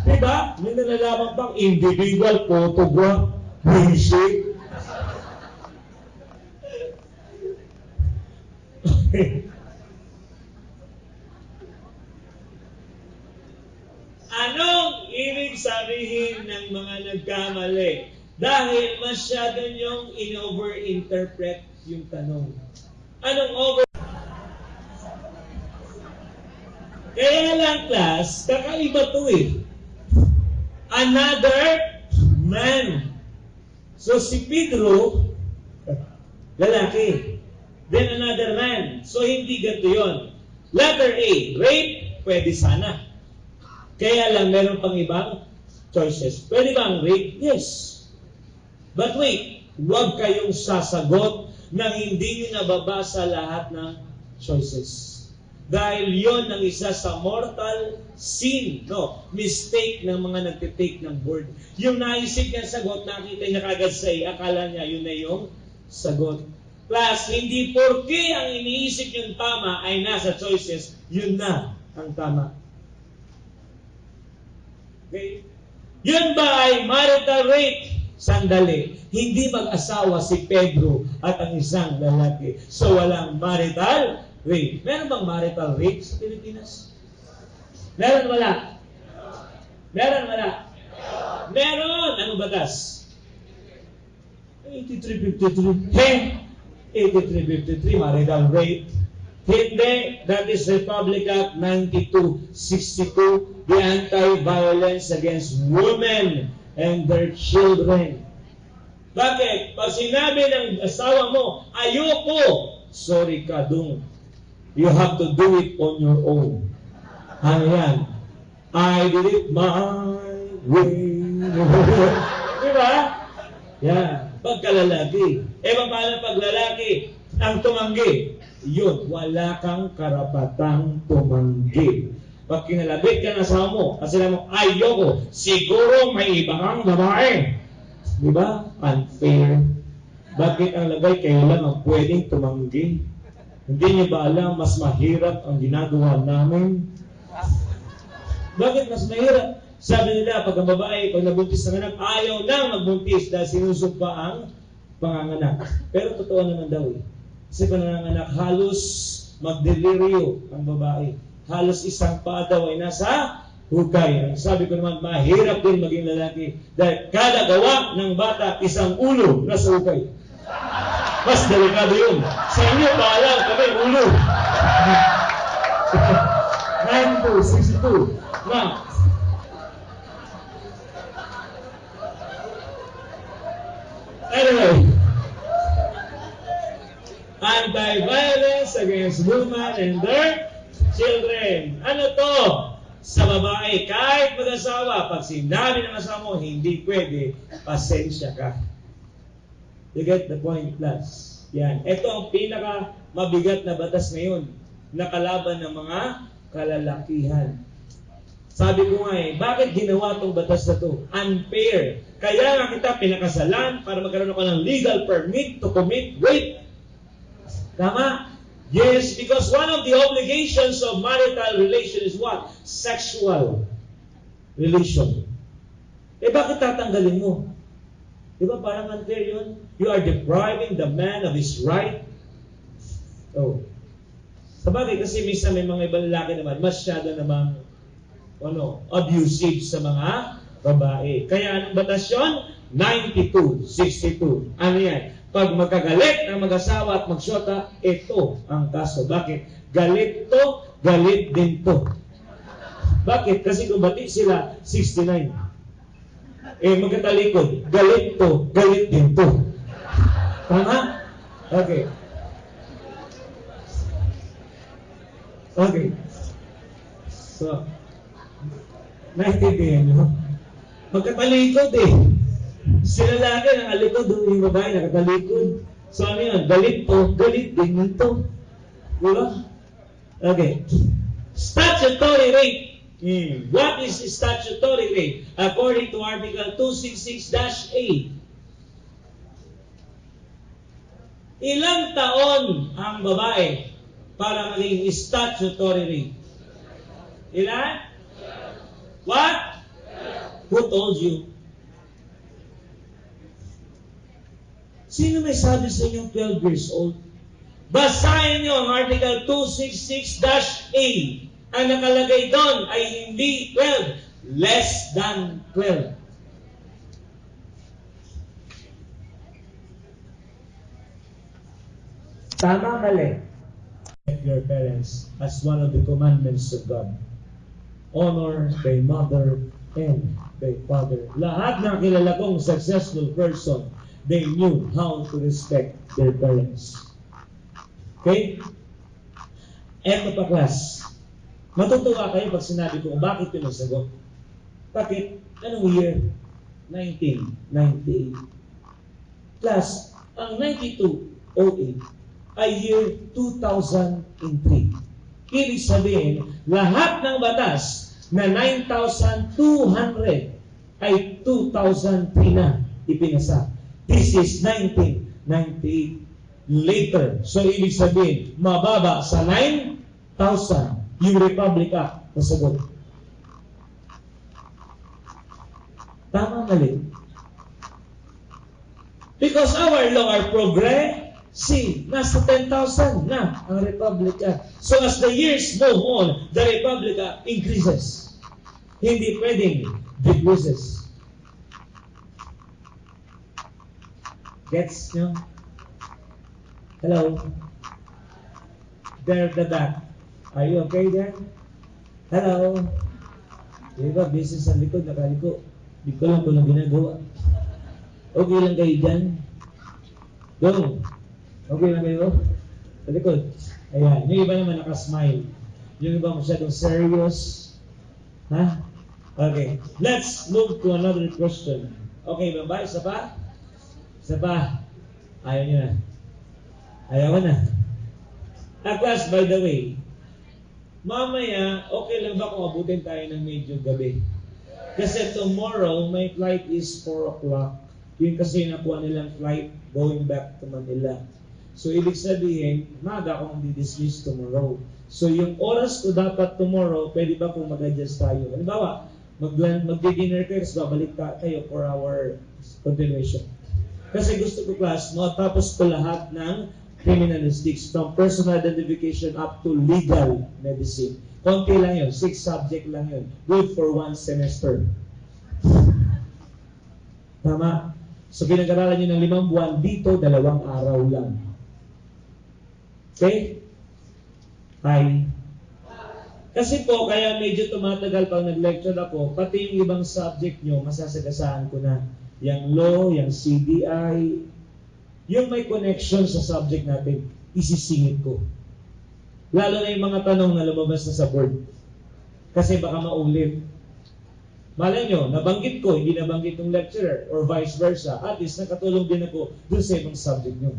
Diba? May nalalaman pang individual photograph. Bullshit. Okay. Anong ibig sabihin ng mga nagkamali? Dahil masyado niyong in-over-interpret yung tanong. Anong over? Kaya lang, class, kakaiba to eh. Another man. So si Pedro, lalaki. Then another man. So hindi ganito yun. Letter A, rape, pwede sana. Kaya lang meron pang ibang choices. Pwede ba ang rape? Yes. But wait, huwag kayong sasagot nang hindi nyo nababasa lahat ng choices. Dahil yon ang isa sa mortal sin, mistake ng mga nagtitake ng board. Yung naisip niya sagot, nakita niya kagad sa akala niya yun na yung sagot. Plus, hindi porke ang iniisip yung tama ay nasa choices, yun na ang tama. Okay? Yun ba ay marital rape? Sandali. Hindi mag-asawa si Pedro at ang isang lalaki. So walang marital rape. Meron bang marital rape sa Pilipinas? Meron wala? Meron wala? Meron! Anong batas? 8353. Hey! 8353, marital rape. Hindi, that is Republic Act 9262, the Anti-Violence Against Women and Their Children. Bakit? Pag sinabi ng asawa mo, ayoko, sorry ka dun. You have to do it on your own. Ano yan? I did it my way. Diba? Yan. Pagkalalaki. Eh, paano pag lalaki ang tumanggi? Yun, wala kang karapatang tumanggi. Pag kinalabit ka na sa mo, kasi naman, ayoko, siguro may ibang babae. Diba? Unfair. Bakit ang lagay kayo lang ang pwedeng tumanggi? Hindi niyo ba alam, mas mahirap ang ginagawa namin? Bakit mas mahirap? Sabi nila, pag ang babae, pag nabuntis ng anak, ayaw nang magbuntis dahil sinusumpa ang panganganak. Pero totoo naman daw eh. Kasi kung nanganganak, halos magdeliryo ang babae. Halos isang paa daw ay nasa hukay. Sabi ko naman, mahirap din maging lalaki. Dahil kada gawa ng bata, isang ulo nasa hukay. Mas delikado yun. Sa inyo, paalam kami, ulo. 92, 62. Now, anyway, anti-violence against women and their children. Ano to? Sa babae, kahit mag-asawa, pag sinabi ng asawa mo, hindi pwede, pasensya ka. You get the point, class? Yan. Ito ang pinaka mabigat na batas ngayon na kalaban ng mga kalalakihan. Sabi ko nga bakit ginawa itong batas na to? Unfair. Kaya nga kita pinakasalan para magkaroon ako ng legal permit to commit rape. Tama? Yes, because one of the obligations of marital relation is what? Sexual relation. Eh bakit tatanggalin mo? Di ba parang unfair yun? You are depriving the man of his right. Oh, Sabagay kasi minsan may mga ibang lalaki naman masyado namang abusive sa mga babae. Kaya anong batas yun? 92-62. Ano yan? Pag magkagalit ang mag-asawa at magsyota, ito ang kaso. Bakit? Galit to, galit din to. Bakit? Kasi kung bati sila, 69. Magkatalikod, galit to, galit din to. Tama? Okay. Okay. So, naintindihan nyo? Magkatalikod eh. Sila lagi nakalikod, yung babae nakatalikod. So ano yun? Galit to, galit din nito. Diba? Okay. Statutory rape. What is statutory rape? According to Article 266-8. Ilang taon ang babae para maging statutory rape? Ilan? What? Who told you? Sino may sabi sa inyong 12 years old? Basahin nyo ang Article 266-8. Ang nakalagay doon ay hindi 12, less than 12. Tama, mali. Your parents as one of the commandments of God. Honor thy mother and thy father. Lahat ng kilala kong successful person, they knew how to respect their parents. Okay? Eto pa, class. Matutuwa kayo pag sinabi ko bakit yun ang sagot. Bakit? Anong year? 1998. Class, ang 9208 ay year 2003. Ibig sabihin, lahat ng batas na 9,200 ay 2003 na ipinasa. This is 1998 later. So, ibig sabihin, mababa sa 9,000 yung Republic Act na sagot. Tama, mali? Because our law are progressive. Nasa 10,000 na ang Republic Act. So, as the years move on, the Republic Act increases. Hindi pwedeng decreases. Gets nyo? Hello? There at the back. Are you okay there? Hello? Diba, busy sa likod, nakaliko. Di ko lang kung ginagawa. Okay lang kayo dyan? Go. Okay lang kayo? Sa likod. Ayan. Yung iba naman nakasmile. Yung iba masyadong serious. Ha? Okay. Let's move to another question. Okay, baba? Isa pa? Isa pa? Ayaw nyo na. Ayaw na. Class, by the way, mamaya, okay lang ba kung abutin tayo ng medyo gabi? Kasi tomorrow, my flight is 4 o'clock. Yun kasi nakuha nilang flight going back to Manila. So, ibig sabihin, maga akong di-dismiss tomorrow. So, yung oras ko dapat tomorrow, pwede ba kung mag-adjust tayo? Halimbawa, mag-dinner kayo, babalik kayo for our continuation. Kasi gusto ko, class, matapos ko lahat ng criminalistics from personal identification up to legal medicine. Konti lang yun. 6 subject lang yun. Good for 1 semester. Tama? So, pinag-aralan nyo ng 5 buwan, dito 2 araw lang. Okay? Hi. Kasi po, kaya medyo tumatagal pag nag-lecture ako, pati yung ibang subject nyo, masasagasaan ko na. Yang law, yang CDI, yung may connection sa subject natin, isisingit ko. Lalo na yung mga tanong na lumabas na sa board. Kasi baka maulit. Malay nyo, nabanggit ko, hindi nabanggit yung lecturer, or vice versa. At least, nakatulong din ako dun sa ibang subject nyo.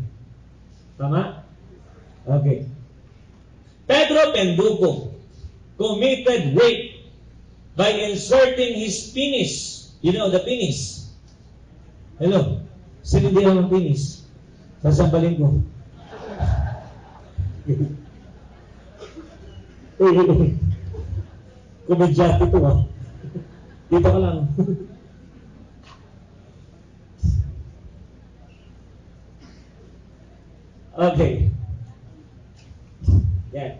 Tama? Okay. Pedro Penduko committed rape by inserting his penis. You know, the penis. Hello? Sino hindi naman penis? Sasampalin ko. Kumedyate ito ah. Dito ka lang. Okay. Yan.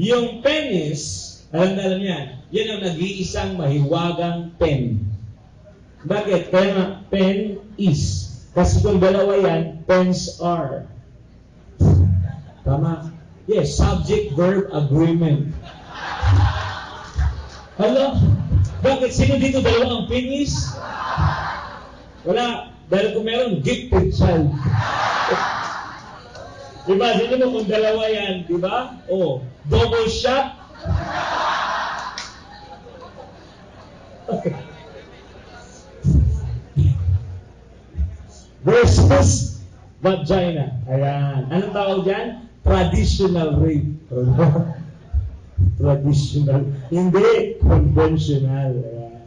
Yung penis, alam na alam yan, yan ang nag-iisang mahiwagang pen. Bakit? Kaya nga, pen is. Kasi kung dalawa yan, pens are. Tama? Yes, subject, verb, agreement. Hala? Bakit? Sino dito dalawa ang penis? Wala. Dahil kung meron, gifted child. Diba? Sino mo kung dalawa yan? Diba? Oh, double shot. Versus vagina. Ayan. Anong tawag dyan? Traditional rape. Traditional. Hindi. Conventional. Ayan.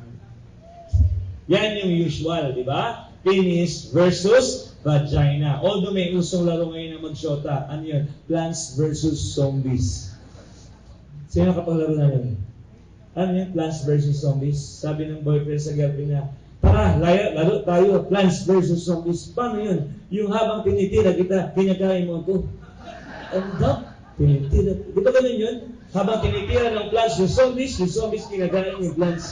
Yan yung usual, di ba? Penis versus vagina. Although may usong laro ngayon na magshota. Ano yun? Plants versus zombies. Sino kapaglaro na yun? Ano yun? Plants versus zombies. Sabi ng boyfriend sa girlfriend niya, tara, laro tayo. Plants versus zombies. Paano yun? Yung habang tinitira kita, kinakain mo ako. Ano? Tinitira. Di ba ganun yun? Habang tinitira ng plants yung zombies kinakain yung plants.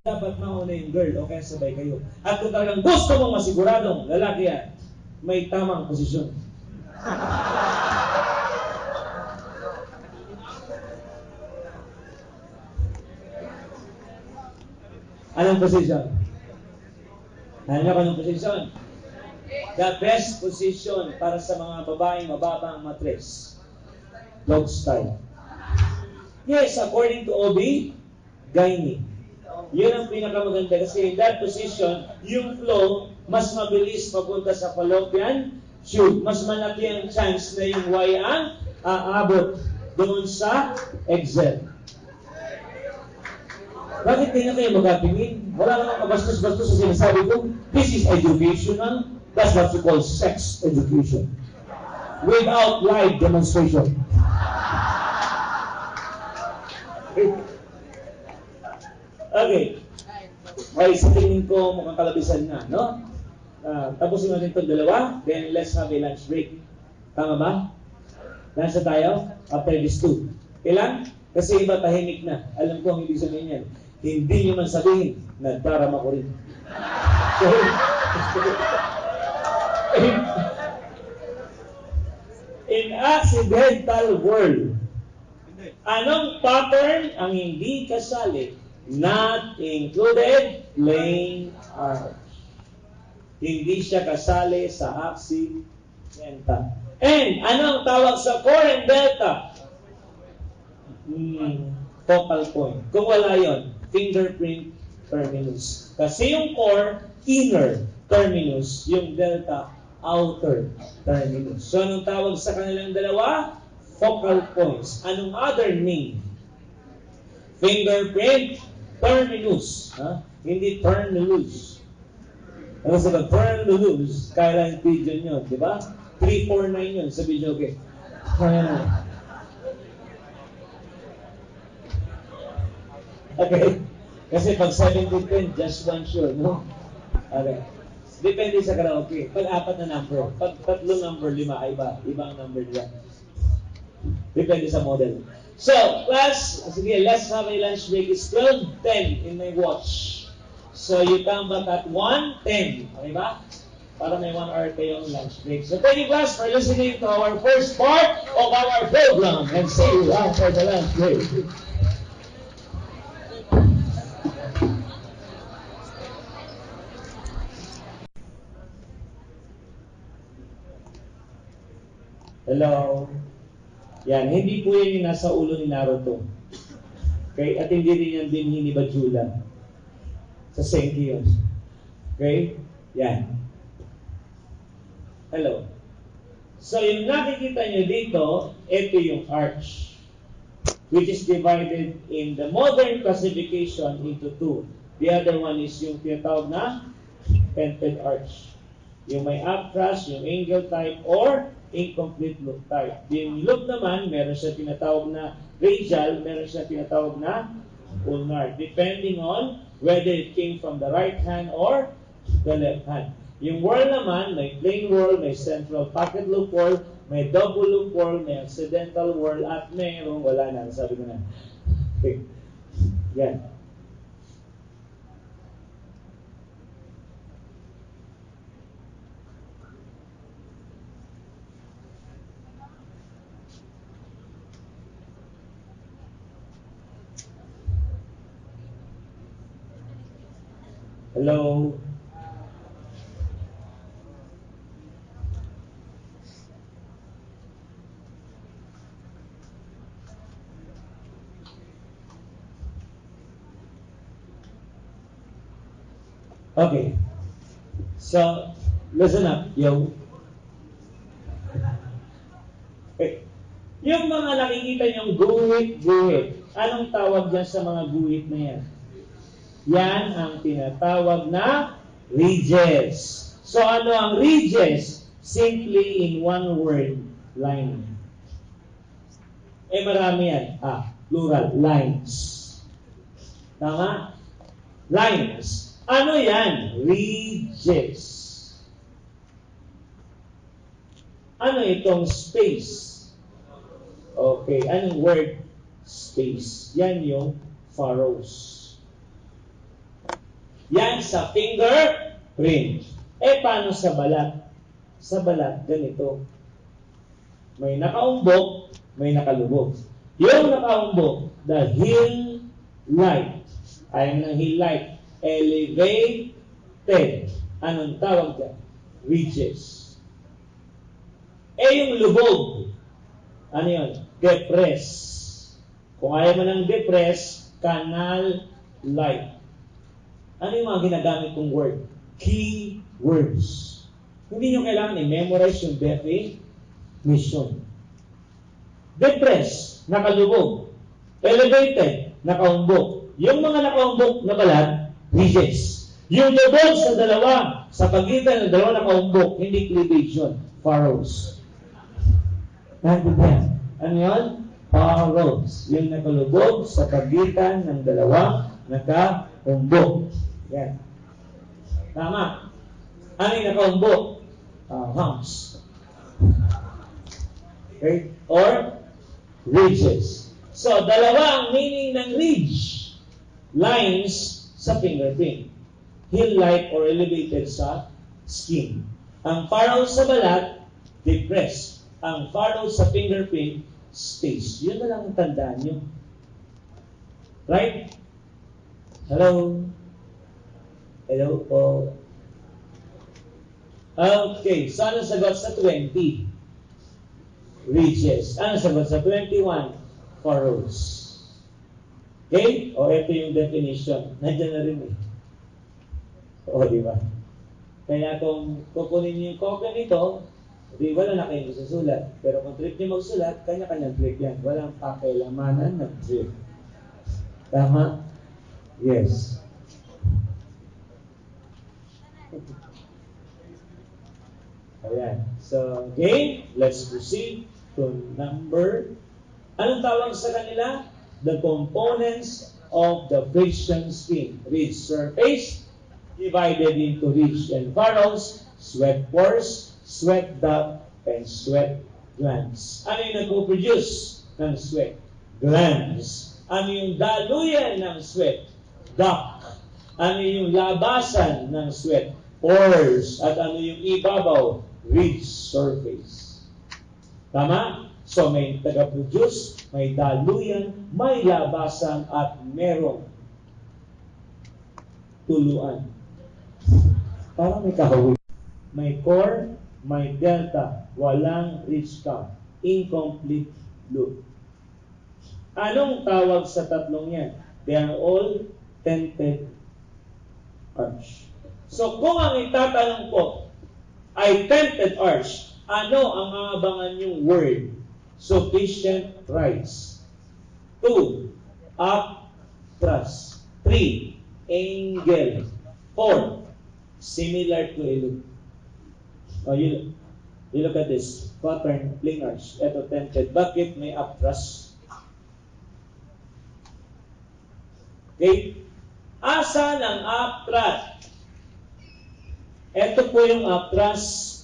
Dapat mauna yung girl o kaya sabay kayo. At kung talagang gusto mong masiguradong lalaki yan, may tamang posisyon. Anong position? Ano ka ng position? The best position para sa mga babaeng mababang matres. Dog style. Yes, according to OB, gynae. Yun ang pinakamaganda kasi in that position, yung flow, mas mabilis papunta sa fallopian tube. Mas malaki ang chance na yung Y ang aabot doon sa exit. Bakit di na kayo magapingin? Wala namang kabastos-bastos sa sinasabi ko. This is educational. That's what you call sex education. Without live demonstration. Okay. Okay, sa tingin ko mukhang kalabisan na, no? Tapusin natin itong dalawa, then let's have a lunch break. Tama ba? Lunch na tayo after this two. Kailan? Kasi iba tahimik na. Alam ko ang ibig sabihin yan. Hindi nyo man sabihin, nagdarama ko rin. In accidental world, anong pattern ang hindi kasali? Not included, plain arch. Hindi siya kasali sa accidental. And anong tawag sa core and delta? Focal point. Kung wala yon, fingerprint terminus. Kasi yung core, inner terminus. Yung delta, outer terminus. So anong tawag sa kanilang dalawa? Focal points. Anong other name? Fingerprint terminus. Hindi terminus. Ano sa terminus? Kaya lang video nyo, di ba? 349 yun sa video, okay? Okay. Kasi pag 70-10, just one sure, no? Okay. Depende sa karaoke. Pag apat na number, pag tatlong number, 5, ibang number nila. Depende sa model. So, class, sige, let's have a lunch break. It's 12:10 in my watch. So, you come back at 1:10. Okay ba? Para may 1 hour kayong lunch break. So, thank you, class, for listening to our first part of our program. And see you after the lunch break. Hello? Yan, hindi po yan yung nasa ulo ni Naruto. Okay? At hindi rin yan din ni Bajula. Sa Senki yun. Okay? Yan. Hello? So, yung nakikita nyo dito, ito yung arch. Which is divided in the modern classification into two. The other one is yung tinatawag na pented arch. Yung may upthrust, yung angle type, or incomplete loop type. Yung loop naman, meron siya tinatawag na radial, meron siya tinatawag na ulnar. Depending on whether it came from the right hand or the left hand. Yung whorl naman, may plain whorl, may central pocket loop whorl, may double loop whorl, may accidental whorl, at mayroong wala na. Sabi ko na. Okay. Yan. Hello? Okay. So, listen up, yo. Okay. Yung mga nakikita niyong guhit, anong tawag dyan sa mga guhit na yan? Yan ang tinatawag na ridges. So, ano ang ridges? Simply in one word, line. Marami yan. Plural, lines. Tama? Lines. Ano yan? Ridges. Ano itong space? Okay, anong word? Space. Yan yung furrows. Yan sa fingerprint. Paano sa balat? Sa balat, ganito. May nakaumbok, may nakalubog. Yung nakaumbok, the heel light. Ayaw ng heel light. Elevated. Anong tawag dyan? Ridges. Yung lubog. Ano yun? Depress. Kung ayaw mo ng depress, canal light. Ano yung mga ginagamit kong word? Key words. Hindi nyo kailangan i-memorize yung definition. Depress, nakalubog. Elevated, nakaumbok. Yung mga nakaumbok na balat, ridges. Yung lubog sa dalawa, sa pagitan ng dalawa nakaumbok, hindi cleavage yun, furrows. Naintindihan? Ano yun? Furrows. Yung nakalubog sa pagitan ng dalawa nakaumbok. Yan. Tama. Ano yung nakaumbok? Humps. Okay? Or ridges. So, dalawa ang meaning ng ridge. Lines sa fingerprint. Heel light or elevated sa skin. Ang furrow sa balat, depressed. Ang furrow sa fingerprint, space. Yun na lang ang tandaan nyo. Right? Hello? Hello po. Okay, so ano sagot sa 20? Ridges. Ano sagot sa 21? Furrows. Okay? Ito yung definition. Nandiyan na rin di ba? Kaya kung kukunin niyo yung copy nito, di wala na kayong susulat. Pero kung trip niyo magsulat, kanya-kanyang trip yan. Walang pakialamanan ng trip. Tama? Yes. Ayan. So, okay, let's proceed to number. Anong tawag sa kanila? The components of the friction skin. Ridge surface, divided into ridge and furrows, sweat pores, sweat duct, and sweat glands. Ano yung nagpo-produce ng sweat? Glands. Ano yung daluyan ng sweat? Duct. Ano yung labasan ng sweat? Pores. At ano yung ibabaw? Ridge surface. Tama? So may taga-produce, may daluyan, may labasan, at merong tuluan. Parang may kahawig. May core, may delta, walang ridge cap. Incomplete loop. Anong tawag sa tatlong yan? They are all tented arch. So kung ang itatanong ko ay tented arch, ano ang aabangan yung word? Sufficient rise. 2, up, thrust. 3, angle. 4, similar to a loop. You look at this pattern, fling arch. Ito tented. Bakit may up thrust? Okay? Asa ng upthrust? Ito po yung upthrust.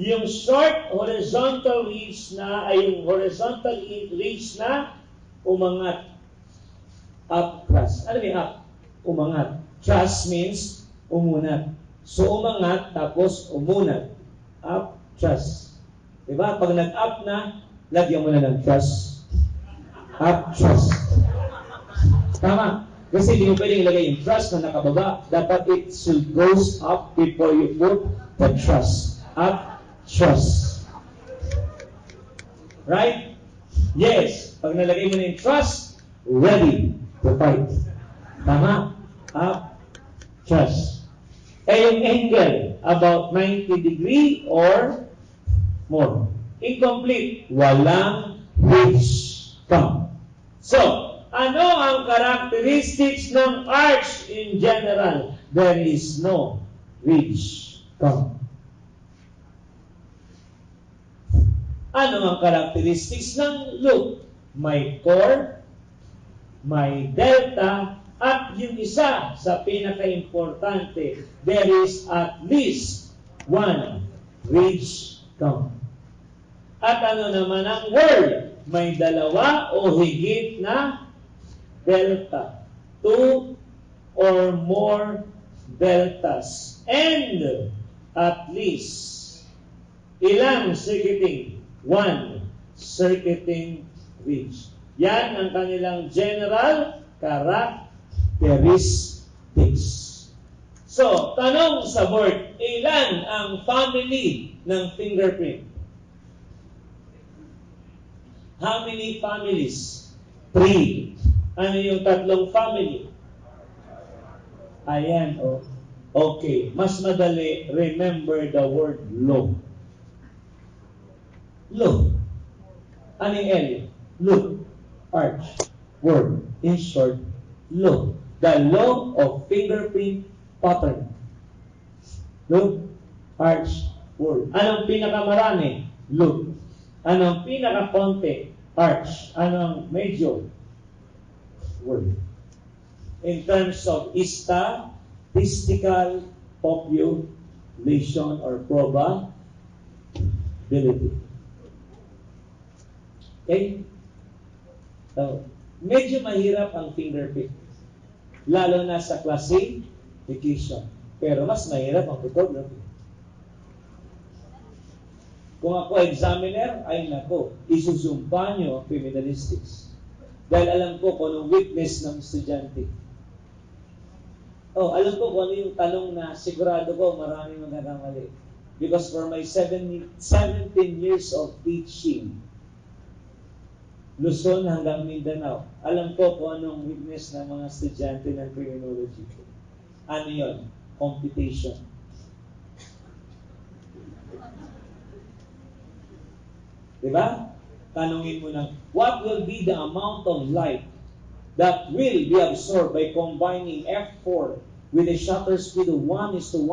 Yung short horizontal ridge na, ay yung horizontal ridge na umangat. Upthrust. Ano yung up? Umangat. Thrust means umunat. So umangat, tapos umunat. Upthrust. Diba? Pag nag-up na, lagyan mo na ng thrust. Upthrust. Tama. Kasi hindi mo pwedeng ilagay yung thrust na nakababa. Dapat it should goes up before you put the thrust. Up, thrust. Right? Yes. Pag nalagay mo na yung thrust, ready to fight. Tama? Up, thrust. Eh yung angle, about 90 degree or more. Incomplete. Walang ridge come. So, ano ang characteristics ng arch in general? There is no ridge come. Ano ang characteristics ng loop? May core, may delta, at yung isa sa pinaka-importante, there is at least one ridge come. At ano naman ang word? May dalawa o higit na delta. 2 or more deltas. And at least ilang circuiting? 1 circuiting ridge. Yan ang kanilang general characteristics. So, tanong sa board, ilan ang family ng fingerprint? How many families? 3. Ano yung tatlong family? Ayan, oh. Okay. Mas madali, remember the word law. Law. Ano yung L? Loop. Arch. Word. In short, law. The law of fingerprint pattern. Loop. Arch. Word. Anong pinakamarami? Loop. Anong pinaka-konti? Arch. Anong medyo? Word. In terms of statistical population or probability. Okay? So, medyo mahirap ang fingerprint. Lalo na sa classification. Pero mas mahirap ang photography. Kung ako examiner, ay nako, isusumpa nyo ang criminalistics. Dahil alam ko kung anong weakness ng estudyante. Alam ko kung ano yung tanong na sigurado ko maraming magagamali. Because for my 17 years of teaching, Luzon hanggang Mindanao, alam ko kung anong weakness ng mga estudyante ng criminology. Ano yun? Computation. Diba? Tanungin mo na, what will be the amount of light that will be absorbed by combining F4 with a shutter speed of 1:1?